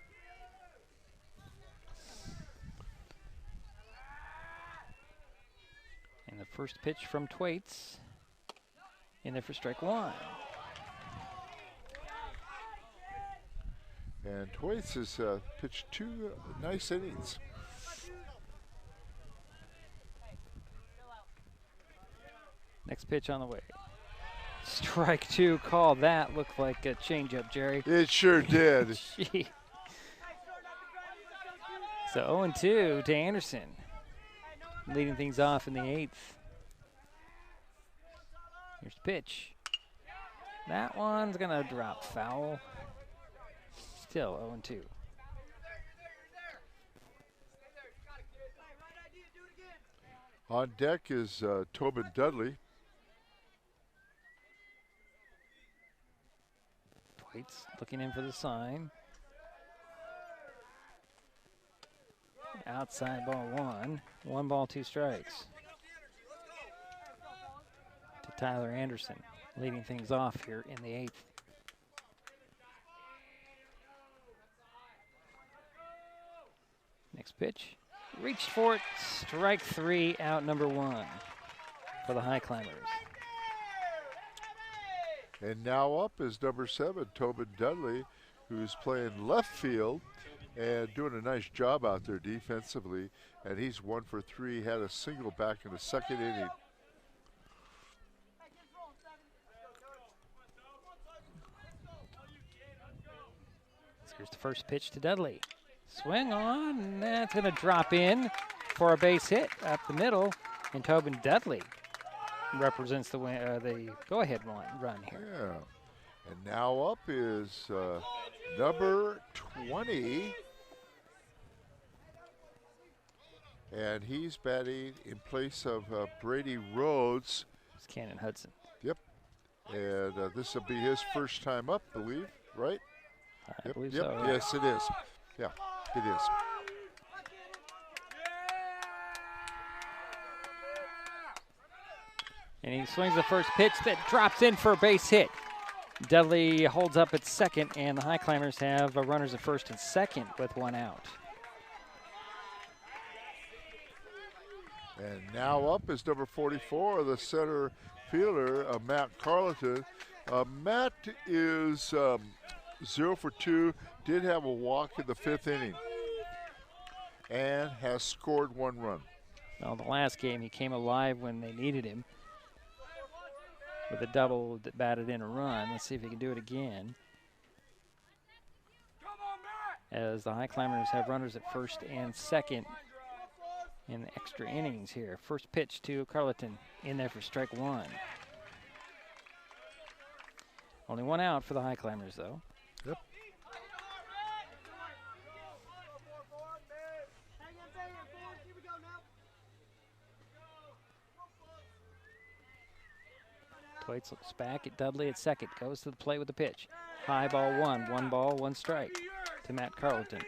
And the first pitch from Twaits in there for strike 1. And Twaits has pitched 2 nice innings. Next pitch on the way. Strike 2 call. That looked like a changeup, Jerry. It sure did. Gee. So 0-2 to Anderson. Leading things off in the 8th. Here's the pitch. That one's going to drop foul. Still 0-2. On deck is Tobin Dudley. Twaits looking in for the sign. Outside ball 1. 1 ball, 2 strikes. To Tyler Anderson, leading things off here in the 8th. Next pitch, reached for it, strike 3, out number 1 for the Highclimbers. And now up is number 7, Tobin Dudley, who's playing left field and doing a nice job out there defensively. And he's 1 for 3, had a single back in the 2nd inning. Here's the first pitch to Dudley. Swing on, and that's going to drop in for a base hit up the middle. And Tobin Dudley represents the go-ahead run here. Yeah. And now up is number 20. And he's batting in place of Brady Rhodes. It's Cannon Hudson. Yep. And this will be his first time up, I believe, right? I believe so. Yes, it is. Yeah, it is. And he swings the first pitch that drops in for a base hit. Dudley holds up at second, and the Highclimbers have runners at first and second with one out. And now up is number 44, the center fielder, Matt Carleton. Matt is 0 for 2, did have a walk in the 5th inning, and has scored 1 run. Well, the last game he came alive when they needed him with a double that batted in a run. Let's see if he can do it again. As the Highclimbers have runners at first and second in the extra innings here. First pitch to Carleton, in there for strike 1. Only 1 out for the Highclimbers, though. Yep. Thwaites looks back at Dudley at second, goes to the plate with the pitch. High ball 1, 1 ball, 1 strike to Matt Carleton.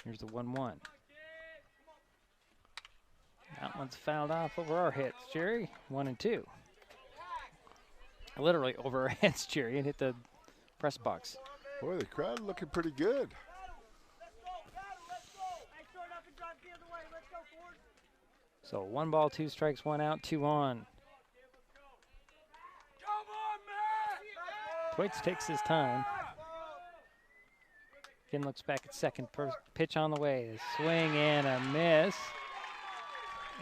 Here's the 1-1. That one's fouled off over our heads, Jerry. 1 and 2. Literally over our heads, Jerry, and hit the press box. Boy, the crowd looking pretty good. So 1 ball, 2 strikes, 1 out, 2 on. Thwaites takes his time. Again looks back at second. Pitch on the way. A swing and a miss.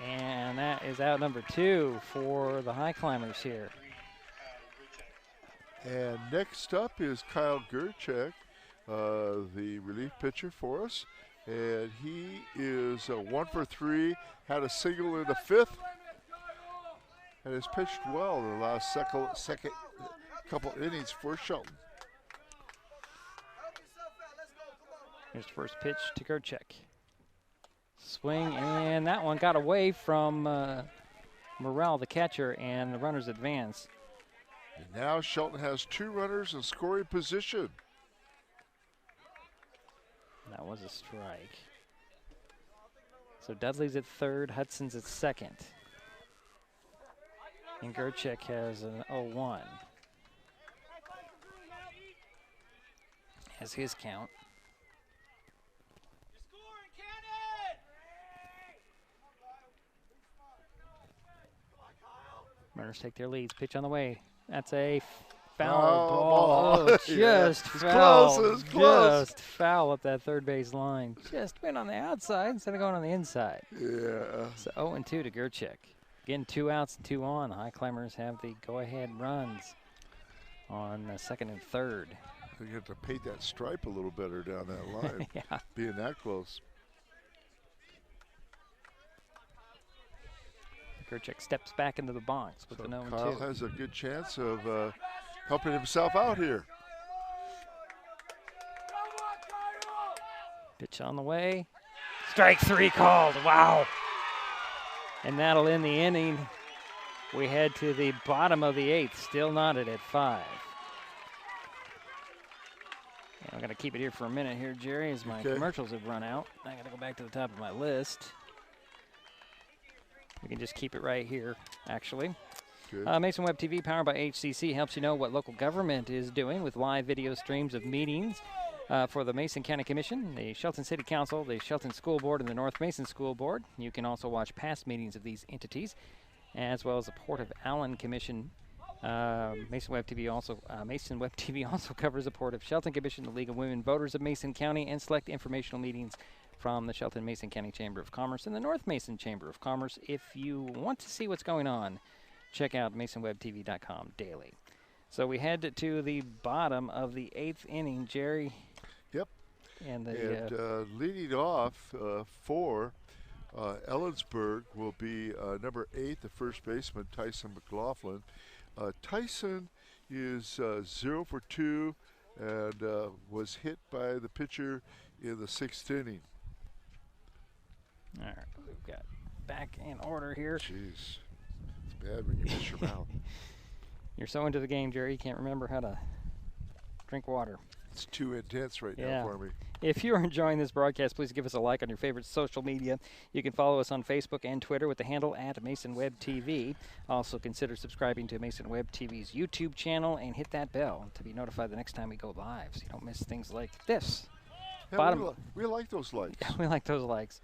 And that is out number 2 for the Highclimbers here. And next up is Kyle Gerchek, the relief pitcher for us. And he is 1 for 3, had a single in the 5th, and has pitched well in the last second couple innings for Shelton. Here's the first pitch to Gerchek. Swing, and that one got away from Morrell, the catcher, and the runners advance. And now Shelton has 2 runners in scoring position. That was a strike. So Dudley's at third, Hudson's at second. And Gerchek has an 0-1. Has his count. Runners take their leads. Pitch on the way. That's a foul ball. Oh, just foul. Just foul up that third base line. Just went on the outside instead of going on the inside. Yeah. So 0-2 to Gerchek. Again, 2 outs and 2 on. The Highclimbers have the go-ahead runs on the second and third. You have to paint that stripe a little better down that line. Yeah. Being that close. Gerchek steps back into the box with the 0-2. Kyle has a good chance of helping himself out here. Pitch on the way. Strike 3 called. Wow. And that'll end the inning. We head to the bottom of the 8th, still knotted at 5. And I'm going to keep it here for a minute here, Jerry, as my commercials have run out. I got to go back to the top of my list. We can just keep it right here, actually. Mason Web TV, powered by HCC, helps you know what local government is doing with live video streams of meetings for the Mason County Commission, the Shelton City Council, the Shelton School Board, and the North Mason School Board. You can also watch past meetings of these entities, as well as the Port of Allen Commission. Mason Web TV also covers the Port of Shelton Commission, the League of Women Voters of Mason County, and select informational meetings from the Shelton Mason County Chamber of Commerce and the North Mason Chamber of Commerce. If you want to see what's going on, check out MasonWebTV.com daily. So we head to the bottom of the 8th inning, Jerry. Yep. And leading off for Ellensburg will be number 8, the first baseman, Tyson McLaughlin. Tyson is 0 for 2 and was hit by the pitcher in the 6th inning. All right, we've got back in order here. Jeez. It's bad when you miss your mouth. You're so into the game, Jerry, you can't remember how to drink water. It's too intense right now for me. If you're enjoying this broadcast, please give us a like on your favorite social media. You can follow us on Facebook and Twitter with the handle @MasonWebTV. Also consider subscribing to Mason Web TV's YouTube channel and hit that bell to be notified the next time we go live so you don't miss things like this. Yeah, we like those likes. Yeah, we like those likes.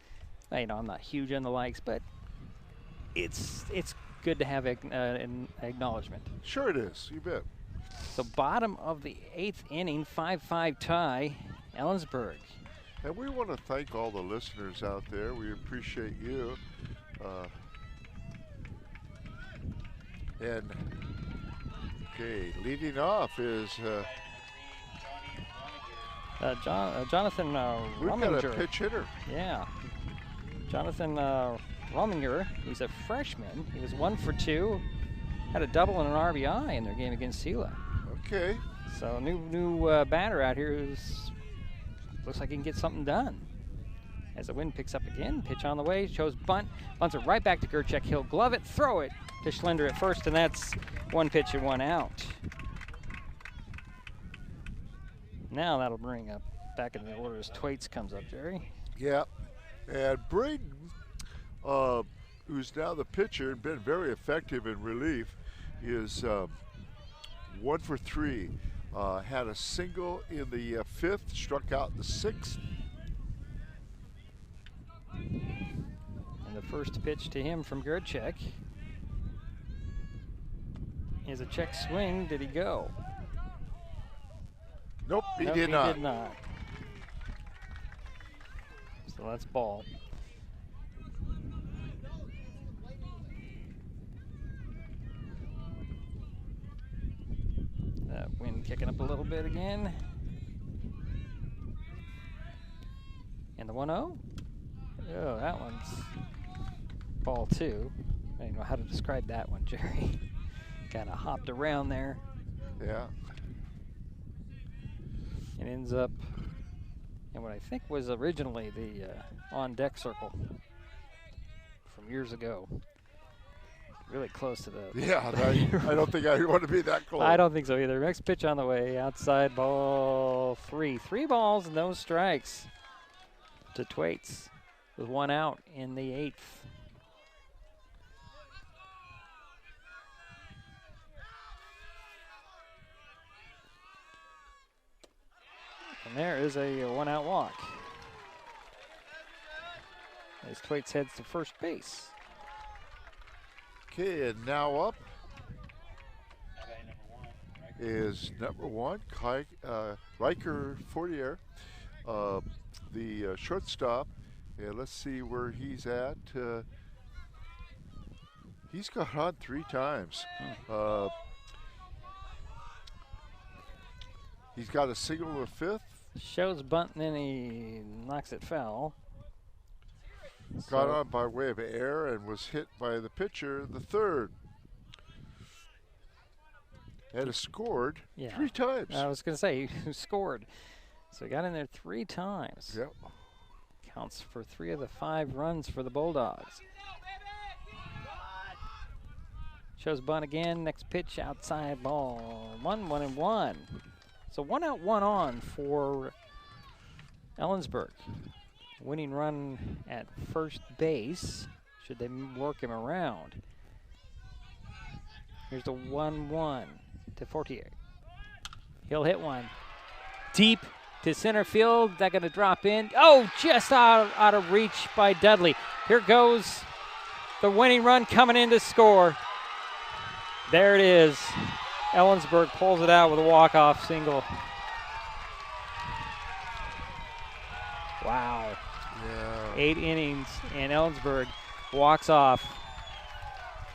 You know, I'm not huge on the likes, but it's good to have an acknowledgement. Sure it is. You bet. So bottom of the 8th inning, 5-5 tie, Ellensburg. And we want to thank all the listeners out there. We appreciate you. And okay, leading off is Jonathan we've Rominger. got a pitch hitter. Yeah, Jonathan Rominger. He's a freshman. He was 1 for 2. Had a double and an RBI in their game against Sela. Okay. So new batter out here who's looks like he can get something done. As the wind picks up again, pitch on the way, shows bunt, bunts it right back to Gerchek. He'll glove it, throw it to Schlender at first, and that's 1 pitch and 1 out. Now that'll bring up back in the order as Thwaites comes up, Jerry. Yeah, and Braden, who's now the pitcher and been very effective in relief, is 1 for 3. Had a single in the 5th, struck out in the 6th. And the first pitch to him from Gerchek is a check swing. Did he go? Nope, he did He not. did not. So that's ball. That wind kicking up a little bit again. And the 1-0. Oh, that one's ball 2. I don't know how to describe that one, Jerry. Kind of hopped around there. Yeah. It ends up in what I think was originally the on-deck circle from years ago. Really close to the... Yeah, I don't think I want to be that close. I don't think so either. Next pitch on the way, outside ball 3. 3 balls, no strikes to Thwaites with 1 out in the 8th. And there is a 1-out walk as Thwaites heads to first base. Okay, and now up is number 1, Riker Fortier, the shortstop. And let's see where he's at. He's got on 3 times. He's got a single in the 5th. Shows bunt and then he knocks it foul. Got on by way of air and was hit by the pitcher the 3rd. And has scored 3 times. I was going to say, he scored. So he got in there 3 times. Yep. Counts for 3 of the 5 runs for the Bulldogs. Shows bunt again. Next pitch, outside ball. 1-1-1. So 1 out, 1 on for Ellensburg. Winning run at first base. Should they work him around? Here's the 1-1 to Fortier. He'll hit one. Deep to center field. That going to drop in. Oh, just out of reach by Dudley. Here goes the winning run coming in to score. There it is. Ellensburg pulls it out with a walk-off single. Wow. Yeah. 8 innings, and Ellensburg walks off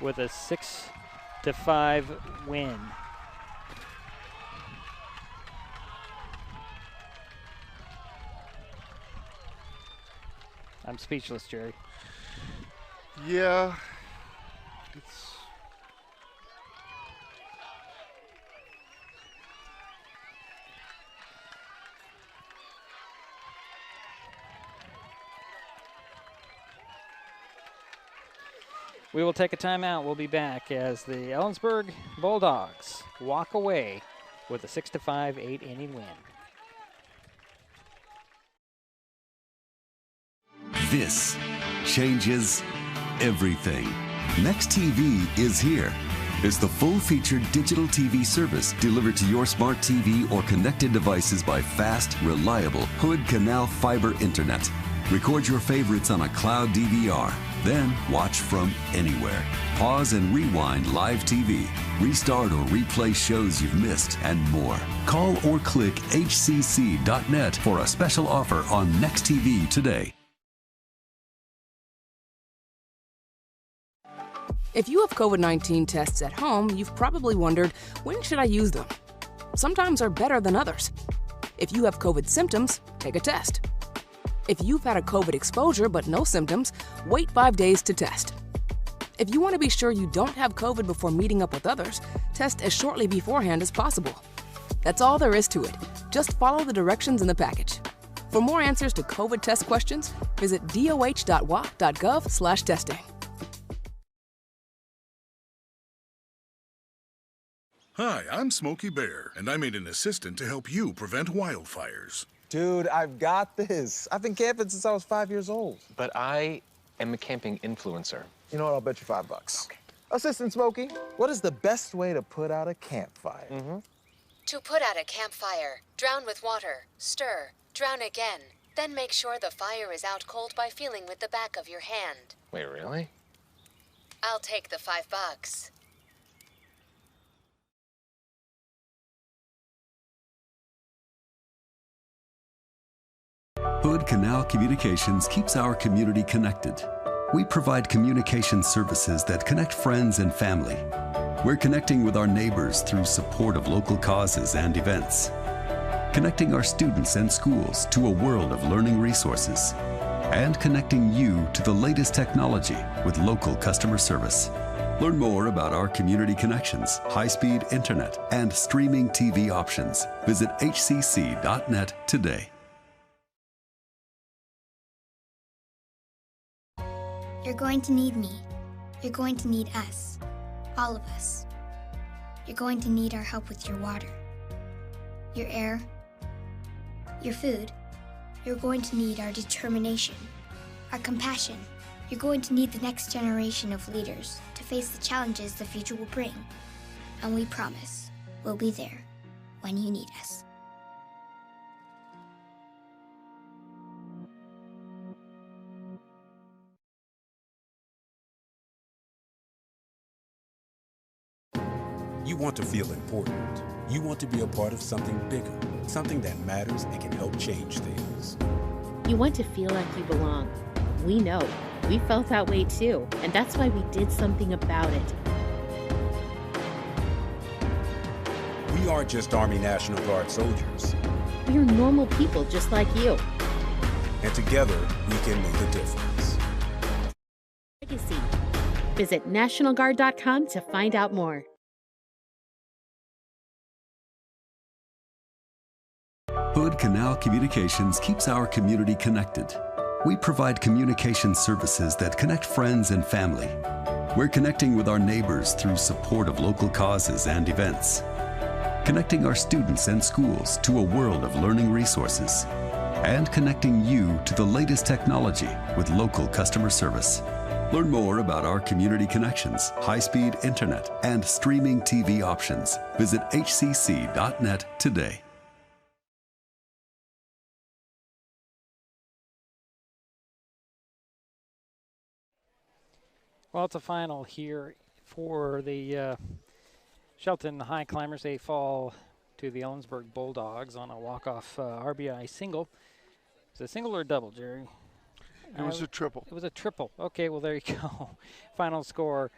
with a 6-5 win. I'm speechless, Jerry. Yeah. It's... We will take a timeout. We'll be back as the Ellensburg Bulldogs walk away with a 6-5 8-inning win. This changes everything. Next TV is here. It's the full-featured digital TV service delivered to your smart TV or connected devices by fast, reliable Hood Canal fiber internet. Record your favorites on a cloud DVR, then watch from anywhere. Pause and rewind live TV, restart or replay shows you've missed, and more. Call or click hcc.net for a special offer on Next TV today. If you have COVID-19 tests at home, you've probably wondered, when should I use them? Some are better than others. If you have COVID symptoms, take a test. If you've had a COVID exposure but no symptoms, wait 5 days to test. If you want to be sure you don't have COVID before meeting up with others, test as shortly beforehand as possible. That's all there is to it. Just follow the directions in the package. For more answers to COVID test questions, visit doh.wa.gov/testing. Hi, I'm Smokey Bear, and I made an assistant to help you prevent wildfires. Dude, I've got this. I've been camping since I was 5 years old. But I am a camping influencer. You know what? I'll bet you $5. Okay. Assistant Smokey, what is the best way to put out a campfire? To put out a campfire, drown with water, stir, drown again. Then make sure the fire is out cold by feeling with the back of your hand. Wait, really? I'll take the $5. Hood Canal Communications keeps our community connected. We provide communication services that connect friends and family. We're connecting with our neighbors through support of local causes and events. Connecting our students and schools to a world of learning resources. And connecting you to the latest technology with local customer service. Learn more about our community connections, high-speed internet, and streaming TV options. Visit hcc.net today. You're going to need me. You're going to need us. All of us. You're going to need our help with your water, your air, your food. You're going to need our determination, our compassion. You're going to need the next generation of leaders to face the challenges the future will bring. And we promise we'll be there when you need us. You want to feel important. You want to be a part of something bigger, something that matters and can help change things. You want to feel like you belong. We know. We felt that way too, and that's why we did something about it. We aren't just Army National Guard soldiers. We are normal people just like you. And together, we can make a difference. Legacy. Visit NationalGuard.com to find out more. Hood Canal Communications keeps our community connected. We provide communication services that connect friends and family. We're connecting with our neighbors through support of local causes and events. Connecting our students and schools to a world of learning resources. And connecting you to the latest technology with local customer service. Learn more about our community connections, high-speed internet, and streaming TV options. Visit hcc.net today. Well, it's a final here for the Shelton Highclimbers. They fall to the Ellensburg Bulldogs on a walk-off RBI single. Is it a single or a double, Jerry? It was a triple. It was a triple. Okay, well, there you go. Final score,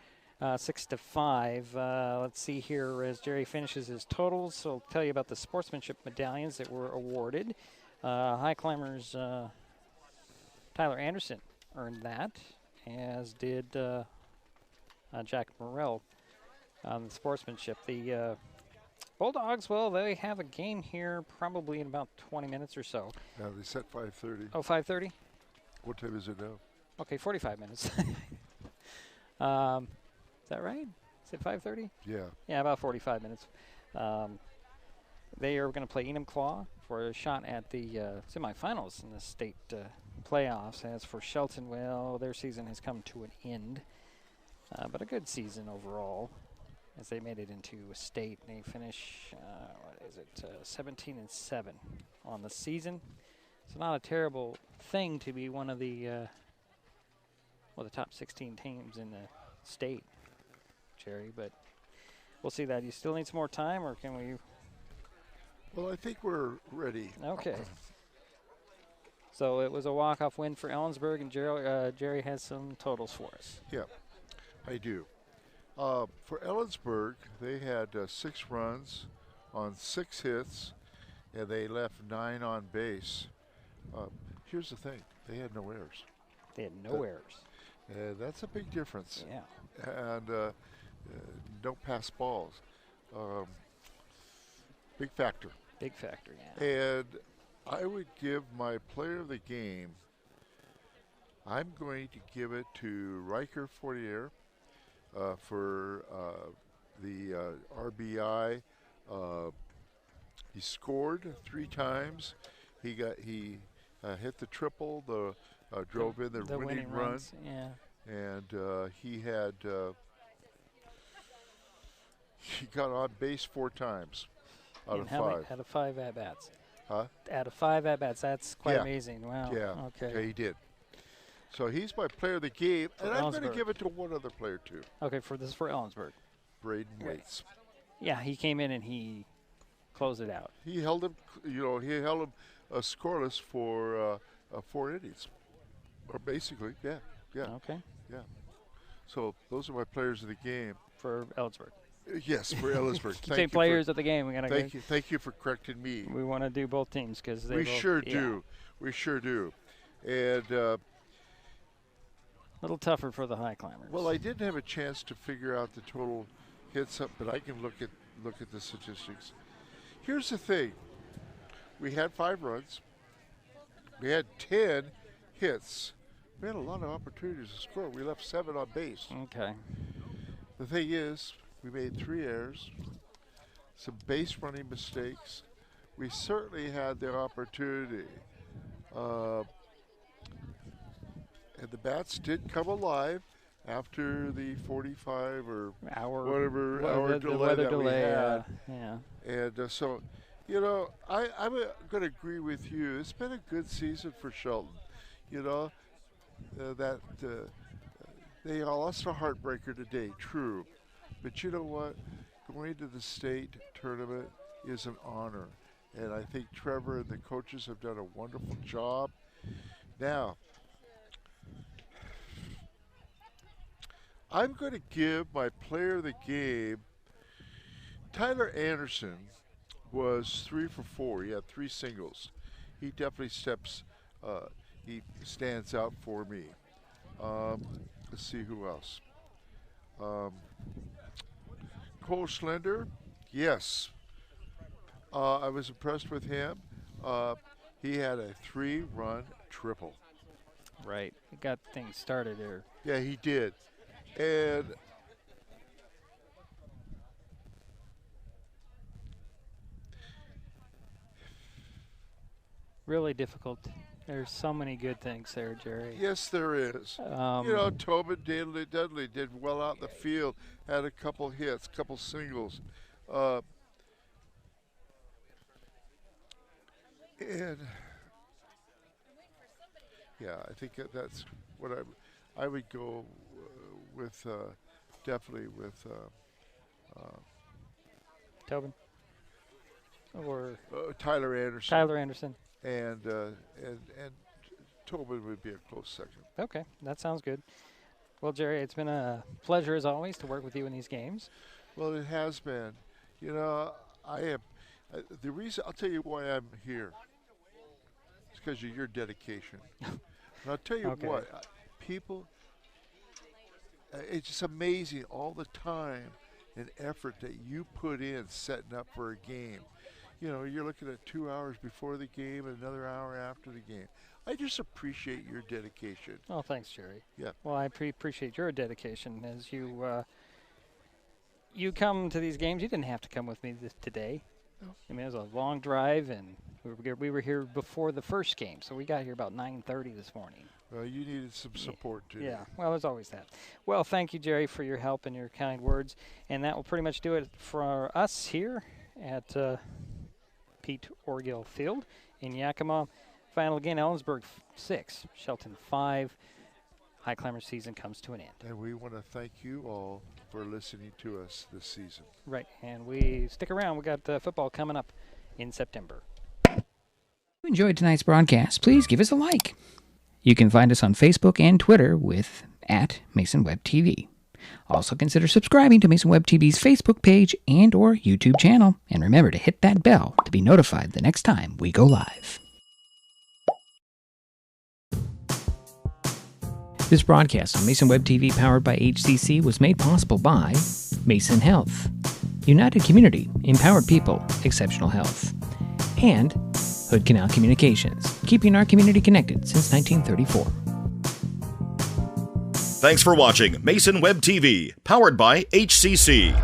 6-5. Let's see here as Jerry finishes his totals. So I'll tell you about the sportsmanship medallions that were awarded. Highclimbers Tyler Anderson earned that, as did Jack Morrell on the sportsmanship. The Bulldogs, well, they have a game here probably in about 20 minutes or so. Yeah, they set 5:30. Oh, 5:30? What time is it now? Okay, 45 minutes. Is that right? Is it 5:30? Yeah. Yeah, about 45 minutes. They are going to play Enumclaw for a shot at the semifinals in the state playoffs. As for Shelton, well, their season has come to an end, but a good season overall as they made it into a state. They finish, 17-7 on the season. It's not a terrible thing to be one of the the top 16 teams in the state, Jerry, but we'll see that. You still need some more time, or can we? Well, I think we're ready. Okay. So it was a walk-off win for Ellensburg, and Jerry has some totals for us. Yeah, I do. For Ellensburg, they had 6 runs on 6 hits, and they left 9 on base. Here's the thing. They had no errors. They had no errors. That's a big difference. Yeah. And no pass balls. Big factor. Big factor, yeah. And I would give my player of the game, I'm going to give it to Riker Fortier for the RBI. He scored 3 times. He hit the triple, drove in the winning run. Runs, yeah. And he got on base 4 times out of 5. Out of 5 at-bats. Huh? Out of 5 at-bats. That's quite amazing. Wow. Yeah. Okay. Yeah, he did. So he's my player of the game, and I'm going to Ellensburg. give it to one other player too. Okay, this is for Ellensburg. Braden Waits. Yeah, he came in and he closed it out. He held him, scoreless for 4 innings, or basically, yeah. Okay. Yeah. So those are my players of the game for Ellensburg. Yes, for Ellensburg. Say players of the game. We gotta. Thank you for correcting me. We want to do both teams because we sure do. We sure do. And a little tougher for the Highclimbers. Well, I didn't have a chance to figure out the total hits up, but I can look at the statistics. Here's the thing: we had 5 runs. We had 10 hits. We had a lot of opportunities to score. We left 7 on base. Okay. The thing is, we made 3 errors, some base running mistakes. We certainly had the opportunity. And the bats did come alive after the 45 or hour delay that we had. Yeah. And so, I'm going to agree with you. It's been a good season for Shelton. They lost a heartbreaker today, true. But you know what? Going to the state tournament is an honor. And I think Trevor and the coaches have done a wonderful job. Now, I'm going to give my player of the game, Tyler Anderson was 3 for 4. He had 3 singles. He definitely he stands out for me. Let's see who else. Cole Schlender, yes. I was impressed with him. He had a 3-run triple. Right. He got things started there. Yeah, he did. And really difficult. There's so many good things there, Jerry. Yes, there is. Tobin Dudley did well out in the field, had a couple hits, couple singles. And yeah, I think that's what I would go with, definitely with Tobin or Tyler Anderson. Tyler Anderson. And Tobin would be a close second. Okay, that sounds good. Well, Jerry, it's been a pleasure as always to work with you in these games. Well, it has been. I am. The reason I'll tell you why I'm here. It's because of your dedication. And I'll tell you what, people. It's just amazing all the time and effort that you put in setting up for a game. You're looking at 2 hours before the game and another hour after the game. I just appreciate your dedication. Oh, thanks, Jerry. Yeah. Well, I appreciate your dedication as you come to these games. You didn't have to come with me today. No. I mean, it was a long drive, and we were here before the first game, so we got here about 9:30 this morning. Well, you needed some support today. Yeah, well, there's always that. Well, thank you, Jerry, for your help and your kind words. And that will pretty much do it for us here at Pete Orgill Field in Yakima. Final again, Ellensburg 6, Shelton 5. Highclimbers season comes to an end. And we want to thank you all for listening to us this season. Right, and we stick around. We got football coming up in September. If you enjoyed tonight's broadcast, please give us a like. You can find us on Facebook and Twitter with @MasonWebTV. Also consider subscribing to Mason Web TV's Facebook page and or YouTube channel. And remember to hit that bell to be notified the next time we go live. This broadcast on Mason Web TV powered by HCC was made possible by Mason Health, United Community, Empowered People, Exceptional Health, and Hood Canal Communications, keeping our community connected since 1934. Thanks for watching Mason Web TV, powered by HCC.